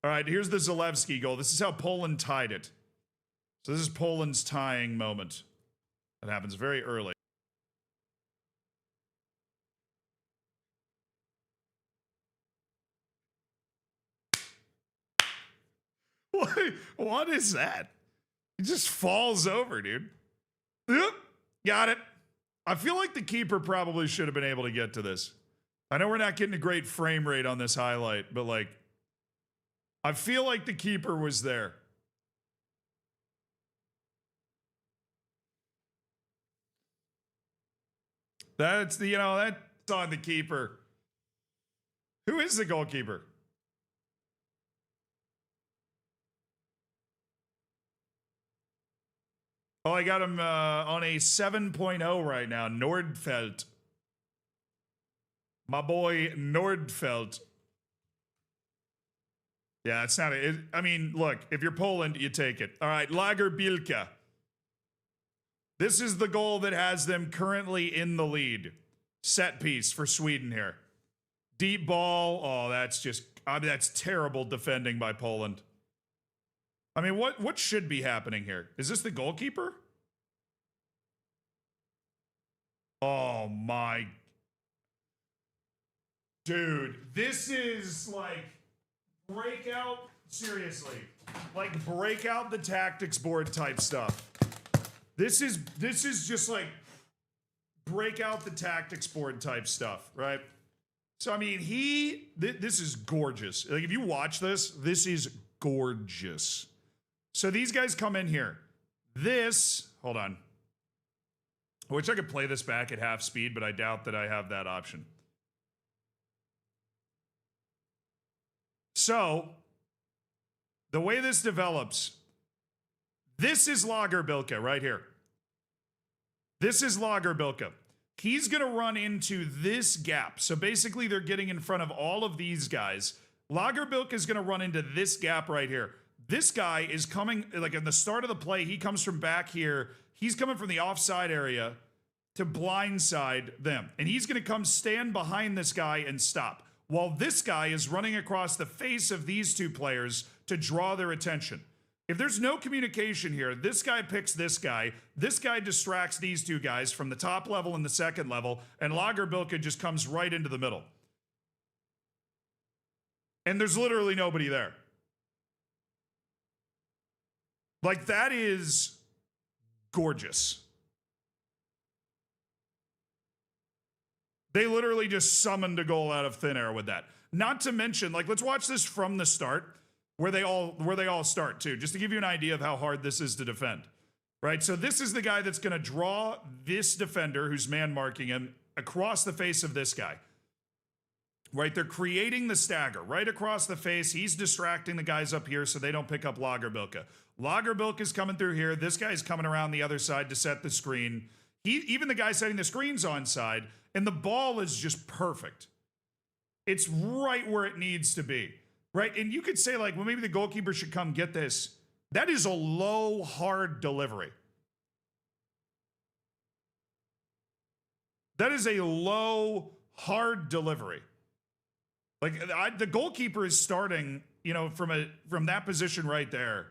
right, here's the Zalewski goal. This is how Poland tied it. So this is Poland's tying moment. That happens very early. What is that? It just falls over, dude. Yep, got it. I feel like the keeper probably should have been able to get to this. I know we're not getting a great frame rate on this highlight, but like, I feel like the keeper was there. That's the, that's on the keeper. Who is the goalkeeper? Oh, I got him on a 7.0 right now. Nordfeldt. My boy Nordfeldt. Yeah, it's not I mean, look, if you're Poland, you take it. All right, Lager Bielke. This is the goal that has them currently in the lead. Set piece for Sweden here. Deep ball. Oh, that's just, that's terrible defending by Poland. I mean, what should be happening here? Is this the goalkeeper? Oh my. Dude, this is like breakout, seriously. Like breakout the tactics board type stuff. This is just like break out the tactics board type stuff, right? So I mean, this is gorgeous. Like if you watch this, this is gorgeous. So these guys come in here. Hold on. I wish I could play this back at half speed, but I doubt that I have that option. So, the way this develops, this is Lagerbilke right here. This is Lagerbilke. He's going to run into this gap. So basically, they're getting in front of all of these guys. Lagerbilke is going to run into this gap right here. This guy is coming, like at the start of the play, he comes from back here. He's coming from the offside area to blindside them. And he's going to come stand behind this guy and stop. While this guy is running across the face of these two players to draw their attention. If there's no communication here, this guy picks this guy distracts these two guys from the top level and the second level, and Lagerbilke just comes right into the middle. And there's literally nobody there. Like, that is gorgeous. They literally just summoned a goal out of thin air with that. Not to mention, like, let's watch this from the start, where they all start too, just to give you an idea of how hard this is to defend. Right? So this is the guy that's going to draw this defender who's man marking him across the face of this guy. Right? They're creating the stagger right across the face. He's distracting the guys up here so they don't pick up Lagerbilke. Lagerbilke is coming through here. This guy's coming around the other side to set the screen. Even the guy setting the screen's onside, and the ball is just perfect. It's right where it needs to be, right? And you could say, like, well, maybe the goalkeeper should come get this. That is a low, hard delivery. That is a low, hard delivery. Like, the goalkeeper is starting, you know, from that position right there.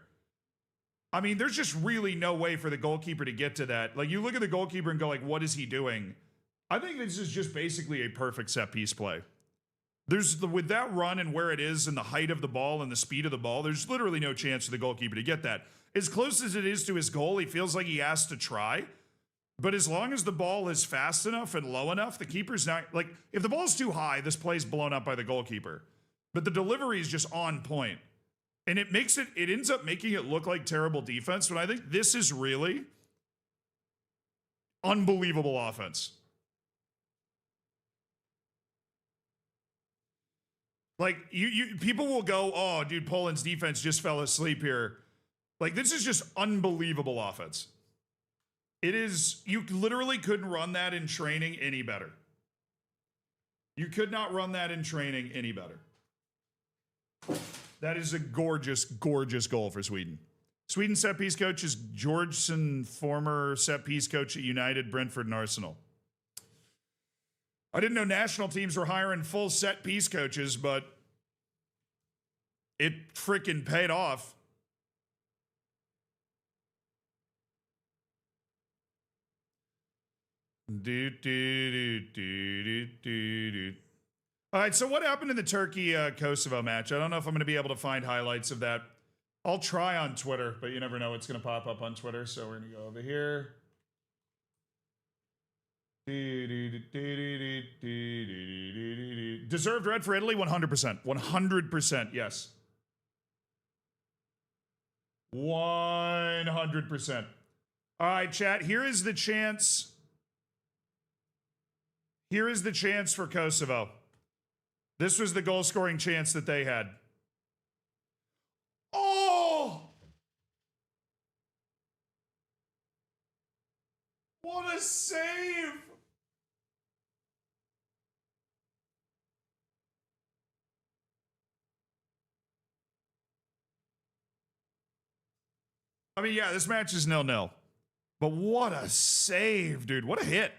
I mean, there's just really no way for the goalkeeper to get to that. Like, you look at the goalkeeper and go, like, what is he doing? I think this is just basically a perfect set piece play. With that run and where it is and the height of the ball and the speed of the ball, there's literally no chance for the goalkeeper to get that. As close as it is to his goal, he feels like he has to try. But as long as the ball is fast enough and low enough, the keeper's not, like, if the ball's too high, this play's blown up by the goalkeeper. But the delivery is just on point. And it ends up making it look like terrible defense, but I think this is really unbelievable offense. Like, people will go, oh, dude, Poland's defense just fell asleep here. Like, this is just unbelievable offense. It is, you literally couldn't run that in training any better. You could not run that in training any better. That is a gorgeous, gorgeous goal for Sweden. Sweden set piece coach is Georgeson, former set piece coach at United, Brentford, and Arsenal. I didn't know national teams were hiring full set piece coaches, but it freaking paid off. All right, so what happened in the Turkey-Kosovo match? I don't know if I'm going to be able to find highlights of that. I'll try on Twitter, but you never know what's going to pop up on Twitter, so we're going to go over here. Deserved red for Italy, 100%. 100%, yes. 100%. All right, chat, here is the chance. Here is the chance for Kosovo. This was the goal-scoring chance that they had. Oh! What a save! I mean, yeah, this match is 0-0. But what a save, dude. What a hit.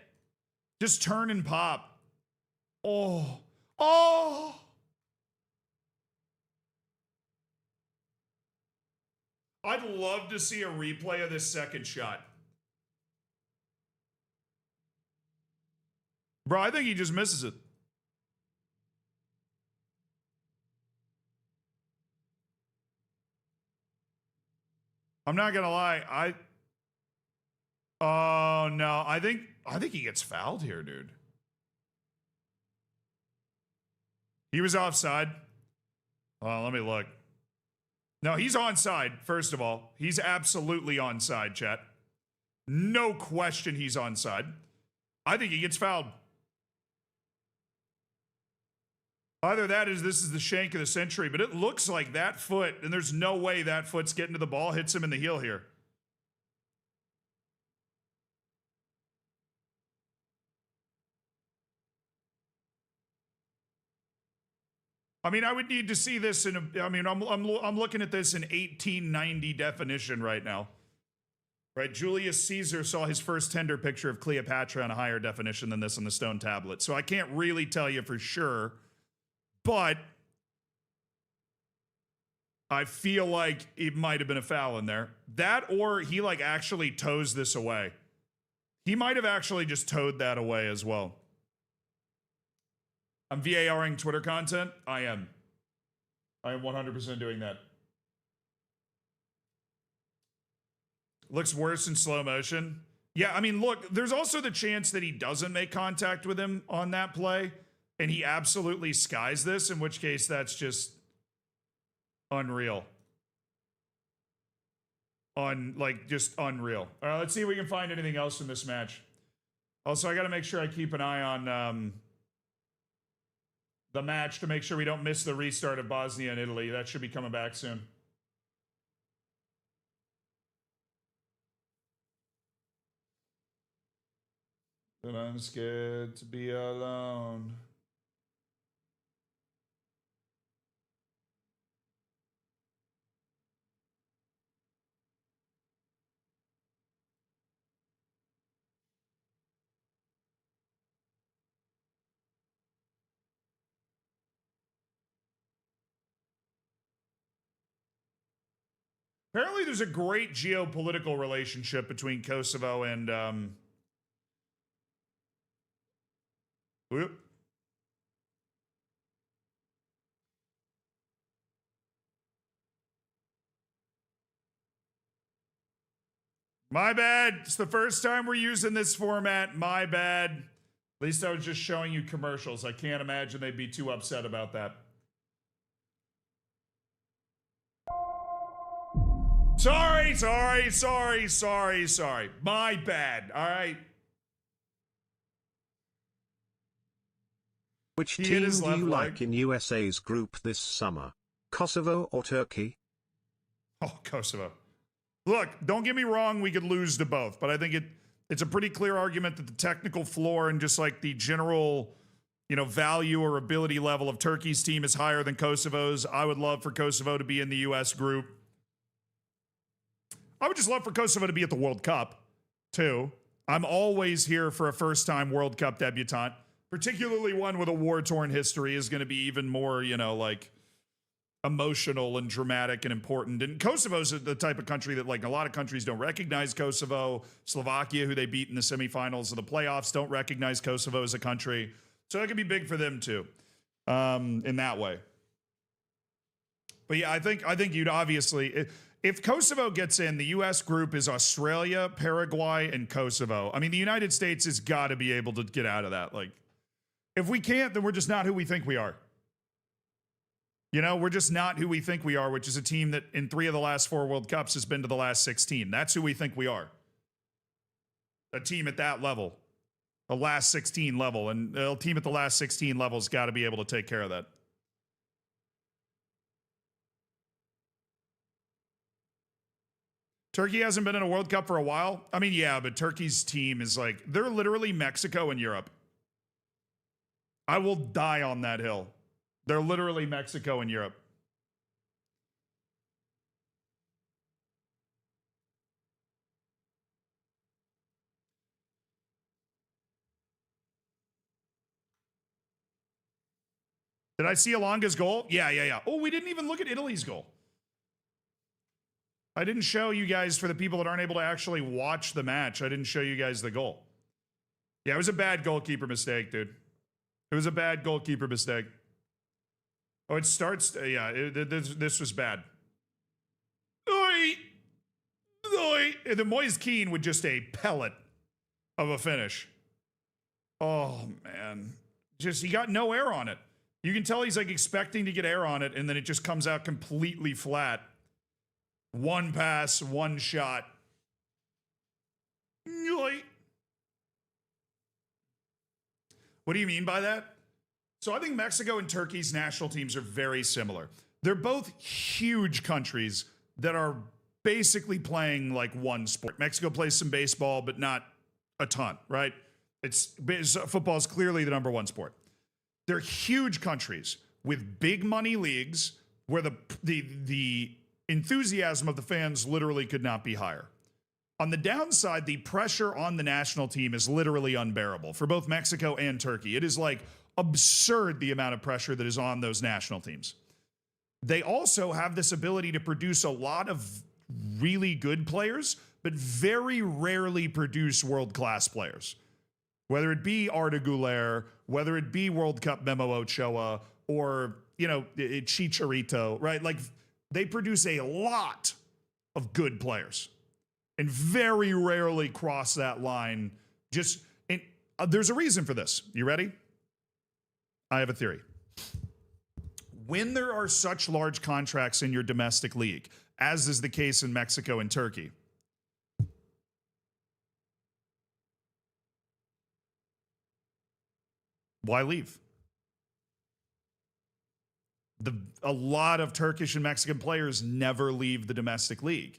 Just turn and pop. Oh. Oh. I'd love to see a replay of this second shot. Bro, I think he just misses it. I'm not gonna lie. Oh no, I think he gets fouled here, dude. He was offside. Oh, let me look. No, he's onside, first of all. He's absolutely onside, chat. No question he's onside. I think he gets fouled. Either that is this is the shank of the century, but it looks like that foot, and there's no way that foot's getting to the ball, hits him in the heel here. I mean, I would need to see this in a, I mean, I'm looking at this in 1890 definition right now. Right, Julius Caesar saw his first tender picture of Cleopatra in a higher definition than this on the stone tablet. So I can't really tell you for sure, but I feel like it might have been a foul in there. That or he like actually toes this away. He might have actually just towed that away as well. I'm VARing Twitter content. I am 100% doing that. Looks worse in slow motion. Yeah, I mean, look, there's also the chance that he doesn't make contact with him on that play, and he absolutely skies this, in which case that's just unreal. Just unreal. All right, let's see if we can find anything else in this match. Also, I got to make sure I keep an eye on the match to make sure we don't miss the restart of Bosnia and Italy. That should be coming back soon. But I'm scared to be alone. Apparently, there's a great geopolitical relationship between Kosovo and whoop. My bad. It's the first time we're using this format. My bad. At least I was just showing you commercials. I can't imagine they'd be too upset about that. Sorry. My bad. All right. Which team do you like in USA's group this summer? Kosovo or Turkey? Oh, Kosovo. Look, don't get me wrong, we could lose to both, but I think it's a pretty clear argument that the technical floor and just like the general, value or ability level of Turkey's team is higher than Kosovo's. I would love for Kosovo to be in the US group. I would just love for Kosovo to be at the World Cup, too. I'm always here for a first-time World Cup debutant, particularly one with a war-torn history is going to be even more, emotional and dramatic and important. And Kosovo's the type of country that, like, a lot of countries don't recognize Kosovo. Slovakia, who they beat in the semifinals of the playoffs, don't recognize Kosovo as a country. So that could be big for them, too, in that way. But yeah, I think you'd obviously... If Kosovo gets in, the U.S. group is Australia, Paraguay, and Kosovo. I mean, the United States has got to be able to get out of that. Like, if we can't, then we're just not who we think we are. We're just not who we think we are, which is a team that in 3 of the last 4 World Cups has been to the last 16. That's who we think we are. A team at that level, the last 16 level. And a team at the last 16 level has got to be able to take care of that. Turkey hasn't been in a World Cup for a while. I mean, yeah, but Turkey's team is like, they're literally Mexico and Europe. I will die on that hill. They're literally Mexico and Europe. Did I see Elonga's goal? Yeah. Oh, we didn't even look at Italy's goal. I didn't show you guys, for the people that aren't able to actually watch the match, I didn't show you guys the goal. Yeah, it was a bad goalkeeper mistake, dude. It was a bad goalkeeper mistake. Oh, it starts, this was bad. Oi! The Moise Keane with just a pellet of a finish. Oh, man. He got no air on it. You can tell he's like expecting to get air on it, and then it just comes out completely flat. One pass, one shot. What do you mean by that? So I think Mexico and Turkey's national teams are very similar. They're both huge countries that are basically playing like one sport. Mexico plays some baseball, but not a ton, right? Football is clearly the number one sport. They're huge countries with big money leagues where the enthusiasm of the fans literally could not be higher. On the downside, the pressure on the national team is literally unbearable for both Mexico and Turkey. It is like absurd the amount of pressure that is on those national teams. They also have this ability to produce a lot of really good players, but very rarely produce world-class players. Whether it be Arda Güler, whether it be World Cup Memo Ochoa, or, Chicharito, right? Like, they produce a lot of good players and very rarely cross that line. There's a reason for this. You ready? I have a theory. When there are such large contracts in your domestic league, as is the case in Mexico and Turkey, why leave? A lot of Turkish and Mexican players never leave the domestic league.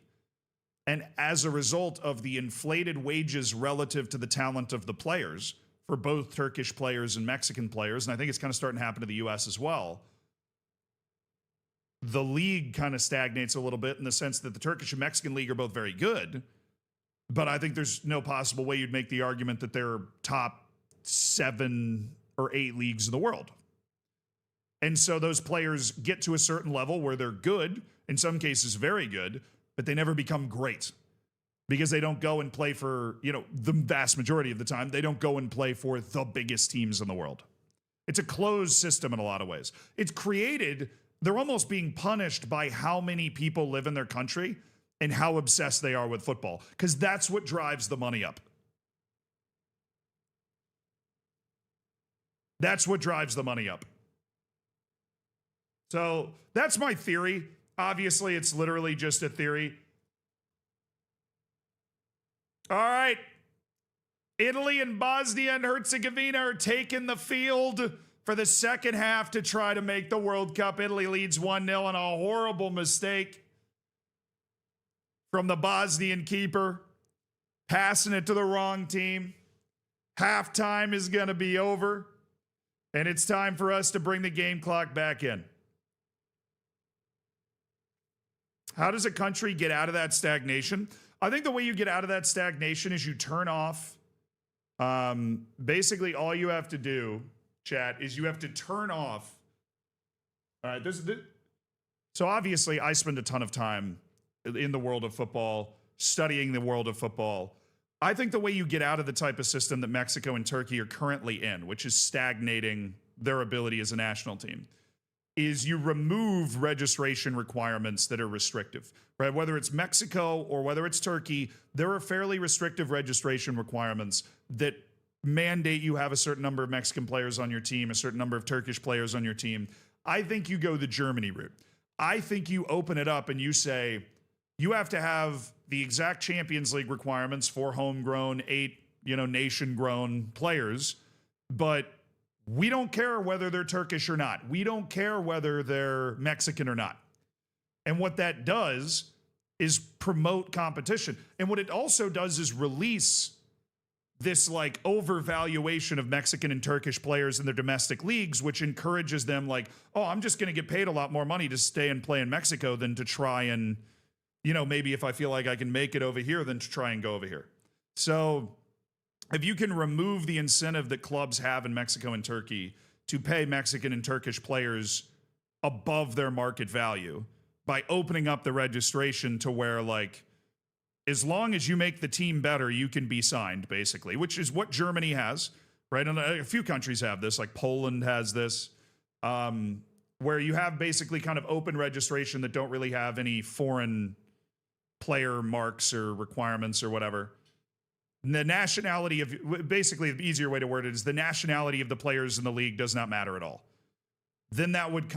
And as a result of the inflated wages relative to the talent of the players for both Turkish players and Mexican players, and I think it's kind of starting to happen to the U.S. as well, the league kind of stagnates a little bit in the sense that the Turkish and Mexican league are both very good, but I think there's no possible way you'd make the argument that they're top 7 or 8 leagues in the world. And so those players get to a certain level where they're good, in some cases very good, but they never become great because they don't go and play for, the vast majority of the time, they don't go and play for the biggest teams in the world. It's a closed system in a lot of ways. It's created, they're almost being punished by how many people live in their country and how obsessed they are with football, because that's what drives the money up. That's what drives the money up. So that's my theory. Obviously, it's literally just a theory. All right. Italy and Bosnia and Herzegovina are taking the field for the second half to try to make the World Cup. Italy leads 1-0 on a horrible mistake from the Bosnian keeper, passing it to the wrong team. Halftime is going to be over, and it's time for us to bring the game clock back in. How does a country get out of that stagnation? I think the way you get out of that stagnation is you turn off. Basically, all you have to do, chat, is you have to turn off. All right, so obviously, I spend a ton of time in the world of football, studying the world of football. I think the way you get out of the type of system that Mexico and Turkey are currently in, which is stagnating their ability as a national team, is you remove registration requirements that are restrictive, right? Whether it's Mexico or whether it's Turkey, there are fairly restrictive registration requirements that mandate you have a certain number of Mexican players on your team, a certain number of Turkish players on your team. I think you go the Germany route. I think you open it up and you say, you have to have the exact Champions League requirements for homegrown, 8, nation-grown players, but we don't care whether they're Turkish or not. We don't care whether they're Mexican or not. And what that does is promote competition. And what it also does is release this overvaluation of Mexican and Turkish players in their domestic leagues, which encourages them I'm just going to get paid a lot more money to stay and play in Mexico than to try and, maybe if I feel like I can make it over here, then to try and go over here. So if you can remove the incentive that clubs have in Mexico and Turkey to pay Mexican and Turkish players above their market value by opening up the registration to where, as long as you make the team better, you can be signed, basically, which is what Germany has, right? And a few countries have this, like Poland has this, where you have basically kind of open registration that don't really have any foreign player marks or requirements or whatever. The nationality of, basically the easier way to word it is the nationality of the players in the league does not matter at all. Then that would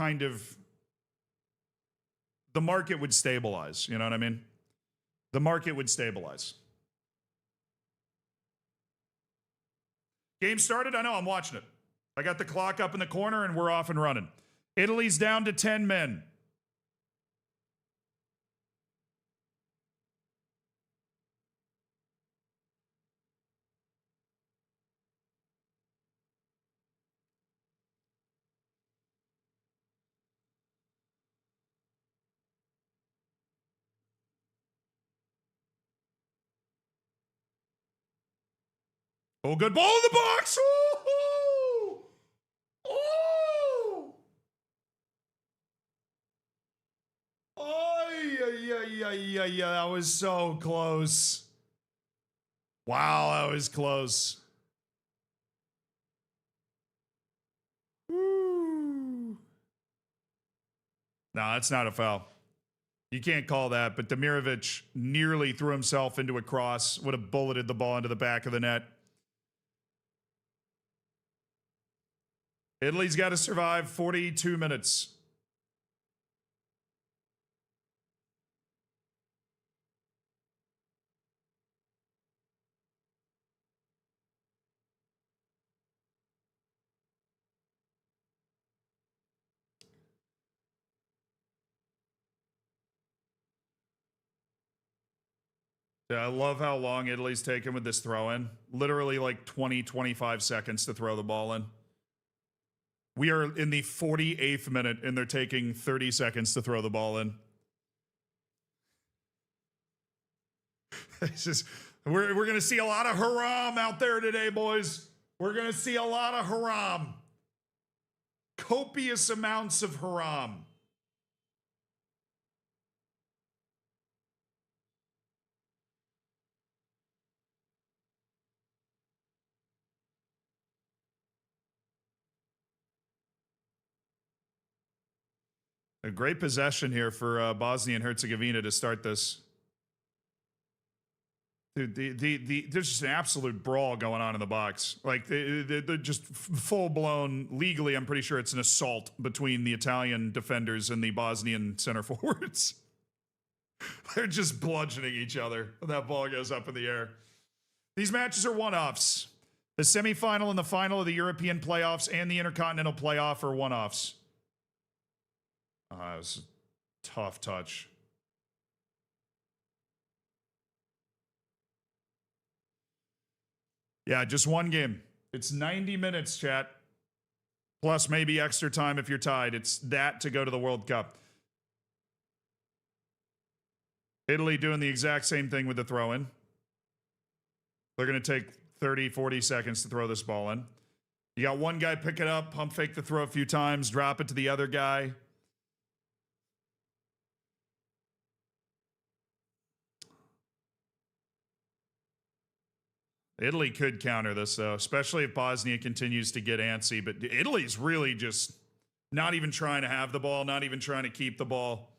the market would stabilize, you know what I mean? The market would stabilize. Game started? I know, I'm watching it. I got the clock up in the corner and we're off and running. Italy's down to 10 men. Oh, good ball in the box. Ooh! Oh! Oh, yeah. That was so close. Wow, that was close. Woo. No, that's not a foul. You can't call that, but Demirovic nearly threw himself into a cross, would have bulleted the ball into the back of the net. Italy's got to survive 42 minutes. Yeah, I love how long Italy's taken with this throw in. Literally 20, 25 seconds to throw the ball in. We are in the 48th minute, and they're taking 30 seconds to throw the ball in. It's just, we're going to see a lot of haram out there today, boys. We're going to see a lot of haram. Copious amounts of haram. A great possession here for Bosnia and Herzegovina to start this. Dude, there's just an absolute brawl going on in the box. Like, they're just full-blown, legally, I'm pretty sure it's an assault between the Italian defenders and the Bosnian center forwards. They're just bludgeoning each other when that ball goes up in the air. These matches are one-offs. The semifinal and the final of the European playoffs and the Intercontinental playoff are one-offs. It was a tough touch. Yeah, just one game. It's 90 minutes, chat. Plus maybe extra time if you're tied. It's that to go to the World Cup. Italy doing the exact same thing with the throw-in. They're going to take 30, 40 seconds to throw this ball in. You got one guy pick it up, pump fake the throw a few times, drop it to the other guy. Italy could counter this, though, especially if Bosnia continues to get antsy. But Italy's really just not even trying to have the ball, not even trying to keep the ball.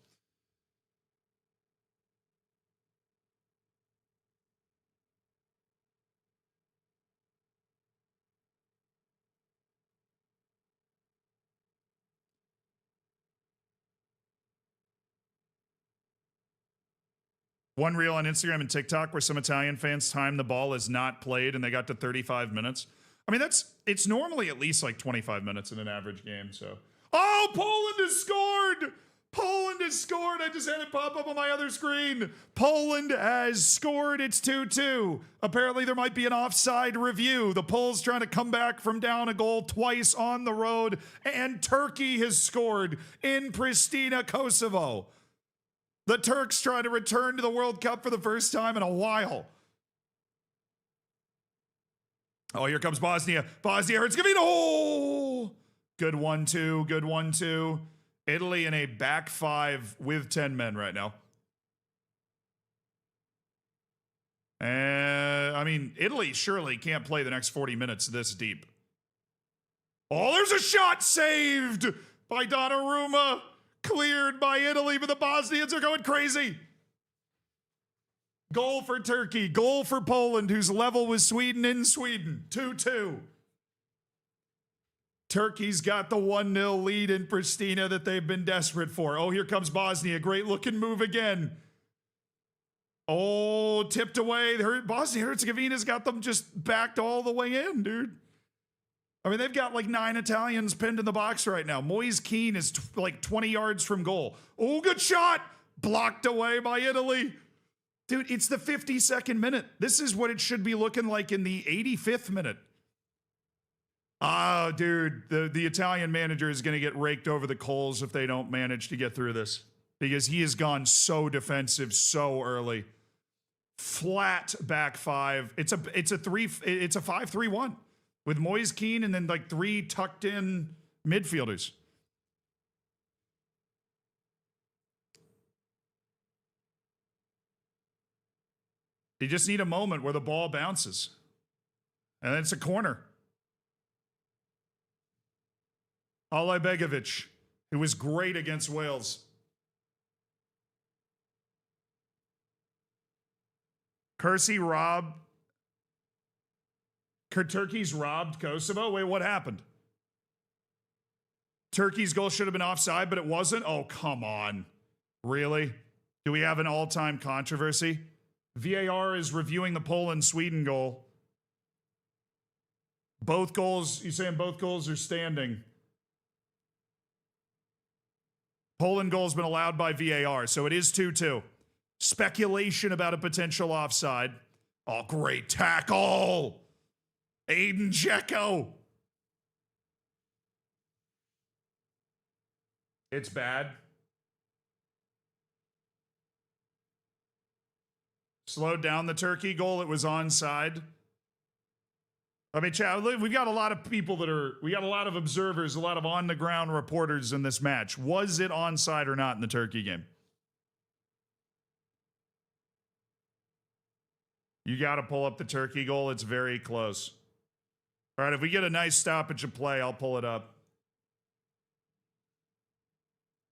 One reel on Instagram and TikTok where some Italian fans timed the ball as not played and they got to 35 minutes. I mean, it's normally at least like 25 minutes in an average game, so. Oh, Poland has scored! Poland has scored! I just had it pop up on my other screen. Poland has scored. It's 2-2. Apparently there might be an offside review. The Poles trying to come back from down a goal twice on the road, and Turkey has scored in Pristina, Kosovo. The Turks trying to return to the World Cup for the first time in a while. Oh, here comes Bosnia. Bosnia Herzegovina. Oh! Good 1-2. Good 1-2. Italy in a back five with 10 men right now. I mean, Italy surely can't play the next 40 minutes this deep. Oh, there's a shot saved by Donnarumma. Cleared by Italy, but the Bosnians are going crazy. Goal for Turkey. Goal for Poland, who's level with Sweden in Sweden. 2-2. Turkey's got the 1-0 lead in Pristina that they've been desperate for. Oh, here comes Bosnia. Great looking move again. Oh, tipped away. Bosnia-Herzegovina's got them just backed all the way in, dude. I mean, they've got like 9 Italians pinned in the box right now. Moise Keane is like 20 yards from goal. Oh, good shot. Blocked away by Italy. Dude, it's the 52nd minute. This is what it should be looking like in the 85th minute. Oh, dude, the Italian manager is going to get raked over the coals if they don't manage to get through this. Because he has gone so defensive so early. Flat back five. It's a 5-3-1. With Moise Keane and then like 3 tucked in midfielders. You just need a moment where the ball bounces. And then it's a corner. Ale Begovic, who was great against Wales. Turkey's robbed Kosovo? Wait, what happened? Turkey's goal should have been offside, but it wasn't? Oh, come on. Really? Do we have an all-time controversy? VAR is reviewing the Poland-Sweden goal. Both goals, you saying both goals are standing. Poland goal's been allowed by VAR, so it is 2-2. Speculation about a potential offside. Oh, great tackle! Aiden Dzeko. It's bad. Slowed down the Turkey goal. It was onside. I mean, Chad, we've got a lot of people we got a lot of observers, a lot of on-the-ground reporters in this match. Was it onside or not in the Turkey game? You got to pull up the Turkey goal. It's very close. All right, if we get a nice stoppage of play, I'll pull it up.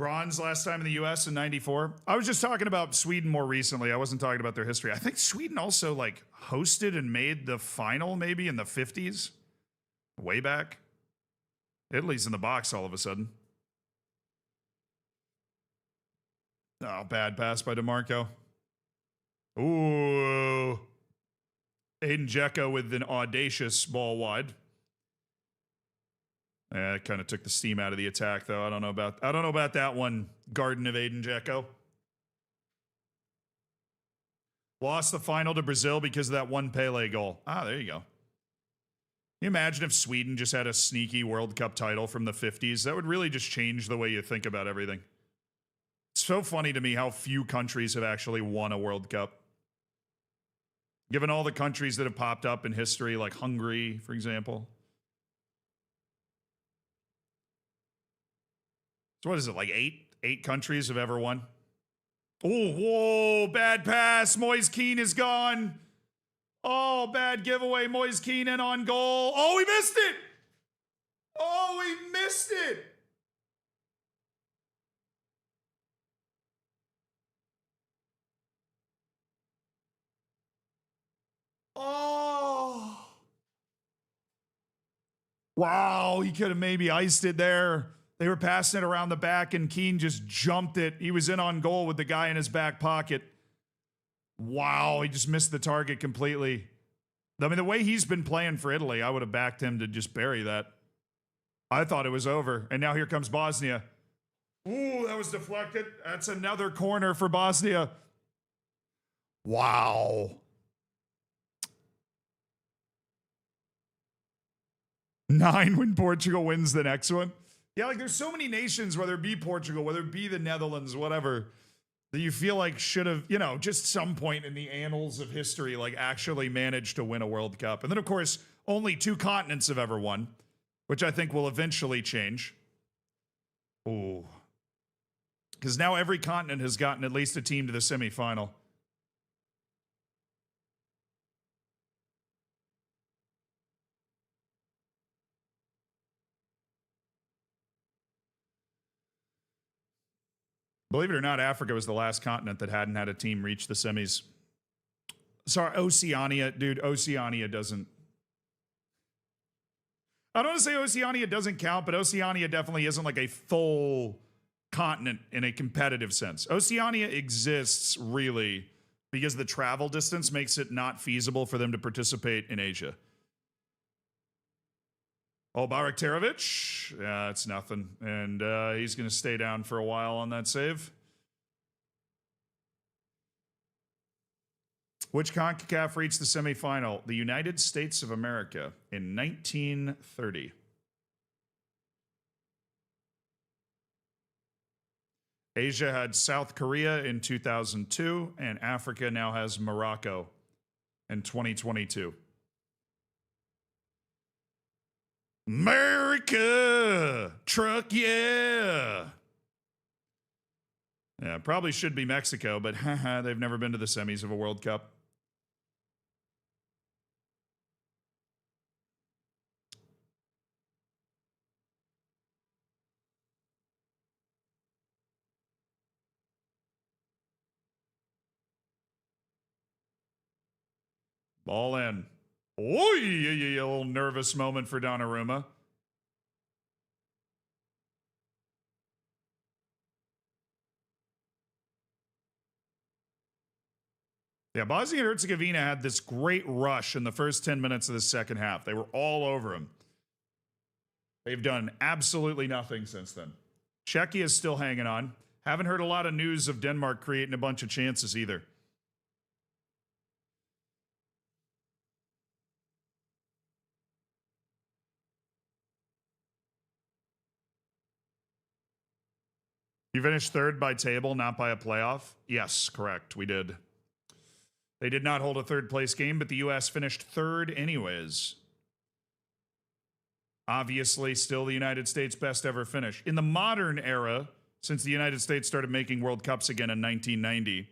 Bronze last time in the US in 94. I was just talking about Sweden more recently. I wasn't talking about their history. I think Sweden also like hosted and made the final maybe in the 50s. Way back. Italy's in the box all of a sudden. Oh, bad pass by DeMarco. Ooh. Aiden Dzeko with an audacious ball wide. It kind of took the steam out of the attack, though. I don't know about that one. Garden of Aiden Dzeko. Lost the final to Brazil because of that one Pele goal. Ah, there you go. Can you imagine if Sweden just had a sneaky World Cup title from the 50s? That would really just change the way you think about everything. It's so funny to me how few countries have actually won a World Cup. Given all the countries that have popped up in history, like Hungary, for example. So what is it, like eight countries have ever won? Oh, whoa, bad pass. Moise Keane is gone. Oh, bad giveaway. Moise Keane in on goal. Oh, he missed it. Oh, he missed it. Oh. Wow, he could have maybe iced it there. They were passing it around the back, and Keane just jumped it. He was in on goal with the guy in his back pocket. Wow, he just missed the target completely. I mean, the way he's been playing for Italy, I would have backed him to just bury that. I thought it was over, and now here comes Bosnia. Ooh, that was deflected. That's another corner for Bosnia. Wow. 9 when Portugal wins the next one. Yeah, like there's so many nations, whether it be Portugal, whether it be the Netherlands, whatever, that you feel like should have, just some point in the annals of history, like actually managed to win a World Cup. And then, of course, only 2 continents have ever won, which I think will eventually change. Ooh. Because now every continent has gotten at least a team to the semifinal. Believe it or not, Africa was the last continent that hadn't had a team reach the semis. Sorry, Oceania. Dude, Oceania doesn't... I don't want to say Oceania doesn't count, but Oceania definitely isn't like a full continent in a competitive sense. Oceania exists, really, because the travel distance makes it not feasible for them to participate in Asia. Oh, Baraktarovic? Yeah, it's nothing. And he's going to stay down for a while on that save. Which CONCACAF reached the semifinal? The United States of America in 1930. Asia had South Korea in 2002, and Africa now has Morocco in 2022. America! Truck, yeah! Yeah, probably should be Mexico, but they've never been to the semis of a World Cup. Ball in. Oy, a little nervous moment for Donnarumma. Yeah, Bosnia and Herzegovina had this great rush in the first 10 minutes of the second half. They were all over him. They've done absolutely nothing since then. Czechia is still hanging on. Haven't heard a lot of news of Denmark creating a bunch of chances either. You finished third by table, not by a playoff? Yes, correct. We did. They did not hold a third place game, but the U.S. finished third anyways. Obviously, still the United States' best ever finish. In the modern era, since the United States started making World Cups again in 1990,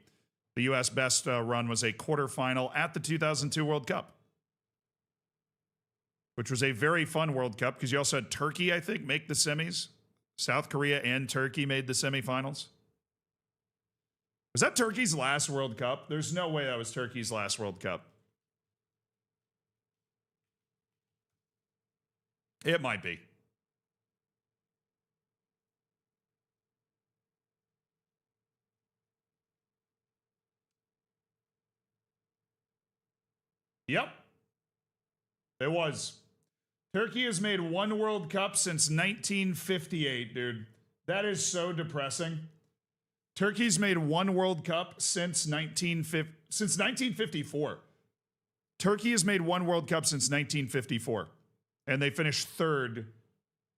the U.S. best run was a quarterfinal at the 2002 World Cup, which was a very fun World Cup because you also had Turkey, I think, make the semis. South Korea and Turkey made the semifinals. Was that Turkey's last World Cup? There's no way that was Turkey's last World Cup. It might be. Yep. It was. Turkey has made one World Cup since 1958, dude. That is so depressing. Turkey's made one World Cup since 1954. Turkey has made one World Cup since 1954. And they finished third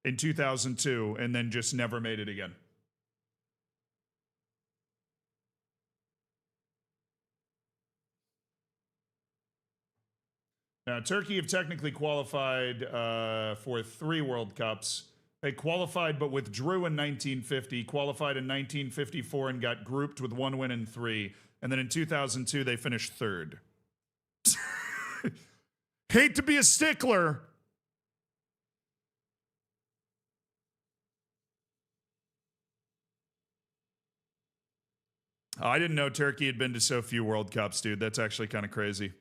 in 2002 and then just never made it again. Now, Turkey have technically qualified for 3 World Cups. They qualified but withdrew in 1950, qualified in 1954 and got grouped with 1 win in 3. And then in 2002, they finished third. Hate to be a stickler. I didn't know Turkey had been to so few World Cups, dude. That's actually kind of crazy.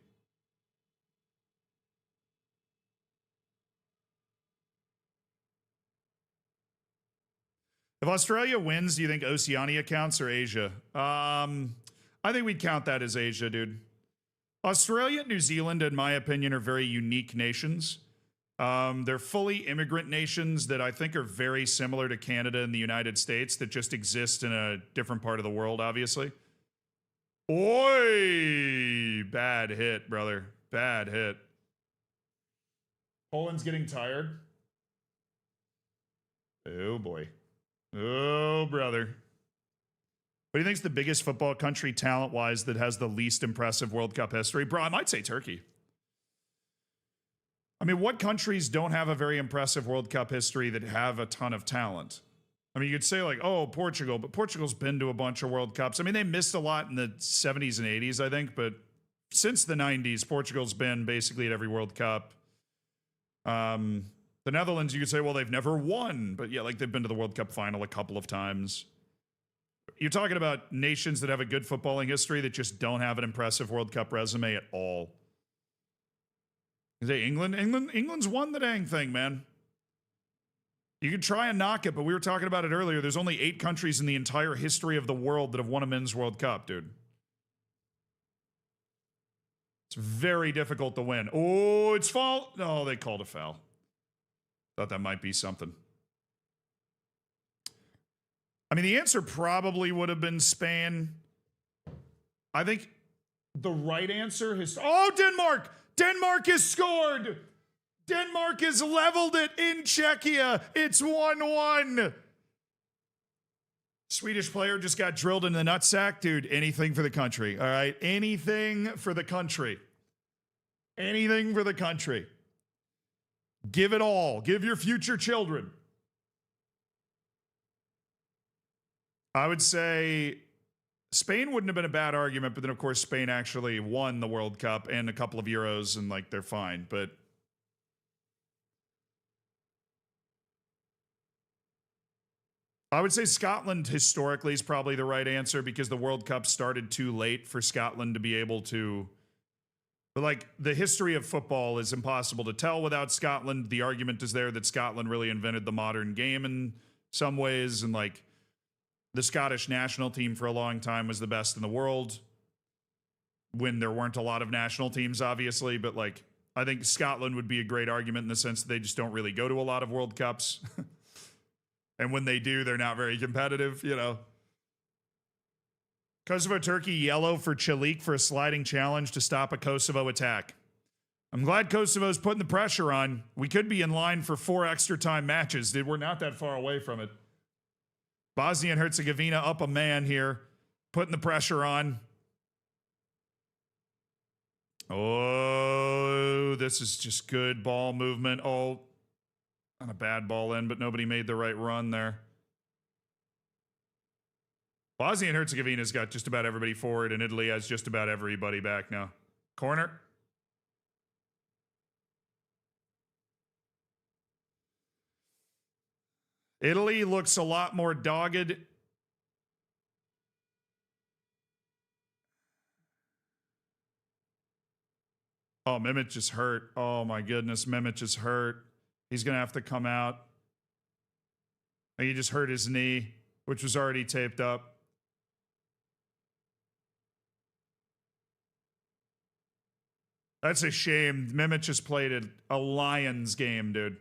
If Australia wins, do you think Oceania counts or Asia? I think we'd count that as Asia, dude. Australia and New Zealand, in my opinion, are very unique nations. They're fully immigrant nations that I think are very similar to Canada and the United States that just exist in a different part of the world, obviously. Oi! Bad hit, brother. Bad hit. Poland's getting tired. Oh, boy. Oh, brother. What do you think's the biggest football country talent-wise that has the least impressive World Cup history? Bro, I might say Turkey. I mean, what countries don't have a very impressive World Cup history that have a ton of talent? I mean, you could say like, oh, Portugal, but Portugal's been to a bunch of World Cups. I mean, they missed a lot in the 70s and 80s, I think, but since the 90s, Portugal's been basically at every World Cup. The Netherlands, you could say, well, they've never won, but yeah, like they've been to the World Cup final a couple of times. You're talking about nations that have a good footballing history that just don't have an impressive World Cup resume at all. Is it England? England's won the dang thing, man. You could try and knock it, but we were talking about it earlier. There's only 8 countries in the entire history of the world that have won a men's World Cup, dude. It's very difficult to win. Oh, it's foul. No, they called a foul. Thought that might be something. I mean, the answer probably would have been Spain. I think the right answer is... Oh, Denmark! Denmark has scored! Denmark has leveled it in Czechia. It's 1-1. Swedish player just got drilled in the nutsack. Dude, anything for the country, all right? Anything for the country. Anything for the country. Give it all. Give your future children. I would say Spain wouldn't have been a bad argument, but then, of course, Spain actually won the World Cup and a couple of Euros, and, like, they're fine. But I would say Scotland historically is probably the right answer because the World Cup started too late for Scotland to be able to... But, like, the history of football is impossible to tell without Scotland. The argument is there that Scotland really invented the modern game in some ways, and, like, the Scottish national team for a long time was the best in the world when there weren't a lot of national teams, obviously. But, like, I think Scotland would be a great argument in the sense that they just don't really go to a lot of World Cups. And when they do, they're not very competitive, you know. Kosovo Turkey yellow for Chalik for a sliding challenge to stop a Kosovo attack. I'm glad Kosovo's putting the pressure on. We could be in line for 4 extra time matches. We're not that far away from it. Bosnia and Herzegovina up a man here, putting the pressure on. Oh, this is just good ball movement. Oh, not a bad ball in, but nobody made the right run there. Bosnia and Herzegovina's got just about everybody forward, and Italy has just about everybody back now. Corner. Italy looks a lot more dogged. Oh, Mimic just hurt. Oh my goodness, Mimic just hurt. He's going to have to come out. He just hurt his knee, which was already taped up. That's a shame. Mimic just played a Lions game, dude.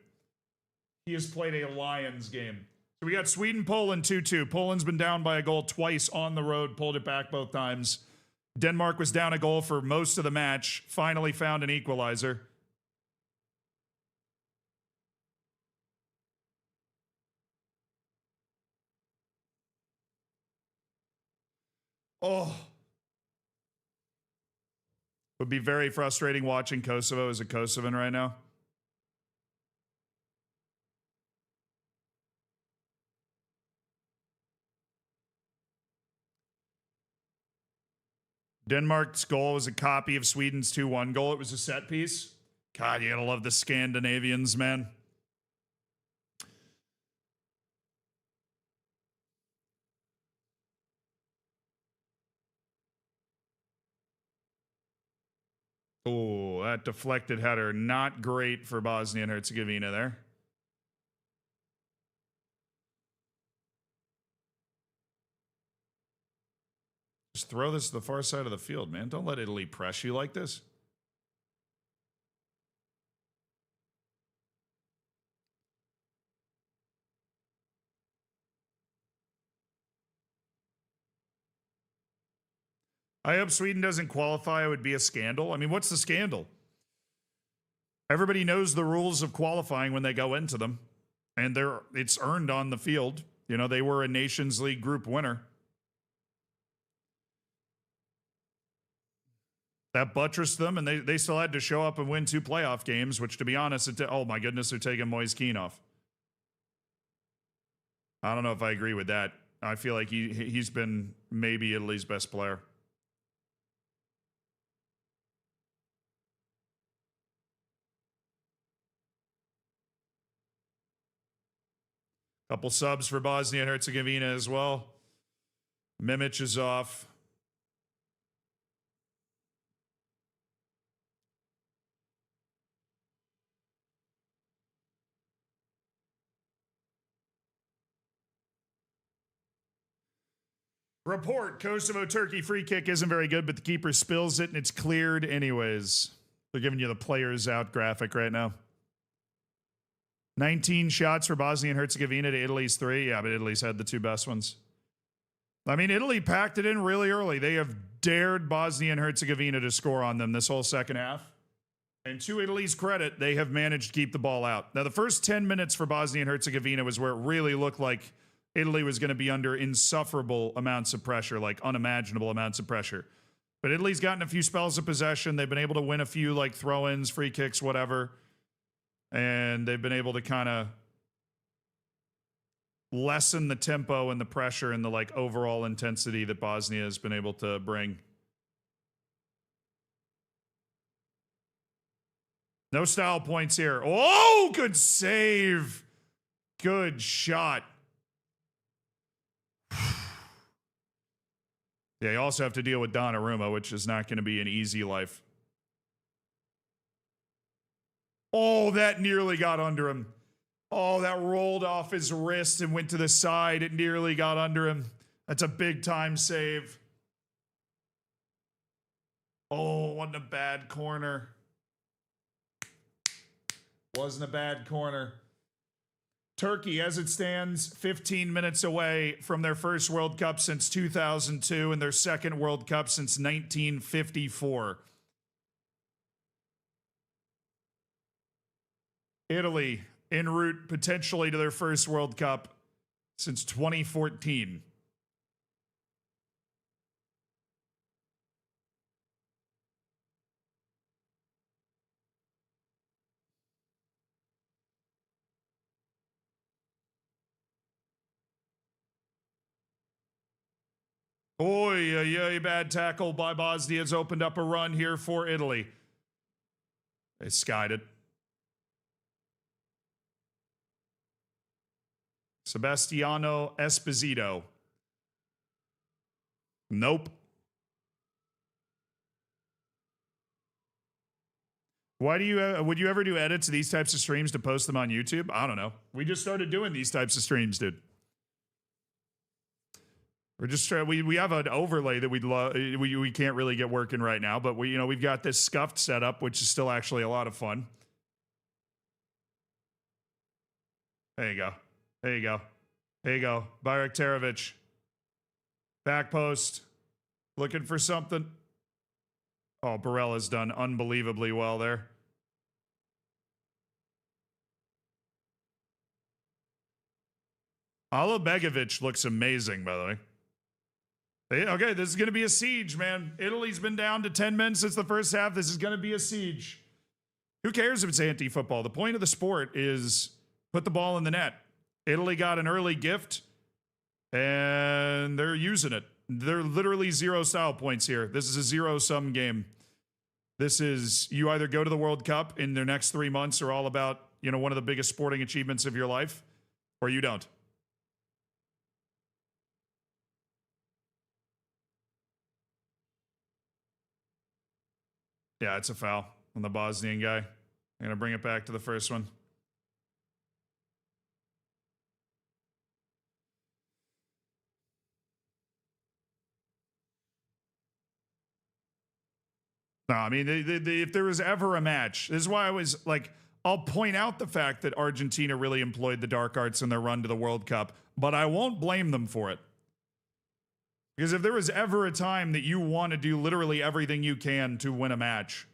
He has played a Lions game. So we got Sweden, Poland 2-2. Poland's been down by a goal twice on the road, pulled it back both times. Denmark was down a goal for most of the match, finally found an equalizer. Oh. Would be very frustrating watching Kosovo as a Kosovan right now. Denmark's goal was a copy of Sweden's 2-1 goal. It was a set piece. God, you gotta love the Scandinavians, man. Oh, that deflected header. Not great for Bosnia and Herzegovina there. Just throw this to the far side of the field, man. Don't let Italy press you like this. I hope Sweden doesn't qualify. It would be a scandal. I mean, what's the scandal? Everybody knows the rules of qualifying when they go into them, and it's earned on the field. You know, they were a Nations League group winner. That buttressed them, and they still had to show up and win 2 playoff games, which, to be honest, oh my goodness, they're taking Moise Keane off. I don't know if I agree with that. I feel like he's been maybe Italy's best player. Couple subs for Bosnia and Herzegovina as well. Mimic is off. Report, Kosovo-Turkey free kick isn't very good, but the keeper spills it and it's cleared anyways. They're giving you the players out graphic right now. 19 shots for Bosnia and Herzegovina to Italy's 3. Yeah, but Italy's had the 2 best ones. I mean, Italy packed it in really early. They have dared Bosnia and Herzegovina to score on them this whole second half. And to Italy's credit, they have managed to keep the ball out. Now, the first 10 minutes for Bosnia and Herzegovina was where it really looked like Italy was going to be under insufferable amounts of pressure, like unimaginable amounts of pressure. But Italy's gotten a few spells of possession. They've been able to win a few like throw-ins, free kicks, whatever. And they've been able to kind of lessen the tempo and the pressure and the like overall intensity that Bosnia has been able to bring. No style points here. Oh, good save. Good shot. Yeah, you also have to deal with Donnarumma, which is not going to be an easy life. Oh, that nearly got under him. Oh, that rolled off his wrist and went to the side. It nearly got under him. That's a big time save. Oh, wasn't a bad corner. Wasn't a bad corner. Turkey, as it stands, 15 minutes away from their first World Cup since 2002 and their second World Cup since 1954. Italy, en route potentially to their first World Cup since 2014. Oy, bad tackle by Bosnia has opened up a run here for Italy. They skied it. Sebastiano Esposito. Nope. Why do you, would you ever do edits to these types of streams to post them on YouTube? I don't know. We just started doing these types of streams, dude. We're just trying, we have an overlay that we can't really get working right now, but we've got this scuffed setup, which is still actually a lot of fun. There you go. There you go. There you go. Bayraktarovic. Back post. Looking for something. Oh, Barella's done unbelievably well there. Alabegovic looks amazing, by the way. Okay, this is going to be a siege, man. Italy's been down to 10 men since the first half. This is going to be a siege. Who cares if it's anti-football? The point of the sport is put the ball in the net. Italy got an early gift, and they're using it. They're literally zero style points here. This is a zero-sum game. This is, you either go to the World Cup in the next 3 months or all about, one of the biggest sporting achievements of your life, or you don't. Yeah, it's a foul on the Bosnian guy. I'm going to bring it back to the first one. No, I mean, if there was ever a match, this is why I was like, I'll point out the fact that Argentina really employed the dark arts in their run to the World Cup, but I won't blame them for it. Because if there was ever a time that you want to do literally everything you can to win a match,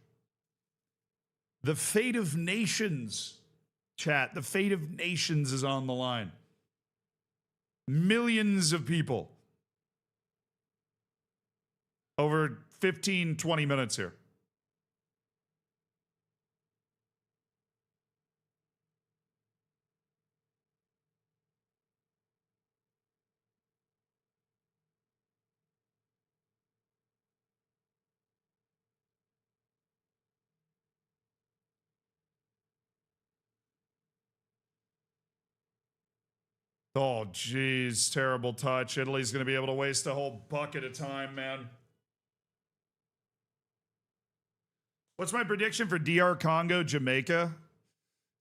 the fate of nations, chat, the fate of nations is on the line. Millions of people over 15, 20 minutes here. Oh, geez. Terrible touch. Italy's going to be able to waste a whole bucket of time, man. What's my prediction for DR Congo, Jamaica?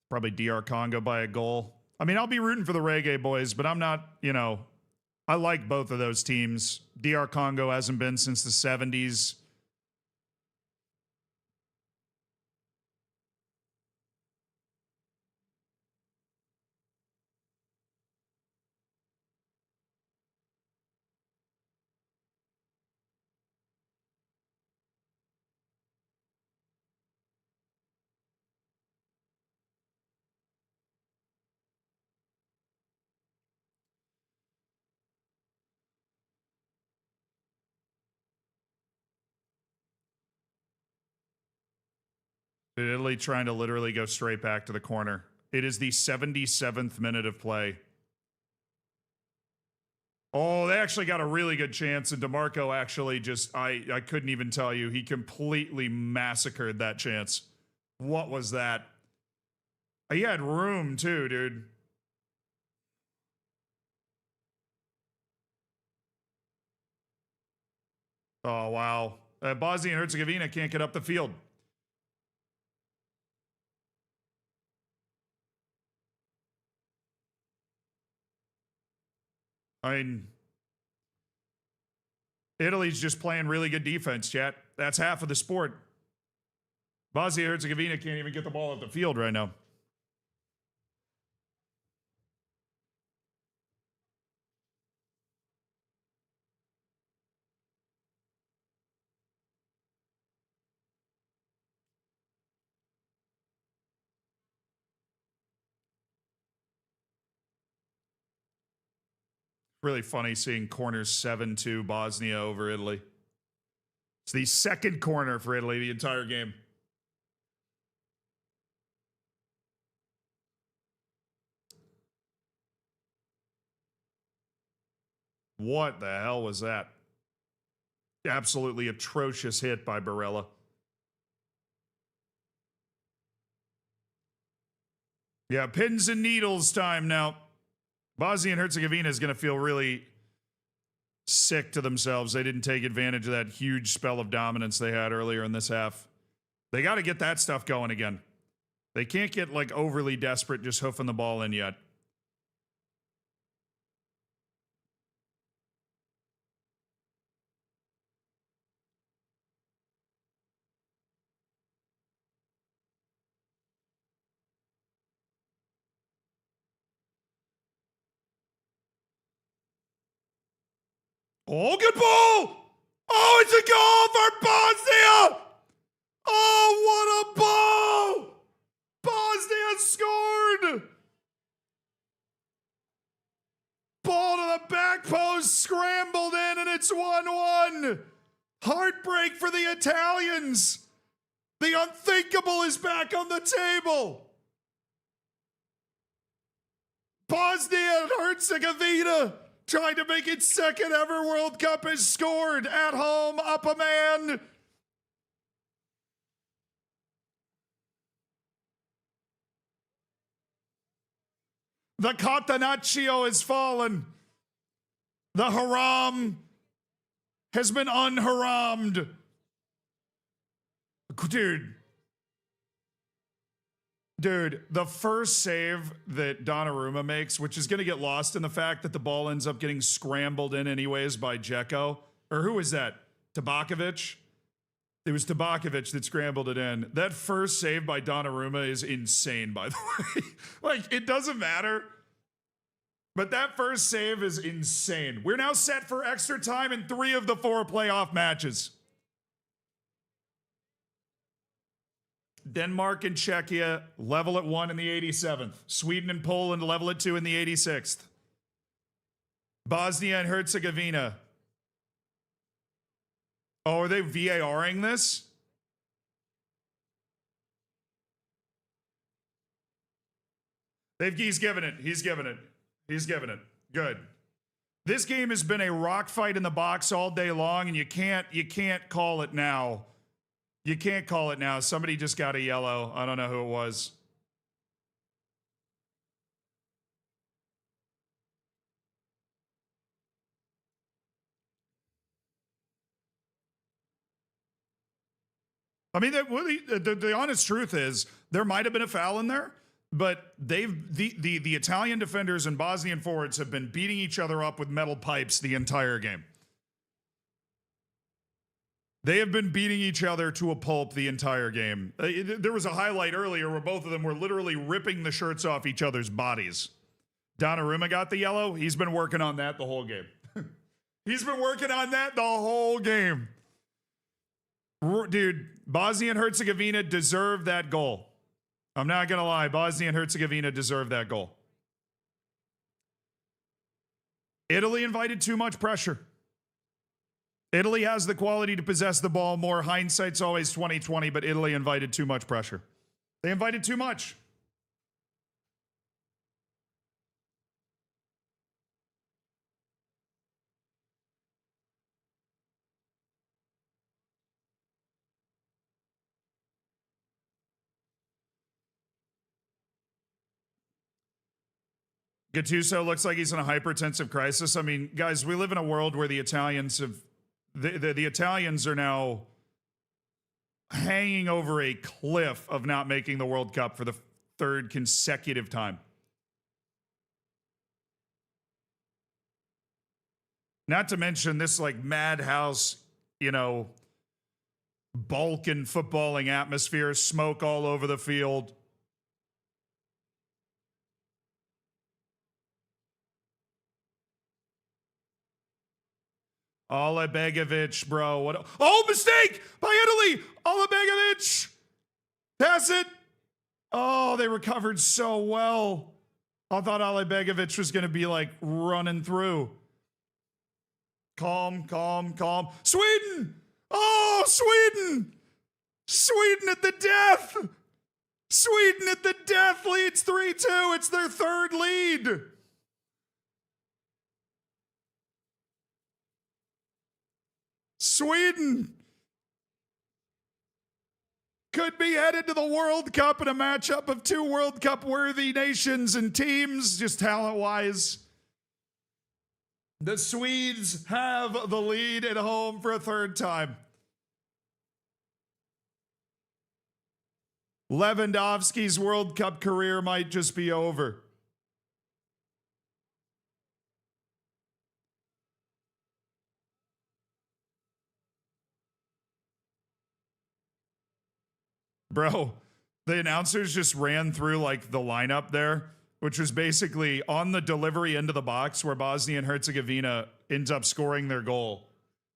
Probably DR Congo by a goal. I mean, I'll be rooting for the Reggae boys, but I'm not, I like both of those teams. DR Congo hasn't been since the 70s. Italy trying to literally go straight back to the corner. It is the 77th minute of play. Oh, they actually got a really good chance, and DeMarco actually just, I couldn't even tell you. He completely massacred that chance. What was that? He had room too, dude. Oh, wow. Bosnia and Herzegovina can't get up the field. I mean, Italy's just playing really good defense, chat. That's half of the sport. Bosnia and Herzegovina can't even get the ball at the field right now. Really funny seeing corners 7-2 Bosnia over Italy. It's the second corner for Italy the entire game. What the hell was that? Absolutely atrocious hit by Barella. Yeah, pins and needles time now. Bosnia and Herzegovina is going to feel really sick to themselves. They didn't take advantage of that huge spell of dominance they had earlier in this half. They got to get that stuff going again. They can't get like overly desperate just hoofing the ball in yet. Oh, good ball! Oh, it's a goal for Bosnia! Oh, what a ball! Bosnia scored! Ball to the back post, scrambled in, and it's 1-1. Heartbreak for the Italians. The unthinkable is back on the table. Bosnia and Herzegovina, trying to make its second ever World Cup, has scored at home, up a man. The Catenaccio has fallen. The haram has been unharammed. Dude, the first save that Donnarumma makes, which is going to get lost in the fact that the ball ends up getting scrambled in anyways by Dzeko. Or who is that? Tabakovic? It was Tabakovic that scrambled it in. That first save by Donnarumma is insane, by the way. Like, it doesn't matter. But that first save is insane. We're now set for extra time in 3 of the 4 playoff matches. Denmark and Czechia level at 1 in the 87th. Sweden and Poland level at 2 in the 86th. Bosnia and Herzegovina. Oh, are they VARing this? He's given it. He's given it. He's given it. Good. This game has been a rock fight in the box all day long, and you can't call it now. You can't call it now. Somebody just got a yellow. I don't know who it was. I mean, the honest truth is there might have been a foul in there, but the Italian defenders and Bosnian forwards have been beating each other up with metal pipes the entire game. They have been beating each other to a pulp the entire game. There was a highlight earlier where both of them were literally ripping the shirts off each other's bodies. Donnarumma got the yellow. He's been working on that the whole game. He's been working on that the whole game. Dude, Bosnia and Herzegovina deserved that goal. I'm not going to lie. Bosnia and Herzegovina deserved that goal. Italy invited too much pressure. Italy has the quality to possess the ball more. Hindsight's always 20/20, but Italy invited too much pressure. They invited too much. Gattuso looks like he's in a hypertensive crisis. I mean, guys, we live in a world where the Italians have the Italians are now hanging over a cliff of not making the World Cup for the 3rd consecutive time. Not to mention this like madhouse, Balkan footballing atmosphere, smoke all over the field. Olebegovic, bro. What? Oh, mistake by Italy. Olebegovic. Pass it. Oh, they recovered so well. I thought Olebegovic was going to be like running through. Calm. Sweden. Oh, Sweden. Sweden at the death. Sweden at the death leads 3-2. It's their 3rd lead. Sweden could be headed to the World Cup in a matchup of 2 World Cup worthy nations and teams, just talent-wise. The Swedes have the lead at home for a third time. Lewandowski's World Cup career might just be over. Bro, the announcers just ran through like the lineup there, which was basically on the delivery into the box where Bosnia and Herzegovina ends up scoring their goal.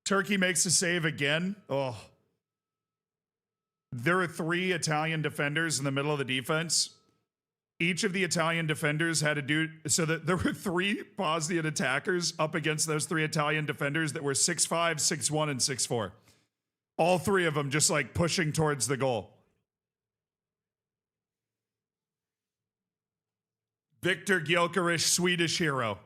Turkey makes a save again. Oh. There are 3 Italian defenders in the middle of the defense. Each of the Italian defenders had to do so that there were 3 Bosnian attackers up against those 3 Italian defenders that were 6'5", 6'1", and 6'4". All 3 of them just like pushing towards the goal. Victor Gyökeres, Swedish hero.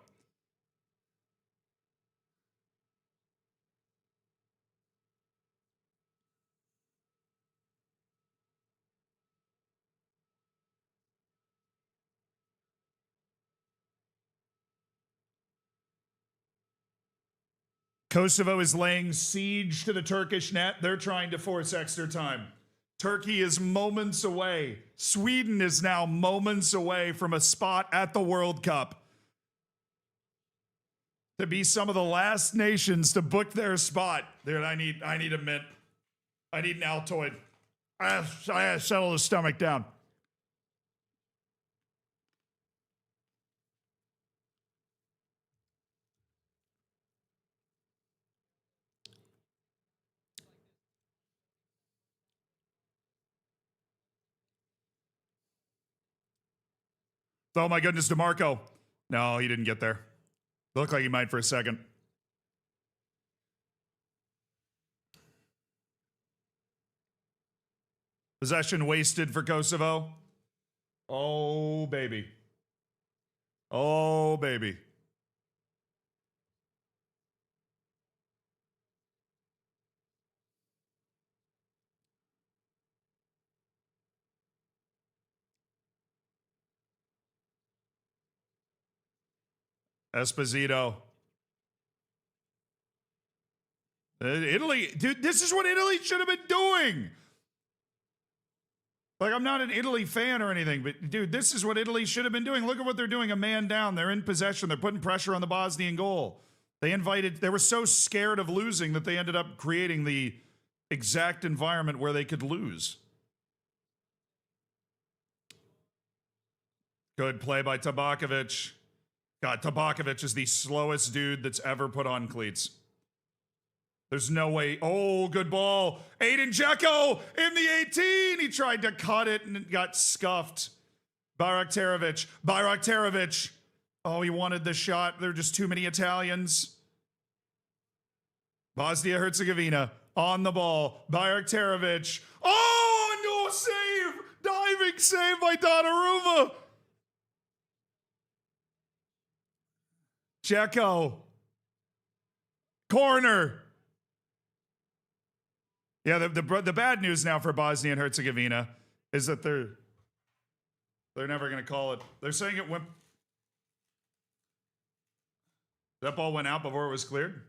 Kosovo is laying siege to the Turkish net. They're trying to force extra time. Turkey is moments away. Sweden is now moments away from a spot at the World Cup. To be some of the last nations to book their spot. Dude, I need a mint. I need an Altoid. I gotta settle the stomach down. Oh my goodness, DeMarco. No, he didn't get there. Looked like he might for a second. Possession wasted for Kosovo. Oh, baby. Oh, baby. Esposito. Italy, dude, this is what Italy should have been doing. Like, I'm not an Italy fan or anything, but dude, this is what Italy should have been doing. Look at what they're doing. A man down. They're in possession. They're putting pressure on the Bosnian goal. They were so scared of losing that they ended up creating the exact environment where they could lose. Good play by Tabakovic. God, Tabakovic is the slowest dude that's ever put on cleats. There's no way. Oh, good ball. Aiden Dzeko in the 18. He tried to cut it and it got scuffed. Bayraktarovic. Oh, he wanted the shot. There are just too many Italians. Bosnia-Herzegovina on the ball. Bayraktarovic. Oh, no save. Diving save by Donnarumma. Dzeko. Corner. Yeah, the bad news now for Bosnia and Herzegovina is that they're never going to call it. They're saying it went. That ball went out before it was cleared.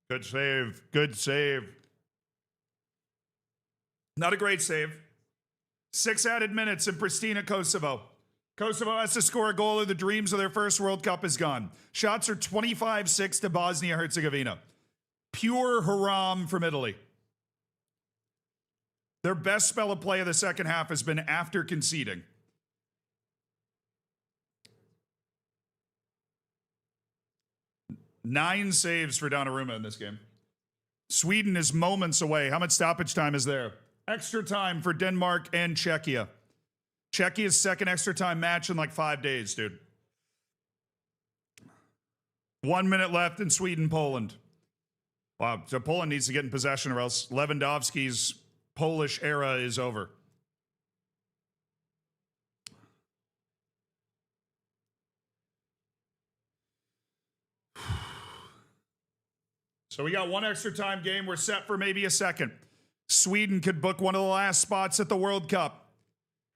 Good save. Good save. Not a great save. 6 added minutes in Pristina, Kosovo. Kosovo has to score a goal or the dreams of their first World Cup is gone. Shots are 25-6 to Bosnia-Herzegovina. Pure haram from Italy. Their best spell of play of the second half has been after conceding. Nine saves for Donnarumma in this game. Sweden is moments away. How much stoppage time is there? Extra time for Denmark and Czechia. Czechia's second extra time match in like 5 days, dude. 1 minute left in Sweden, Poland. Wow, so Poland needs to get in possession or else Lewandowski's Polish era is over. So we got one extra time game. We're set for maybe a second. Sweden could book one of the last spots at the World Cup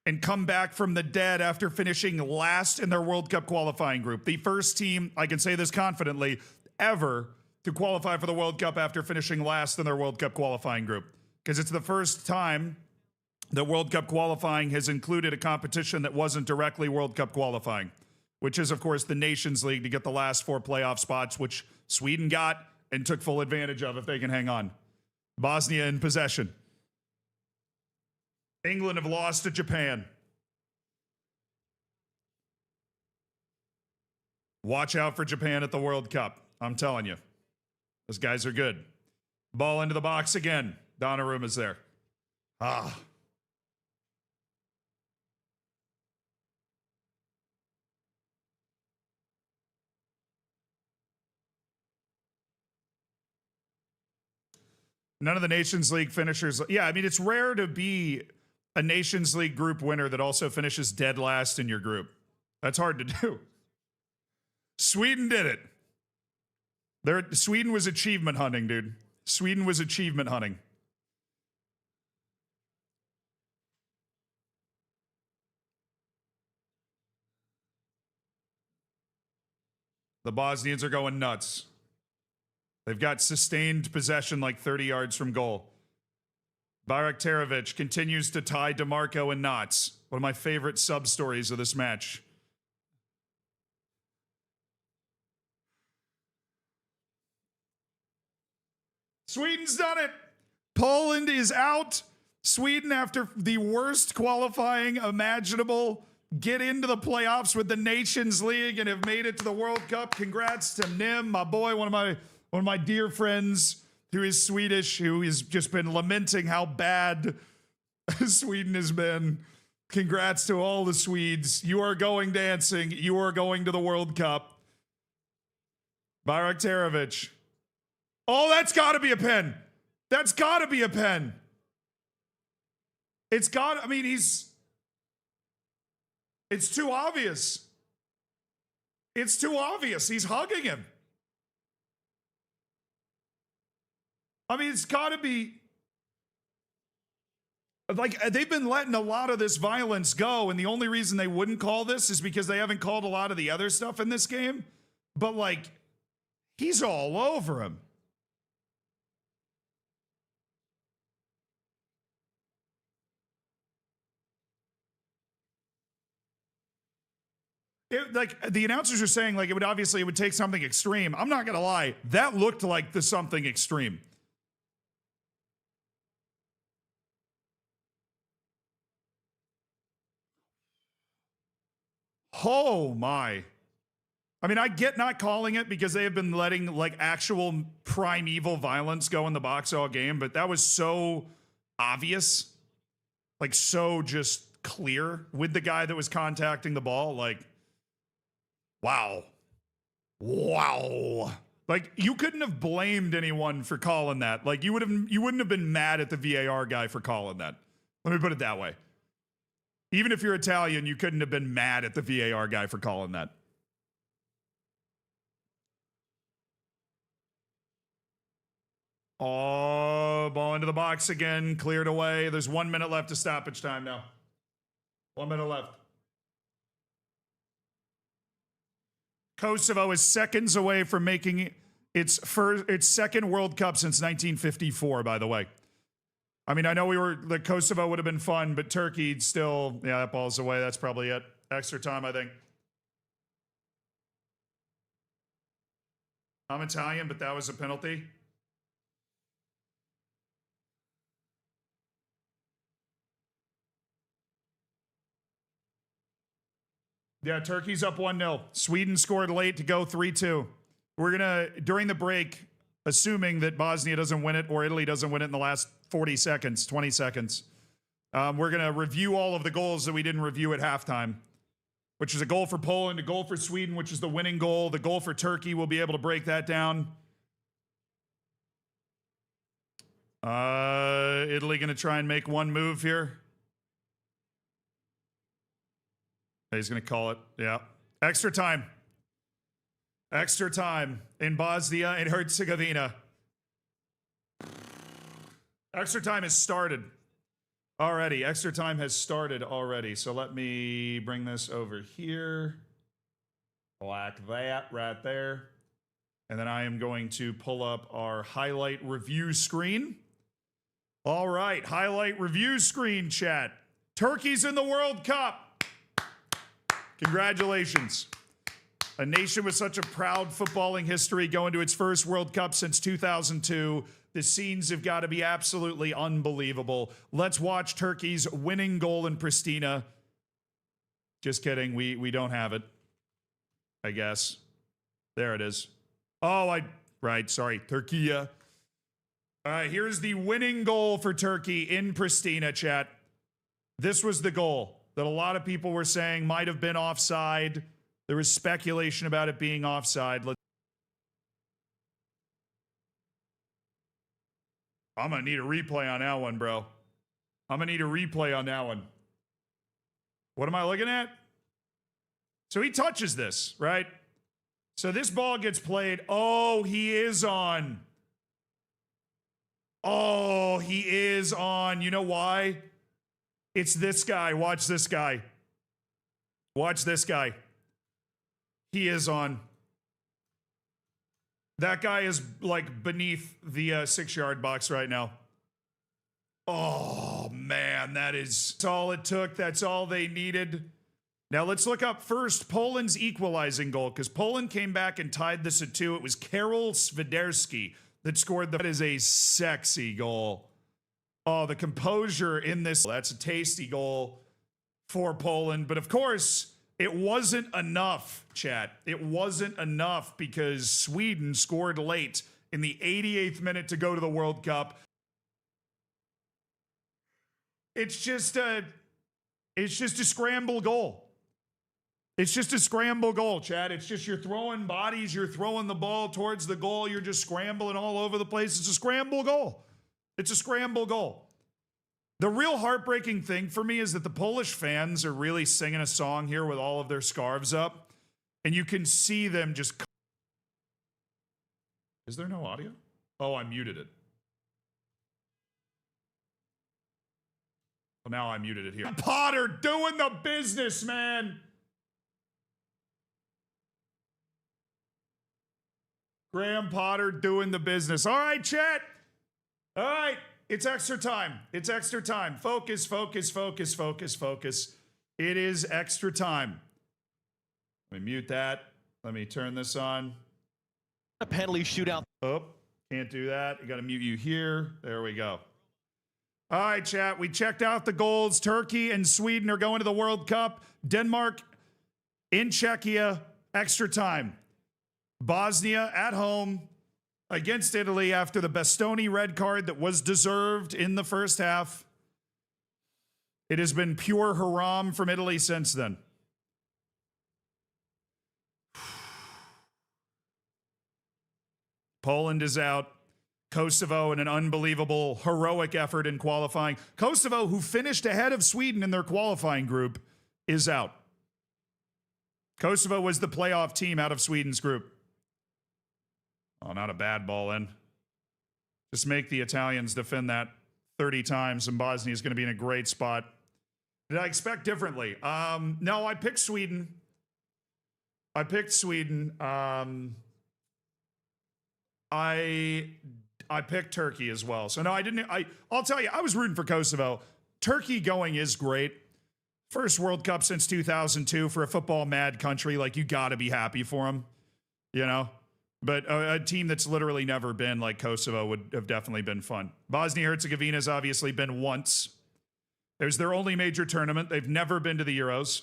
and come back from the dead after finishing last in their World Cup qualifying group. The first team, I can say this confidently, ever to qualify for the World Cup after finishing last in their World Cup qualifying group. Because it's the first time that World Cup qualifying has included a competition that wasn't directly World Cup qualifying, which is, of course, the Nations League to get the last 4 playoff spots, which Sweden got and took full advantage of if they can hang on. Bosnia in possession. England have lost to Japan. Watch out for Japan at the World Cup. I'm telling you. Those guys are good. Ball into the box again. Donnarumma's there. None of the Nations League finishers. Yeah, I mean, it's rare to be a Nations League group winner that also finishes dead last in your group. That's hard to do. Sweden did it. Sweden was achievement hunting, dude. Sweden was achievement hunting. The Bosnians are going nuts. They've got sustained possession like 30 yards from goal. Baraktarovic continues to tie DeMarco in knots. One of my favorite sub-stories of this match. Sweden's done it. Poland is out. Sweden, after the worst qualifying imaginable, get into the playoffs with the Nations League and have made it to the World Cup. Congrats to Nim, my boy, one of my dear friends who is Swedish, who has just been lamenting how bad Sweden has been. Congrats to all the Swedes. You are going dancing. You are going to the World Cup. Baraktarovic. Oh, that's got to be a pen. That's got to be a pen. It's got, I mean, it's too obvious. It's too obvious. He's hugging him. I mean, it's got to be, like, they've been letting a lot of this violence go, and the only reason they wouldn't call this is because they haven't called a lot of the other stuff in this game. But, like, he's all over him. Like, the announcers are saying, like, it would take something extreme. I'm not going to lie. That looked like the something extreme. Oh my. I mean, I get not calling it because they have been letting like actual primeval violence go in the box all game, but that was so obvious. Like so just clear with the guy that was contacting the ball. Like, wow. Wow. Like you couldn't have blamed anyone for calling that. Like you wouldn't have been mad at the VAR guy for calling that. Let me put it that way. Even if you're Italian, you couldn't have been mad at the VAR guy for calling that. Oh, ball into the box again, cleared away. There's 1 minute left to stoppage time now. 1 minute left. Kosovo is seconds away from making its second World Cup since 1954, by the way. I mean, I know the Kosovo would have been fun, but Turkey still, yeah, that ball's away. That's probably it. Extra time, I think. I'm Italian, but that was a penalty. Yeah, Turkey's up 1-0. Sweden scored late to go 3-2. We're going to, during the break, assuming that Bosnia doesn't win it or Italy doesn't win it in the last 40 seconds, 20 seconds, we're going to review all of the goals that we didn't review at halftime, which is a goal for Poland, a goal for Sweden, which is the winning goal. The goal for Turkey, we'll be able to break that down. Italy going to try and make one move here. He's going to call it. Yeah. Extra time. Extra time in Bosnia and Herzegovina. Extra time has started already. Extra time has started already. So let me bring this over here. Like that right there. And then I am going to pull up our highlight review screen. All right, highlight review screen, chat. Turkey's in the World Cup. Congratulations. A nation with such a proud footballing history going to its first World Cup since 2002. The scenes have got to be absolutely unbelievable. Let's watch Turkey's winning goal in Pristina. Just kidding. We don't have it, I guess. There it is. Oh, right. Sorry. Turkey. All right, here's the winning goal for Turkey in Pristina, chat. This was the goal that a lot of people were saying might have been offside. There was speculation about it being offside. I'm going to need a replay on that one, bro. I'm going to need a replay on that one. What am I looking at? So he touches this, right? So this ball gets played. Oh, he is on. Oh, he is on. You know why? It's this guy. Watch this guy. Watch this guy. He is on. That guy is like beneath the 6-yard box right now. Oh, man, that's all it took. That's all they needed. Now let's look up first Poland's equalizing goal, because Poland came back and tied this at 2. It was Karol Swiderski that scored that is a sexy goal. Oh, the composure in this. That's a tasty goal for Poland. But of course, it wasn't enough, chat. It wasn't enough because Sweden scored late in the 88th minute to go to the World Cup. It's just a scramble goal. It's just a scramble goal, Chad. It's just you're throwing bodies, you're throwing the ball towards the goal, you're just scrambling all over the place. It's a scramble goal. It's a scramble goal. The real heartbreaking thing for me is that the Polish fans are really singing a song here with all of their scarves up, and you can see them just... Is there no audio? Oh, I muted it. Well, now I muted it here. Potter doing the business, man. Graham Potter doing the business. All right, chat. All right. It's extra time. It's extra time. Focus, focus, focus, focus, focus. It is extra time. Let me mute that. Let me turn this on. A penalty shootout. Oh, can't do that. I got to mute you here. There we go. All right, chat. We checked out the goals. Turkey and Sweden are going to the World Cup. Denmark in Czechia. Extra time. Bosnia at home against Italy after the Bastoni red card that was deserved in the first half. It has been pure haram from Italy since then. Poland is out. Kosovo in an unbelievable, heroic effort in qualifying. Kosovo, who finished ahead of Sweden in their qualifying group, is out. Kosovo was the playoff team out of Sweden's group. Oh, not a bad ball in. Just make the Italians defend that 30 times, and Bosnia is going to be in a great spot. Did I expect differently? No, I picked Sweden. I picked Sweden. I picked Turkey as well. So no, I didn't. I'll tell you, I was rooting for Kosovo. Turkey going is great. First World Cup since 2002 for a football mad country. Like, you got to be happy for them, you know? But a team that's literally never been like Kosovo would have definitely been fun. Bosnia-Herzegovina has obviously been once. It was their only major tournament. They've never been to the Euros.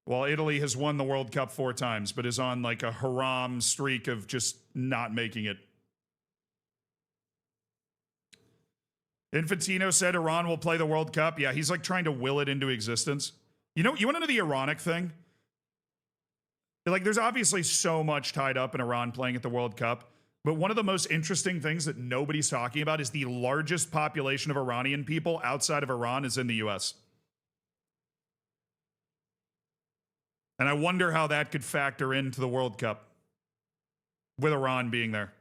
While Italy has won the World Cup 4 times, but is on like a haram streak of just not making it. Infantino said Iran will play the World Cup. Yeah, he's like trying to will it into existence. You know, you want to know the ironic thing? Like, there's obviously so much tied up in Iran playing at the World Cup, but one of the most interesting things that nobody's talking about is the largest population of Iranian people outside of Iran is in the U.S. And I wonder how that could factor into the World Cup with Iran being there.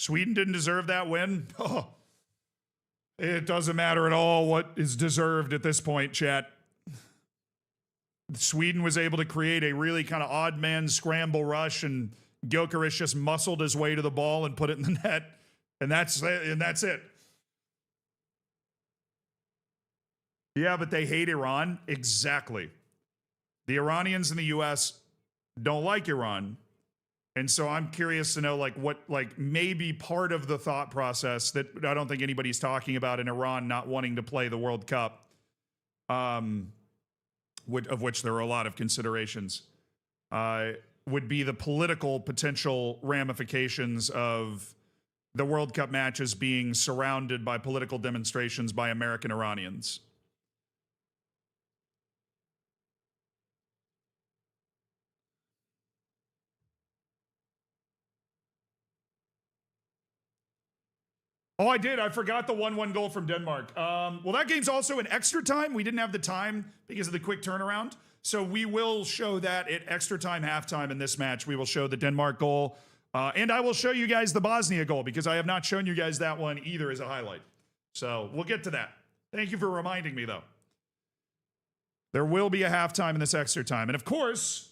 Sweden didn't deserve that win. Oh, it doesn't matter at all what is deserved at this point, chat. Sweden was able to create a really kind of odd man scramble rush, and Gyökeres just muscled his way to the ball and put it in the net, and that's it. Yeah, but they hate Iran. Exactly. The Iranians in the U.S. don't like Iran. And so I'm curious to know, what maybe part of the thought process that I don't think anybody's talking about in Iran not wanting to play the World Cup, of which there are a lot of considerations, would be the political potential ramifications of the World Cup matches being surrounded by political demonstrations by American Iranians. Oh, I did. I forgot the 1-1 goal from Denmark. Well, that game's also in extra time. We didn't have the time because of the quick turnaround. So we will show that at extra time, halftime in this match. We will show the Denmark goal. And I will show you guys the Bosnia goal because I have not shown you guys that one either as a highlight. So we'll get to that. Thank you for reminding me, though. There will be a halftime in this extra time. And of course,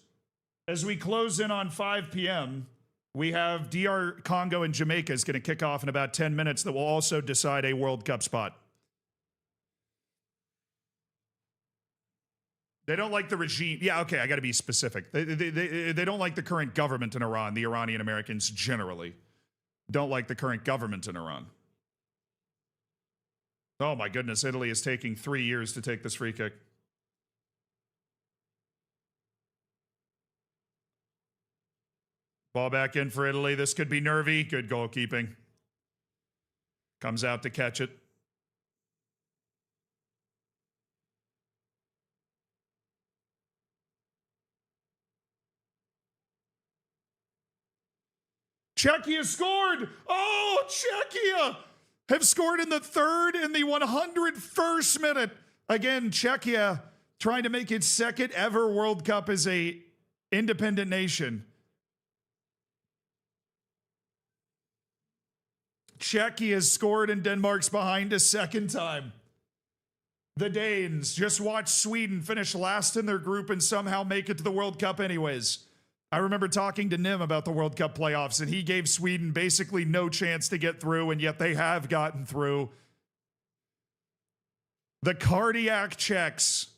as we close in on 5 p.m., we have DR Congo and Jamaica is going to kick off in about 10 minutes that will also decide a World Cup spot. They don't like the regime. Yeah, okay, I got to be specific. They don't like the current government in Iran. The Iranian Americans generally don't like the current government in Iran. Oh my goodness, Italy is taking 3 years to take this free kick. Ball back in for Italy. This could be nervy. Good goalkeeping. Comes out to catch it. Czechia scored! Oh, Czechia have scored in the 3rd and the 101st minute. Again, Czechia trying to make its second ever World Cup as a independent nation. Czechia has scored and Denmark's behind a second time. The Danes just watched Sweden finish last in their group and somehow make it to the World Cup anyways. I remember talking to Nim about the World Cup playoffs, and he gave Sweden basically no chance to get through, and yet they have gotten through. The Cardiac Czechs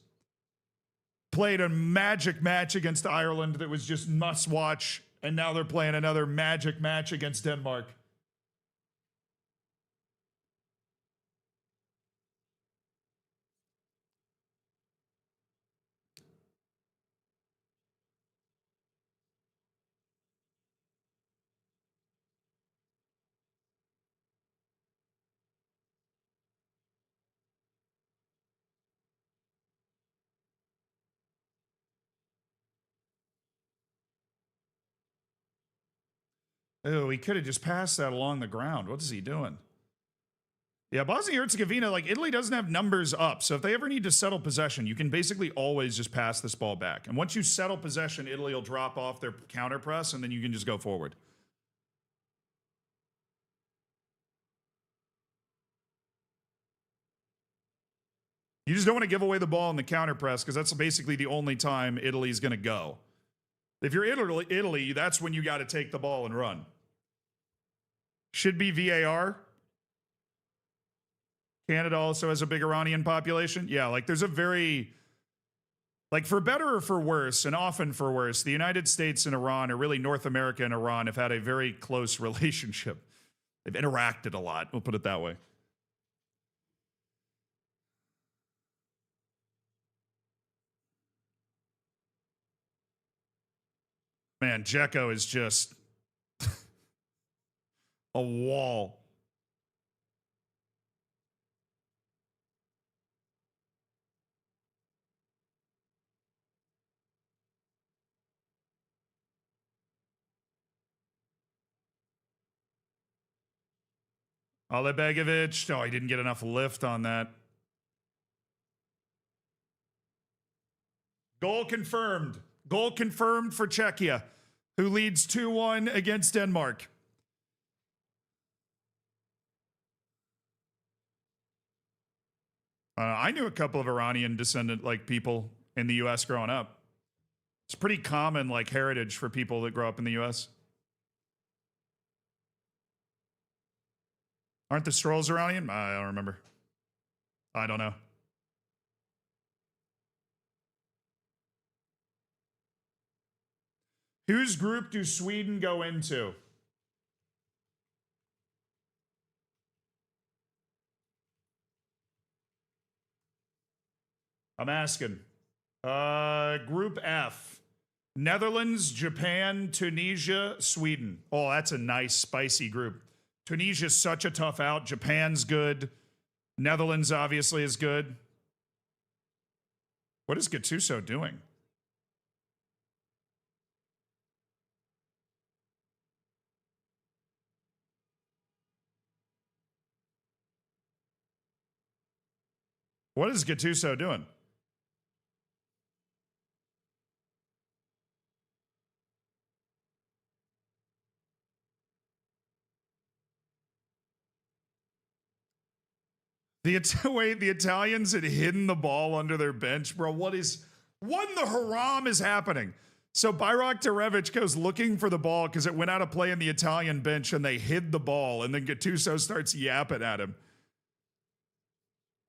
played a magic match against Ireland that was just must watch, and now they're playing another magic match against Denmark. Oh, he could have just passed that along the ground. What is he doing? Yeah, Bosnia-Herzegovina, Italy doesn't have numbers up. So if they ever need to settle possession, you can basically always just pass this ball back. And once you settle possession, Italy will drop off their counter press, and then you can just go forward. You just don't want to give away the ball in the counter press because that's basically the only time Italy's going to go. If you're Italy, that's when you got to take the ball and run. Should be VAR. Canada also has a big Iranian population. Yeah, there's a very, for better or for worse, and often for worse, the United States and Iran, or really North America and Iran, have had a very close relationship. They've interacted a lot, we'll put it that way. Man, Dzeko is just a wall. Alebegovic. Oh, he didn't get enough lift on that. Goal confirmed. Goal confirmed for Czechia, who leads 2-1 against Denmark. I knew a couple of Iranian descendant like people in the U.S. growing up. It's pretty common like heritage for people that grow up in the U.S. Aren't the Strolls Iranian? I don't remember. I don't know. Whose group do Sweden go into? I'm asking. Group F. Netherlands, Japan, Tunisia, Sweden. Oh, that's a nice, spicy group. Tunisia's such a tough out. Japan's good. Netherlands obviously is good. What is Gattuso doing? What is Gattuso doing? Wait, the Italians had hidden the ball under their bench, bro. What in the haram is happening? So Bayraktarevic goes looking for the ball because it went out of play in the Italian bench and they hid the ball, and then Gattuso starts yapping at him.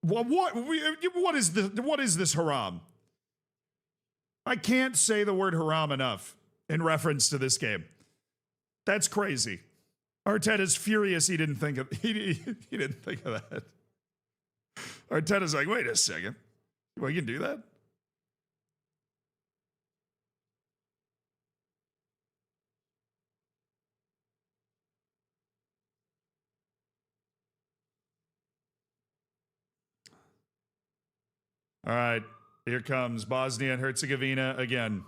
What is this haram? I can't say the word haram enough in reference to this game. That's crazy. Arteta's furious he didn't think of that. Arteta's like, wait a second. We can do that? All right, here comes Bosnia and Herzegovina again.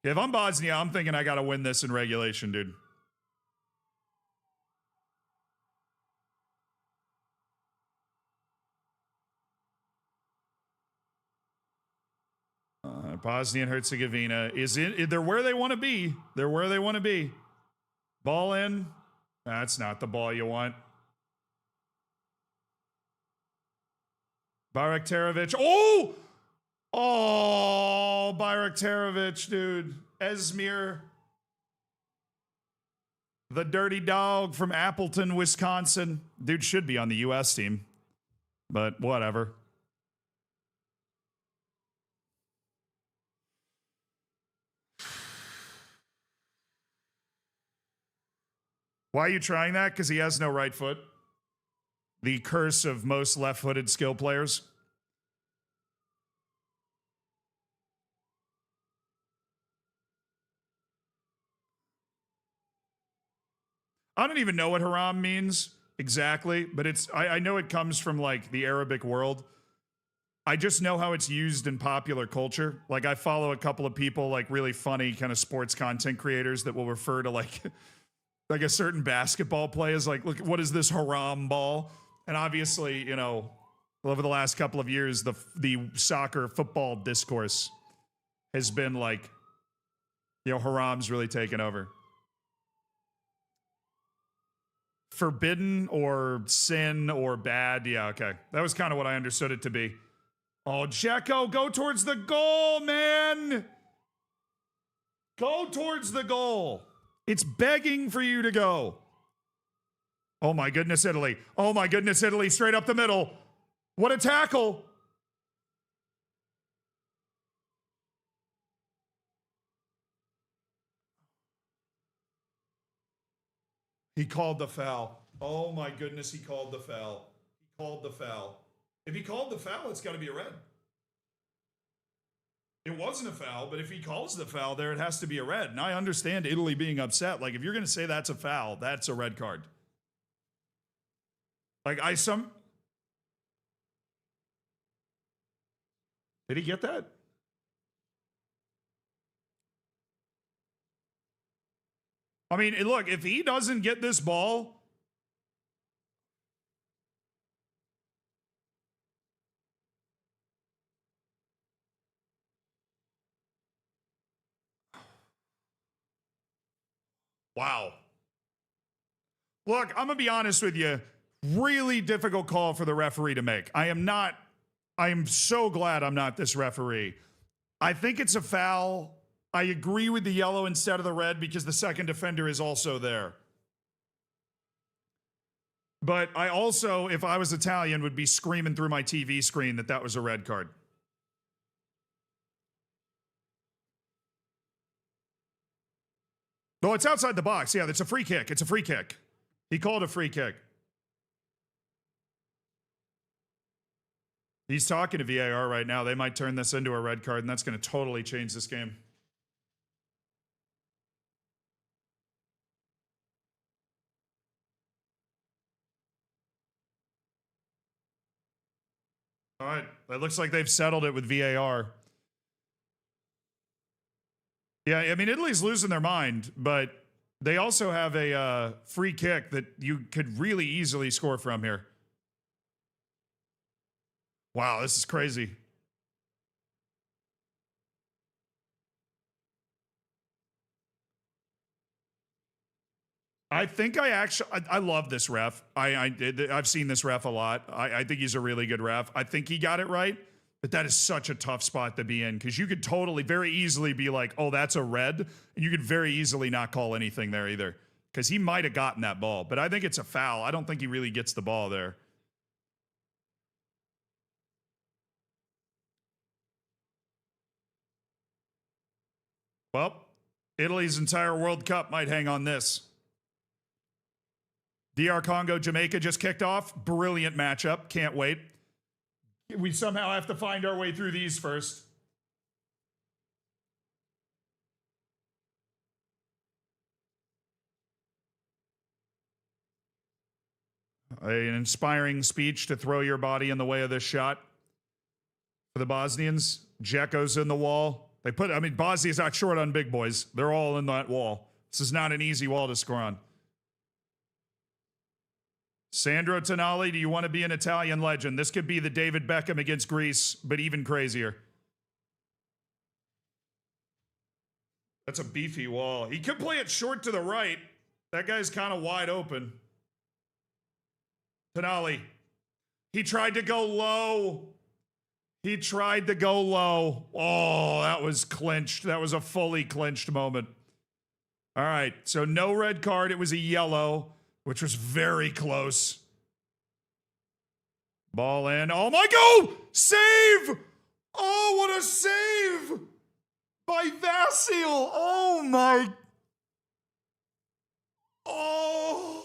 If I'm Bosnia, I'm thinking I got to win this in regulation, dude. Bosnia and Herzegovina is in. They're where they want to be. They're where they want to be. Ball in. That's not the ball you want. Bayraktarevic. Oh! Oh, Bayraktarevic, dude. Esmir. The dirty dog from Appleton, Wisconsin. Dude should be on the U.S. team. But whatever. Why are you trying that? Because he has no right foot. The curse of most left-footed skill players. I don't even know what haram means exactly, but I know it comes from like the Arabic world. I just know how it's used in popular culture. Like I follow a couple of people, like really funny kind of sports content creators that will refer to like a certain basketball play as like, look, what is this haram ball? And obviously, you know, over the last couple of years, the soccer football discourse has been like, you know, haram's really taken over. Forbidden or sin or bad. Yeah, okay. That was kind of what I understood it to be. Oh, Dzeko, go towards the goal, man. Go towards the goal. It's begging for you to go. Oh my goodness, Italy. Oh my goodness, Italy, straight up the middle. What a tackle. He called the foul. Oh my goodness, he called the foul. He called the foul. If he called the foul, it's got to be a red. It wasn't a foul, but if he calls the foul there, it has to be a red. And I understand Italy being upset. Like, if you're going to say that's a foul, that's a red card. Like, Did he get that? I mean, look, if he doesn't get this ball, wow. Look, I'm going to be honest with you. Really difficult call for the referee to make. I am so glad I'm not this referee. I think it's a foul. I agree with the yellow instead of the red because the second defender is also there. But I also, if I was Italian, would be screaming through my TV screen that that was a red card. Oh, it's outside the box. Yeah, it's a free kick. It's a free kick. He called a free kick. He's talking to VAR right now. They might turn this into a red card, and that's going to totally change this game. All right. It looks like they've settled it with VAR. Yeah, I mean, Italy's losing their mind, but they also have a free kick that you could really easily score from here. Wow, this is crazy. I think I love this ref. I've seen this ref a lot. I think he's a really good ref. I think he got it right, but that is such a tough spot to be in because you could totally, very easily be like, oh, that's a red. And you could very easily not call anything there either because he might have gotten that ball, but I think it's a foul. I don't think he really gets the ball there. Well, Italy's entire World Cup might hang on this. DR Congo, Jamaica just kicked off. Brilliant matchup. Can't wait. We somehow have to find our way through these first. An inspiring speech to throw your body in the way of this shot for the Bosnians. Dzeko's in the wall. Bosnia's not short on big boys. They're all in that wall. This is not an easy wall to score on. Sandro Tonali, do you want to be an Italian legend? This could be the David Beckham against Greece, but even crazier. That's a beefy wall. He could play it short to the right. That guy's kind of wide open. Tonali. He tried to go low. He tried to go low. Oh, that was clinched. That was a fully clinched moment. All right, so no red card. It was a yellow, which was very close. Ball in. Oh my God! Save! Oh, what a save! By Vasil! Oh my... Oh...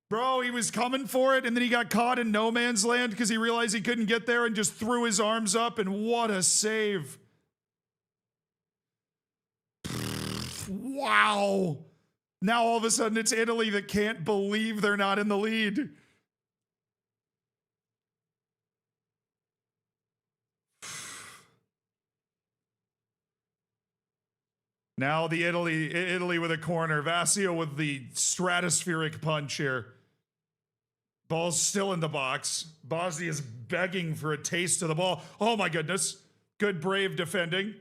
Bro, he was coming for it, and then he got caught in no man's land because he realized he couldn't get there and just threw his arms up, and what a save. Wow. Now all of a sudden it's Italy that can't believe they're not in the lead. Now the Italy with a corner. Vasil with the stratospheric punch here. Ball's still in the box. Bosnia's begging for a taste of the ball. Oh my goodness. Good, brave defending.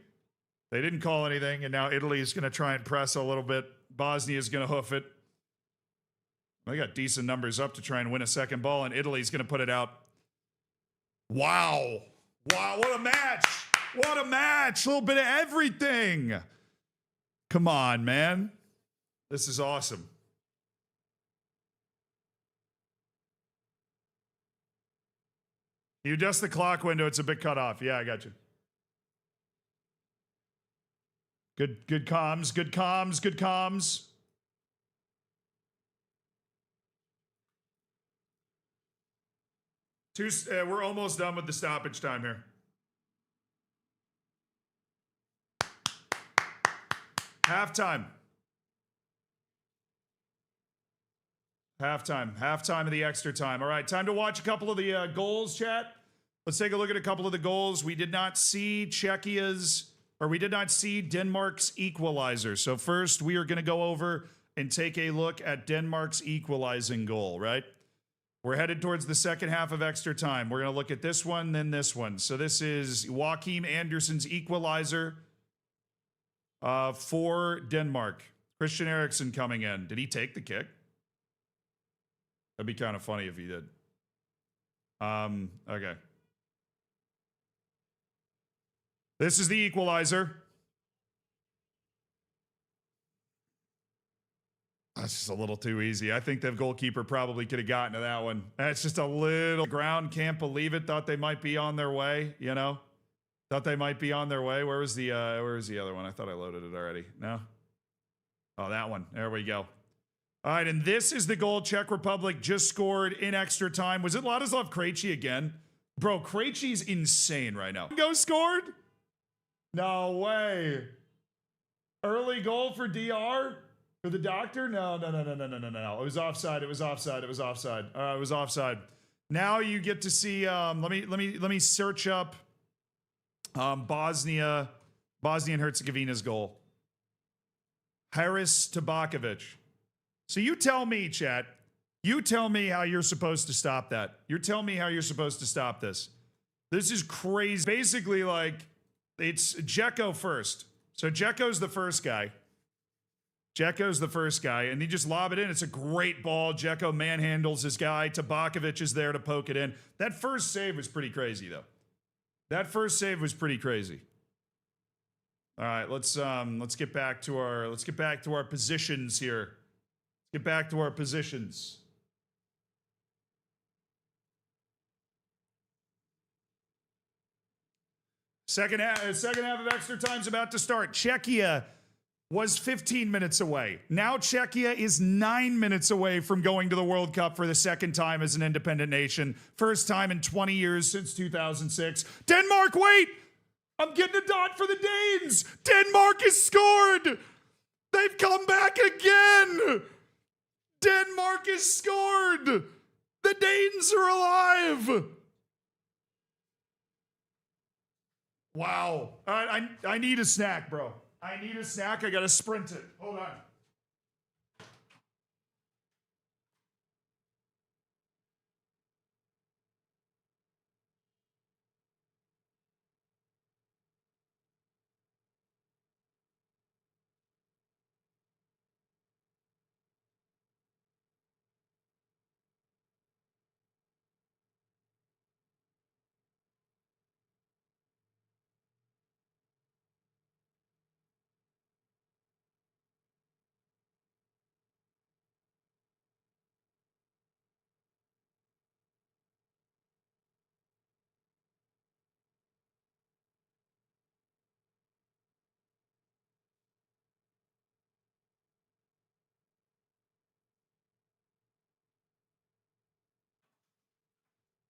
They didn't call anything, and now Italy is going to try and press a little bit. Bosnia's going to hoof it. They got decent numbers up to try and win a second ball, and Italy's going to put it out. Wow. Wow, what a match. What a match. A little bit of everything. Come on, man. This is awesome. You adjust the clock window, it's a bit cut off. Yeah, I got you. Good comms, good comms, good comms. We're almost done with the stoppage time here. Halftime. Halftime of the extra time. All right, time to watch a couple of the goals, chat. Let's take a look at a couple of the goals. We did not see Denmark's equalizer. So first, we are going to go over and take a look at Denmark's equalizing goal, right? We're headed towards the second half of extra time. We're going to look at this one, then this one. So this is Joachim Andersen's equalizer for Denmark. Christian Eriksen coming in. Did he take the kick? That'd be kind of funny if he did. Okay. This is the equalizer. That's just a little too easy. I think the goalkeeper probably could have gotten to that one. That's just a little ground. Can't believe it. Thought they might be on their way, you know? Thought they might be on their way. Where was the other one? I thought I loaded it already. No? Oh, that one. There we go. All right, and this is the goal Czech Republic just scored in extra time. Was it Ladislav Krejci again? Bro, Krejci's insane right now. Go scored? No way. Early goal for DR? For the doctor? No. It was offside. It was offside. It was offside. It was offside. Now you get to see. Let me search up Bosnia and Herzegovina's goal. Haris Tabakovic. So you tell me, chat. You tell me how you're supposed to stop that. You tell me how you're supposed to stop this. This is crazy. Basically, like, it's Dzeko first. So Dzeko's the first guy. And he just lob it in. It's a great ball. Dzeko manhandles his guy. Tabakovic is there to poke it in. That first save was pretty crazy, though. All right, let's get back to our positions here. Get back to our positions. Second half of extra time's about to start. Czechia was 15 minutes away. Now Czechia is 9 minutes away from going to the World Cup for the second time as an independent nation. First time in 20 years since 2006. Denmark, wait! I'm getting a dot for the Danes! Denmark has scored! They've come back again! Denmark has scored! The Danes are alive! Wow. I need a snack, bro. I need a snack. I gotta sprint it. Hold on.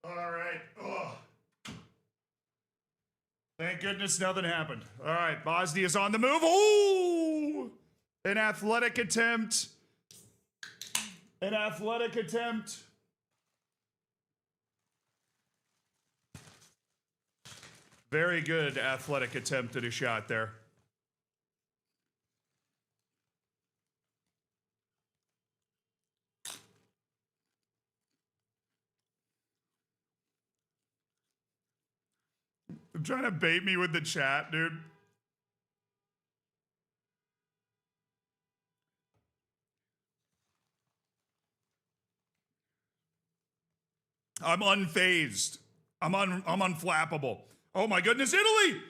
All right. Ugh. Thank goodness nothing happened. All right. Bosnia's on the move. Ooh! An athletic attempt. Very good athletic attempt at a shot there. I'm trying to bait me with the chat, dude. I'm unfazed. I'm unflappable. Oh my goodness, Italy!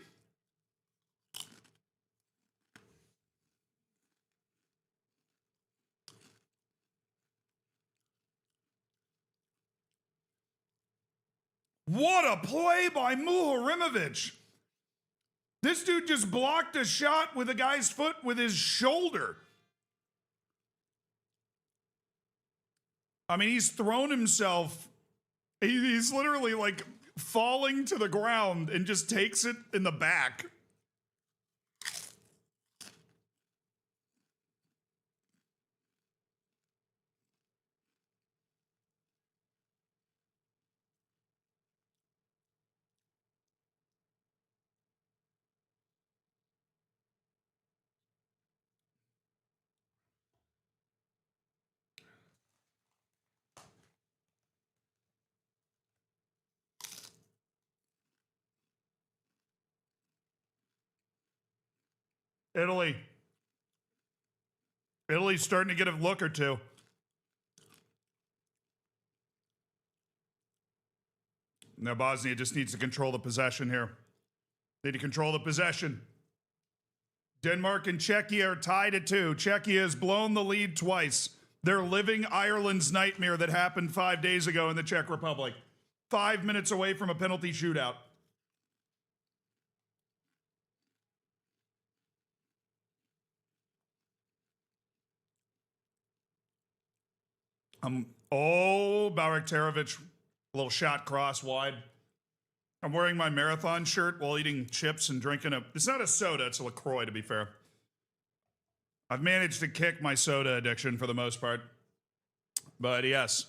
What a play by Muharimovic. This dude just blocked a shot with a guy's foot with his shoulder. I mean, he's thrown himself. He's literally like falling to the ground and just takes it in the back. Italy's starting to get a look or two. Now Bosnia just needs to control the possession here. Need to control the possession. Denmark and Czechia are tied at 2. Czechia has blown the lead twice. They're living Ireland's nightmare that happened 5 days ago in the Czech Republic. 5 minutes away from a penalty shootout. Baraktarovic, a little shot cross wide. I'm wearing my marathon shirt while eating chips and drinking it's not a soda, it's a LaCroix, to be fair. I've managed to kick my soda addiction for the most part. But yes,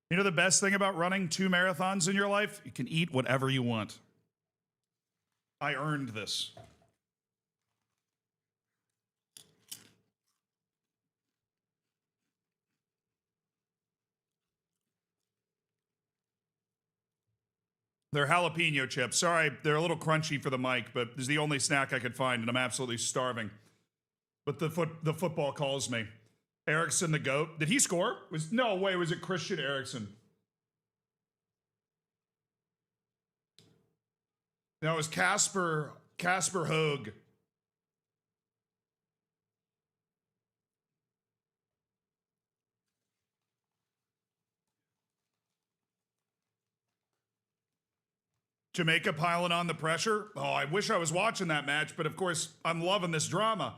you know the best thing about running 2 marathons in your life? You can eat whatever you want. I earned this. They're jalapeno chips. Sorry, they're a little crunchy for the mic, but it's the only snack I could find, and I'm absolutely starving. But the football calls me. Eriksson the GOAT. Did he score? No way, was it Christian Eriksson? No, it was Casper Hogue. Jamaica piling on the pressure. Oh, I wish I was watching that match, but of course, I'm loving this drama.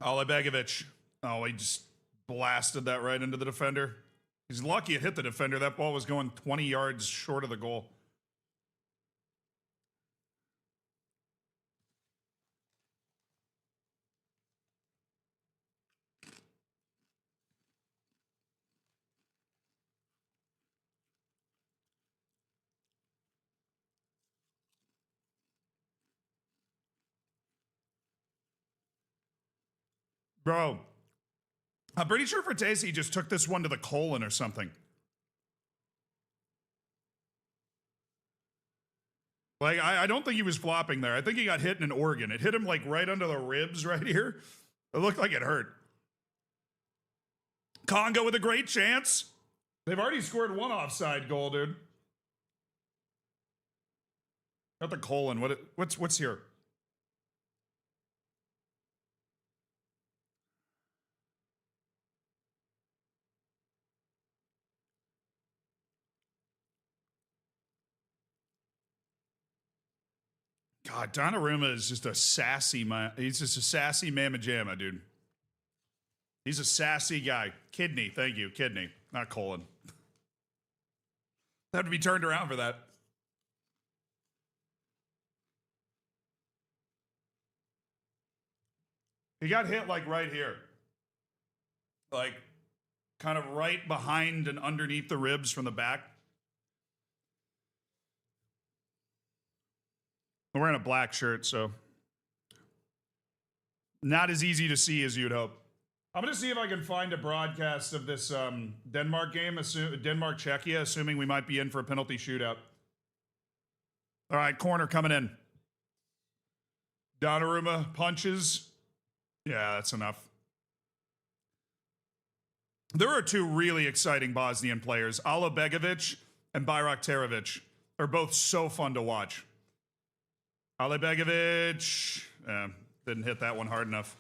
Alibegovic. Oh, he just blasted that right into the defender. He's lucky it hit the defender. That ball was going 20 yards short of the goal. Bro, I'm pretty sure Fertesi just took this one to the colon or something. Like, I don't think he was flopping there. I think he got hit in an organ. It hit him, like, right under the ribs right here. It looked like it hurt. Congo with a great chance. They've already scored one offside goal, dude. Not the colon. What's here? God, Donnarumma is just a sassy man. He's just a sassy mamma jamma, dude. He's a sassy guy. Kidney, thank you. Kidney, not colon. Have to be turned around for that. He got hit like right here. Like kind of right behind and underneath the ribs from the back. I'm wearing a black shirt, so not as easy to see as you'd hope. I'm going to see if I can find a broadcast of this Denmark game, Denmark-Czechia, assuming we might be in for a penalty shootout. All right, corner coming in. Donnarumma punches. Yeah, that's enough. There are 2 really exciting Bosnian players. Alibegovic and Bayraktarovic are both so fun to watch. Alibegovic didn't hit that one hard enough.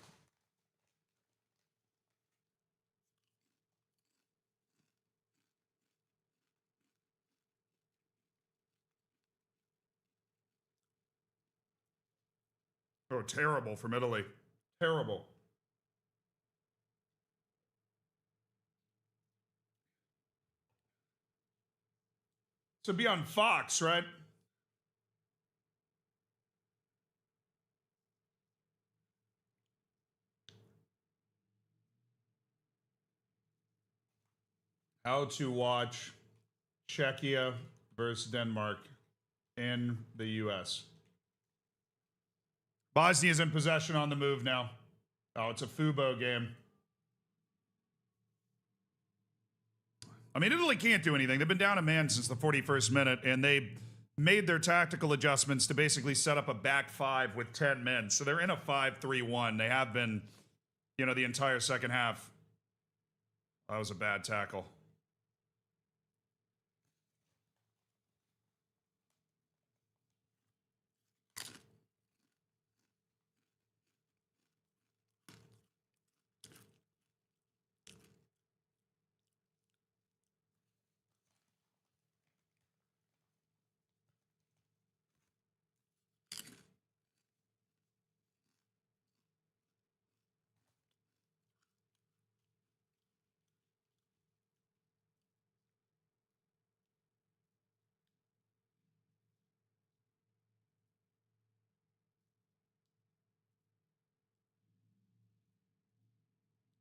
Oh, terrible from Italy. Terrible. To be on Fox, right? How to watch Czechia versus Denmark in the U.S. Bosnia's in possession on the move now. Oh, it's a Fubo game. I mean, Italy can't do anything. They've been down a man since the 41st minute, and they made their tactical adjustments to basically set up a back five with 10 men. So they're in a 5-3-1. They have been, the entire second half. That was a bad tackle.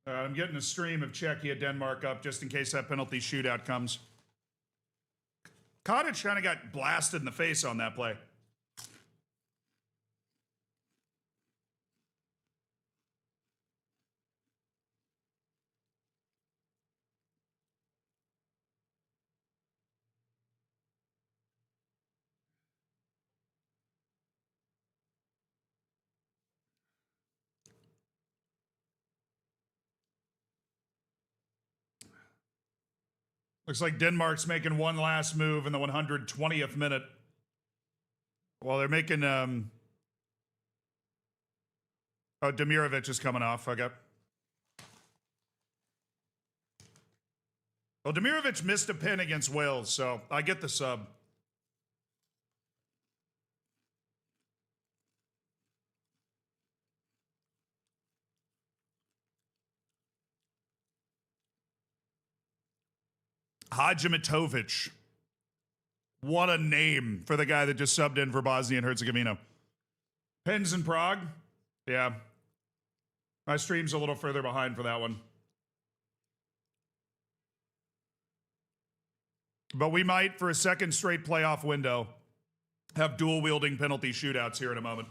I'm getting a stream of Czechia-Denmark up just in case that penalty shootout comes. Cottage kind of got blasted in the face on that play. Looks like Denmark's making one last move in the 120th minute. Well, they're making... Oh, Demirovic is coming off. Okay. Well, Demirovic missed a pin against Wales, so I get the sub. Hadjimatovic. What a name for the guy that just subbed in for Bosnia and Herzegovina. Pens in Prague? Yeah. My stream's a little further behind for that one. But we might, for a second straight playoff window, have dual-wielding penalty shootouts here in a moment.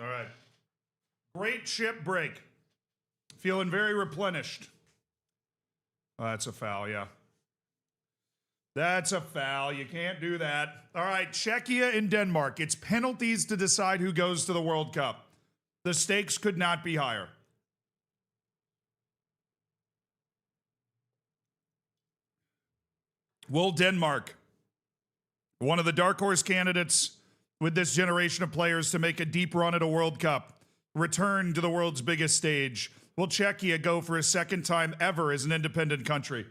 All right. Great ship break. Feeling very replenished. Oh, that's a foul, yeah. That's a foul. You can't do that. All right, Czechia and Denmark. It's penalties to decide who goes to the World Cup. The stakes could not be higher. Will Denmark, one of the dark horse candidates with this generation of players to make a deep run at a World Cup, return to the world's biggest stage? Will Czechia go for a second time ever as an independent country?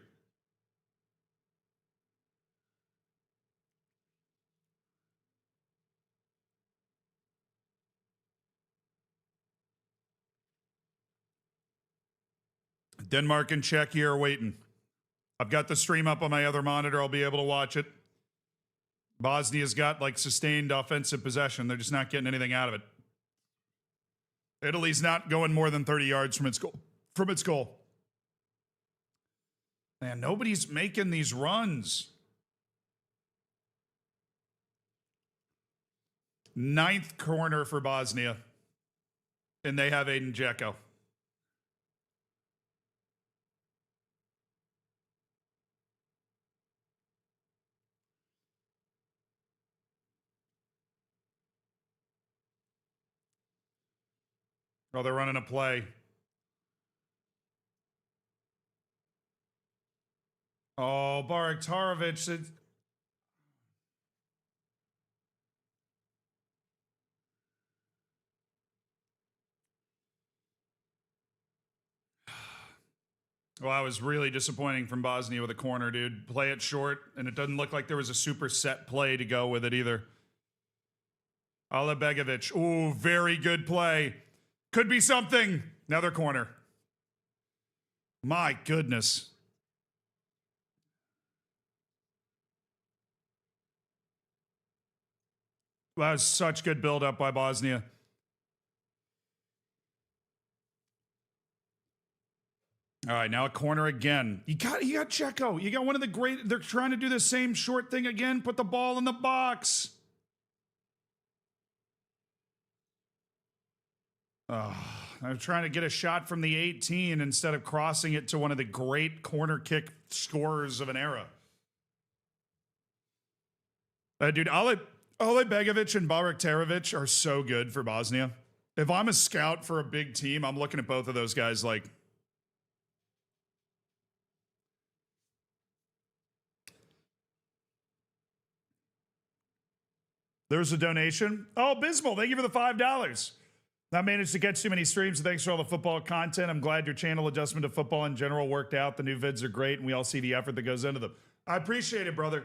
Denmark and Czechia are waiting. I've got the stream up on my other monitor. I'll be able to watch it. Bosnia's got like sustained offensive possession. They're just not getting anything out of it. Italy's not going more than 30 yards from its goal. Man, nobody's making these runs. 9th corner for Bosnia. And they have Aiden Dzeko. Oh, they're running a play. Oh, Baraktarovic. Well, that was really disappointing from Bosnia with a corner, dude. Play it short, and it doesn't look like there was a super set play to go with it either. Alabegovic. Ooh, very good play. Could be something. Another corner. My goodness. That was such good build-up by Bosnia. All right, now a corner again. You got Checo. You got one of the great. They're trying to do the same short thing again. Put the ball in the box. Oh, I'm trying to get a shot from the 18 instead of crossing it to one of the great corner kick scorers of an era. Dude, Ale Begovic and Baraktarovic are so good for Bosnia. If I'm a scout for a big team, I'm looking at both of those guys like. There's a donation. Oh, Bismal, thank you for the $5. Not managed to catch too many streams, so thanks for all the football content. I'm glad your channel adjustment to football in general worked out. The new vids are great, and we all see the effort that goes into them. I appreciate it, brother.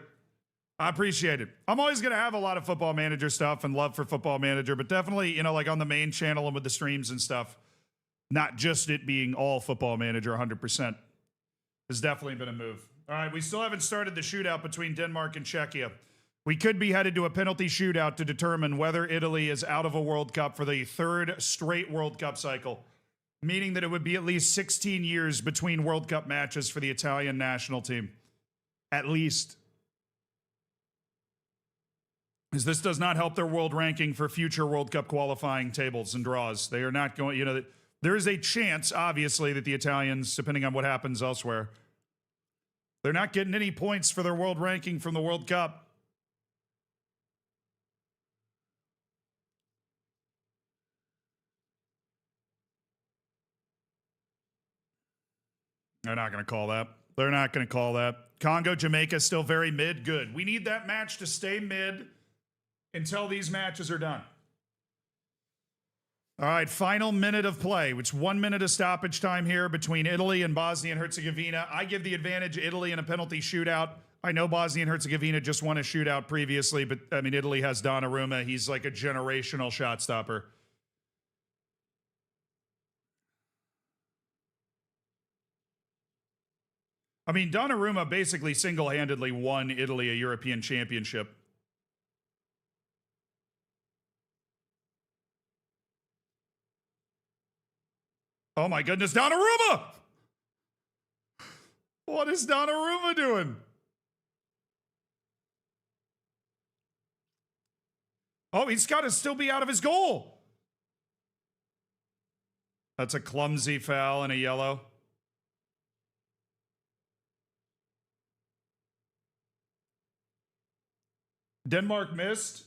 I appreciate it. I'm always going to have a lot of Football Manager stuff and love for Football Manager, but definitely, you know, like on the main channel and with the streams and stuff, not just it being all Football Manager 100% has definitely been a move. All right, we still haven't started the shootout between Denmark and Czechia. We could be headed to a penalty shootout to determine whether Italy is out of a World Cup for the third straight World Cup cycle, meaning that it would be at least 16 years between World Cup matches for the Italian national team. At least. As this does not help their world ranking for future World Cup qualifying tables and draws. They are not going, you know, there is a chance, obviously, that the Italians, depending on what happens elsewhere, they're not getting any points for their world ranking from the World Cup. They're not going to call that. They're not going to call that. Congo, Jamaica, still very mid. Good. We need that match to stay mid until these matches are done. All right, final minute of play. It's 1 minute of stoppage time here between Italy and Bosnia and Herzegovina. I give the advantage Italy in a penalty shootout. I know Bosnia and Herzegovina just won a shootout previously, but I mean, Italy has Donnarumma. He's like a generational shot stopper. I mean, Donnarumma basically single-handedly won Italy a European championship. Oh my goodness, Donnarumma! What is Donnarumma doing? Oh, he's got to still be out of his goal. That's a clumsy foul and a yellow. Denmark missed.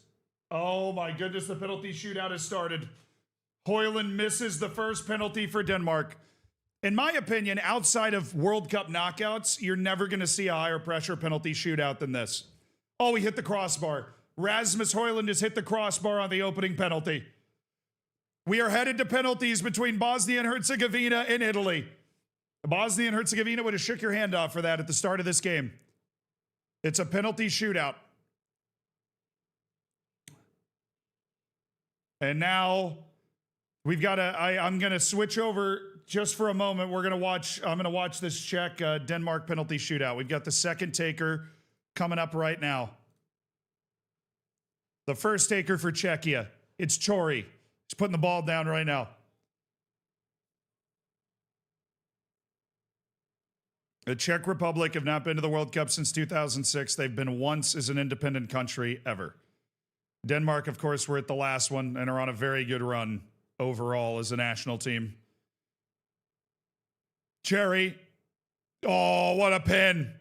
Oh my goodness, the penalty shootout has started. Højlund misses the first penalty for Denmark. In my opinion, outside of World Cup knockouts, you're never going to see a higher pressure penalty shootout than this. Oh, he hit the crossbar. Rasmus Højlund has hit the crossbar on the opening penalty. We are headed to penalties between Bosnia and Herzegovina and Italy. Bosnia and Herzegovina would have shook your hand off for that at the start of this game. It's a penalty shootout. And now we've got I'm going to switch over just for a moment. I'm going to watch this Czech Denmark penalty shootout. We've got the second taker coming up right now. The first taker for Czechia. It's Chori. He's putting the ball down right now. The Czech Republic have not been to the World Cup since 2006. They've been once as an independent country ever. Denmark, of course, were at the last one and are on a very good run overall as a national team. Cherry. Oh, what a pin.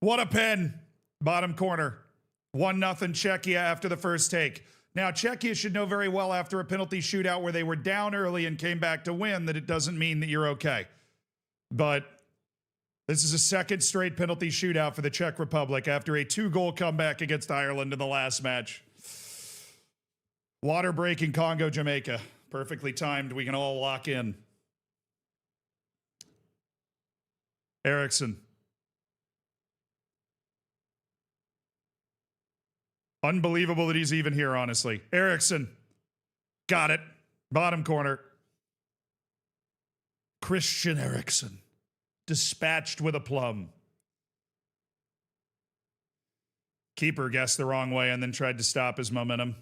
What a pin. Bottom corner. 1-0 Czechia after the first take. Now, Czechia should know very well after a penalty shootout where they were down early and came back to win that it doesn't mean that you're okay. But this is a second straight penalty shootout for the Czech Republic after a 2-goal comeback against Ireland in the last match. Water break in Congo, Jamaica. Perfectly timed. We can all lock in. Eriksson. Unbelievable that he's even here, honestly. Eriksson. Got it. Bottom corner. Christian Eriksson. Dispatched with aplomb. keeper guessed the wrong way and then tried to stop his momentum.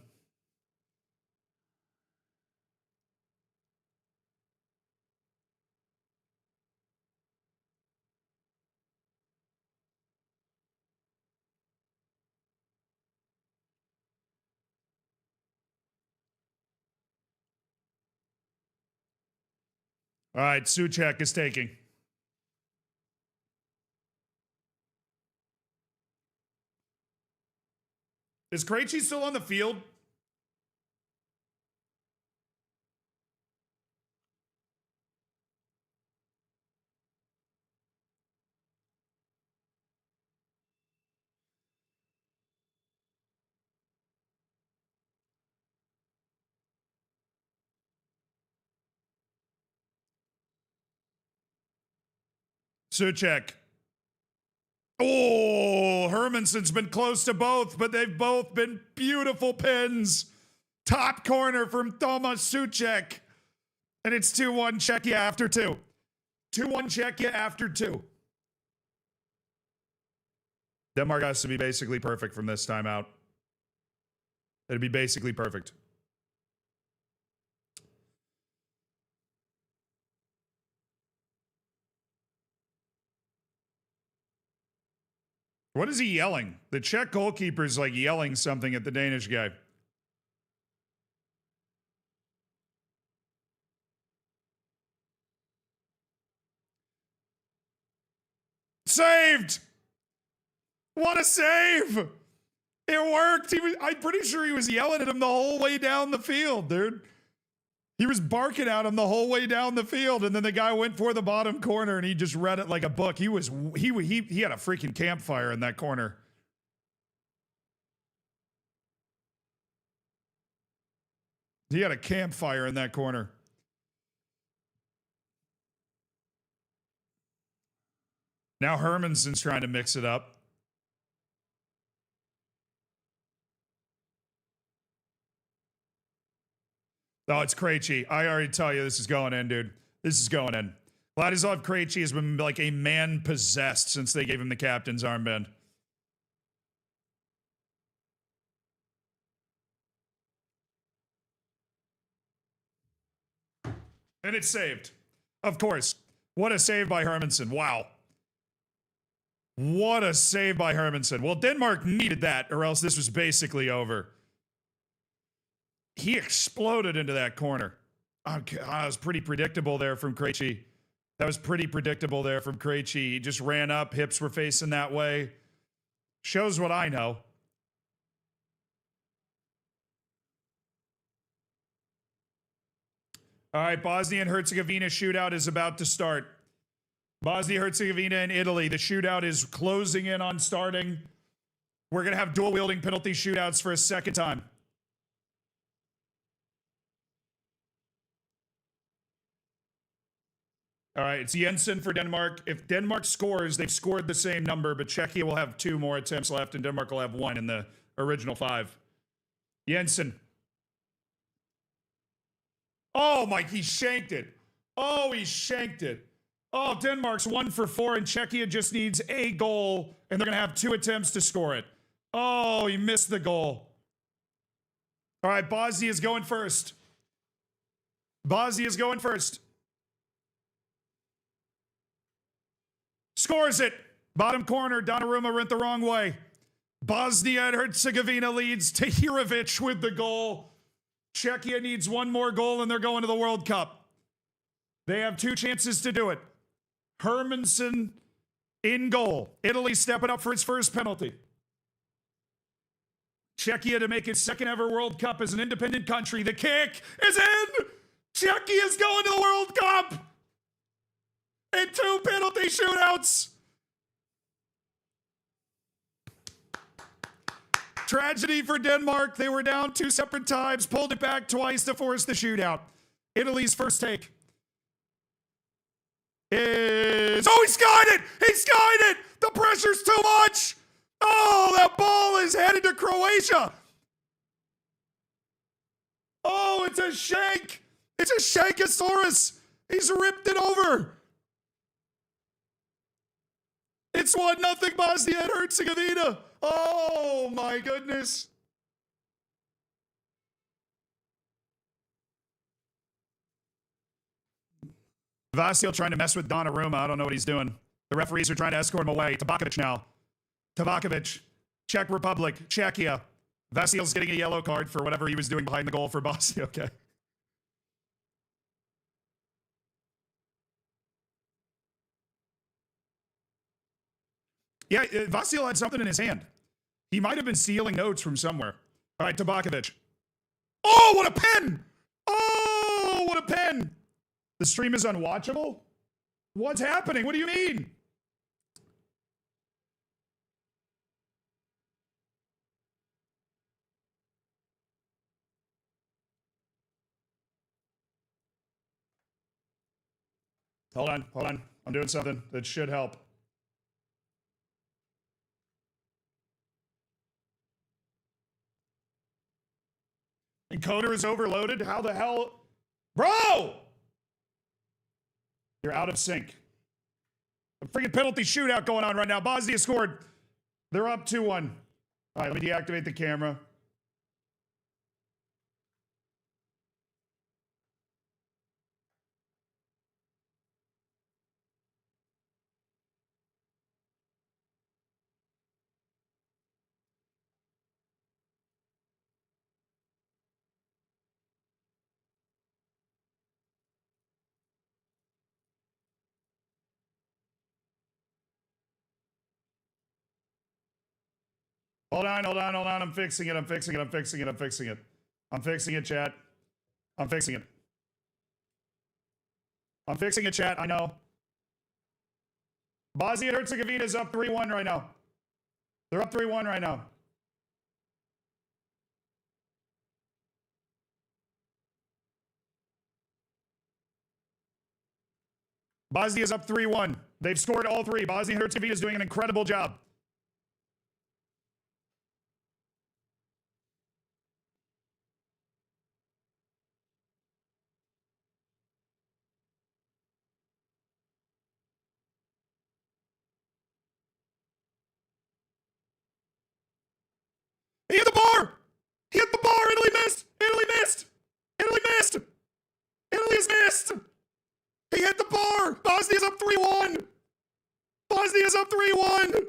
All right, Souček is taking. Is Krejci still on the field? Souček. Oh, Hermansson's been close to both, but they've both been beautiful pins. Top corner from Tomas Souček. And it's 2-1 Czechia after 2. 2-1 Czechia after 2. Denmark has to be basically perfect from this time out. It'd be basically perfect. What is he yelling? The Czech goalkeeper's like yelling something at the Danish guy. Saved! What a save! It worked. I'm pretty sure he was yelling at him the whole way down the field, dude. He was barking at him the whole way down the field, and then the guy went for the bottom corner, and he just read it like a book. He had a freaking campfire in that corner. He had a campfire in that corner. Now Hermansson's trying to mix it up. Oh, it's Krejci. I already tell you this is going in, dude. This is going in. Vladislav Krejci has been like a man possessed since they gave him the captain's armband. And it's saved. Of course. What a save by Hermansson. Wow. What a save by Hermansson. Well, Denmark needed that, or else this was basically over. He exploded into that corner. That was pretty predictable there from Krejci. That was pretty predictable there from Krejci. He just ran up, hips were facing that way. Shows what I know. All right, Bosnia and Herzegovina shootout is about to start. Bosnia-Herzegovina and Italy. The shootout is closing in on starting. We're going to have dual-wielding penalty shootouts for a second time. All right, it's Jensen for Denmark. If Denmark scores, they've scored the same number, but Czechia will have 2 more attempts left, and Denmark will have 1 in the original 5. Jensen. Oh, Mike, he shanked it. Oh, he shanked it. Oh, Denmark's 1 for 4, and Czechia just needs a goal, and they're going to have 2 attempts to score it. Oh, he missed the goal. All right, Bosnia's going first. Bosnia's going first. Scores it. Bottom corner, Donnarumma went the wrong way. Bosnia and Herzegovina leads. Tahirovic with the goal. Czechia needs 1 more goal, and they're going to the World Cup. They have 2 chances to do it. Hermansson in goal. Italy stepping up for its first penalty. Czechia to make its second ever World Cup as an independent country. The kick is in! Czechia is going to the World Cup! In 2 penalty shootouts! Tragedy for Denmark. They were down 2 separate times, pulled it back twice to force the shootout. Italy's first take. Oh, he skied it! He skied it! The pressure's too much! Oh, that ball is headed to Croatia! Oh, it's a shank! It's a Shankosaurus! He's ripped it over! It's 1-0 Bosnia and Herzegovina! Oh, Oh my goodness. Vasil trying to mess with Donnarumma. I don't know what he's doing. The referees are trying to escort him away. Tabakovic now. Tabakovic. Czech Republic. Czechia. Vasil's getting a yellow card for whatever he was doing behind the goal for Bosnia. Okay. Yeah, Vasil had something in his hand. He might have been stealing notes from somewhere. All right, Tabakovic. Oh, what a pen! Oh, what a pen! The stream is unwatchable? What's happening? What do you mean? Hold on, hold on. I'm doing something that should help. Encoder is overloaded? How the hell? Bro! You're out of sync. A freaking penalty shootout going on right now. Bosnia scored. They're up 2-1. All right, let me deactivate the camera. Hold on, hold on, hold on. I'm fixing it. I'm fixing it. I'm fixing it. I'm fixing it. I'm fixing it, chat. I'm fixing it. I'm fixing it, chat. I know. Bosnia and Herzegovina is up 3-1 right now. They're up 3-1 right now. Bosnia is up 3-1. They've scored all three. Bosnia and Herzegovina is doing an incredible job. He hit the bar! He hit the bar! Italy missed! Italy missed! Italy missed! Italy's missed! He hit the bar! Bosnia's up 3-1! Bosnia's up 3-1!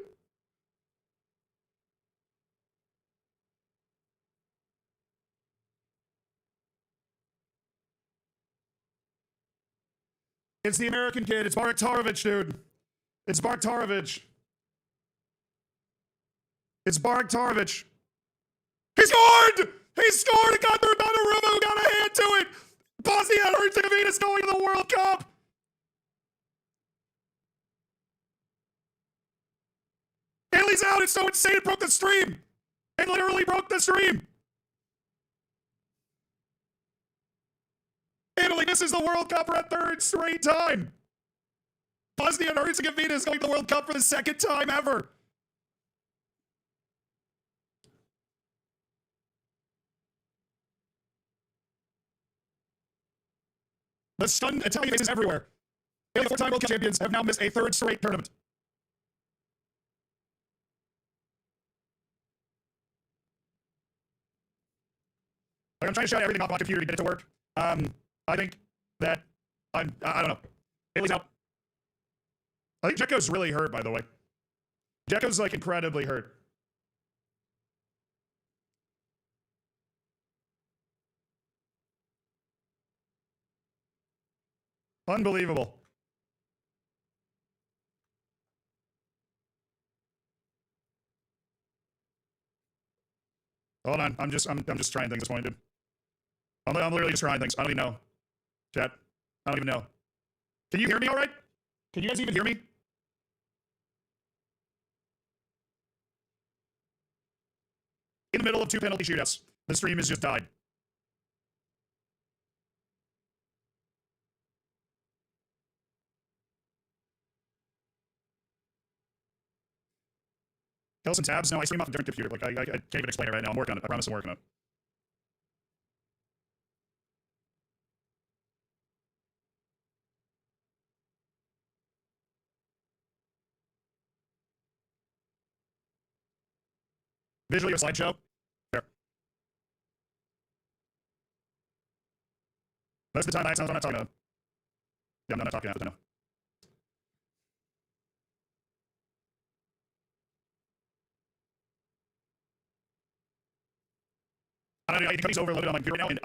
It's the American kid. It's Barktarovic, dude. It's Barktarovic. It's Barktarovic. He scored! He scored! It got through Donnarumma, who got a hand to it! Bosnia and Herzegovina is going to the World Cup! Italy's out! It's so insane it broke the stream! It literally broke the stream! Italy misses the World Cup for a third straight time! Bosnia and Herzegovina is going to the World Cup for the second time ever! The stunned Italian faces everywhere. Italy, four-time World Cup champions, have now missed a third straight tournament. Like, I'm trying to shut everything off my computer to get it to work. I think that I don't know. Italy's out. I think Dzeko's really hurt, by the way. Dzeko's like incredibly hurt. Unbelievable. Hold on, I'm just trying things at this point, dude. I'm literally just trying things. I don't even know. Chat. I don't even know. Can you hear me all right? Can you guys even hear me? In the middle of two penalty shootouts. The stream has just died. Kill some tabs? No, I stream off a different computer. Like, I can't even explain it right now. I'm working on it. I promise I'm working on it. Visually, a slideshow. There. Most of the time, that sounds what I'm not talking about. Yeah, I'm not talking about it, I know. I don't know, I think he's overloaded on my computer right now, and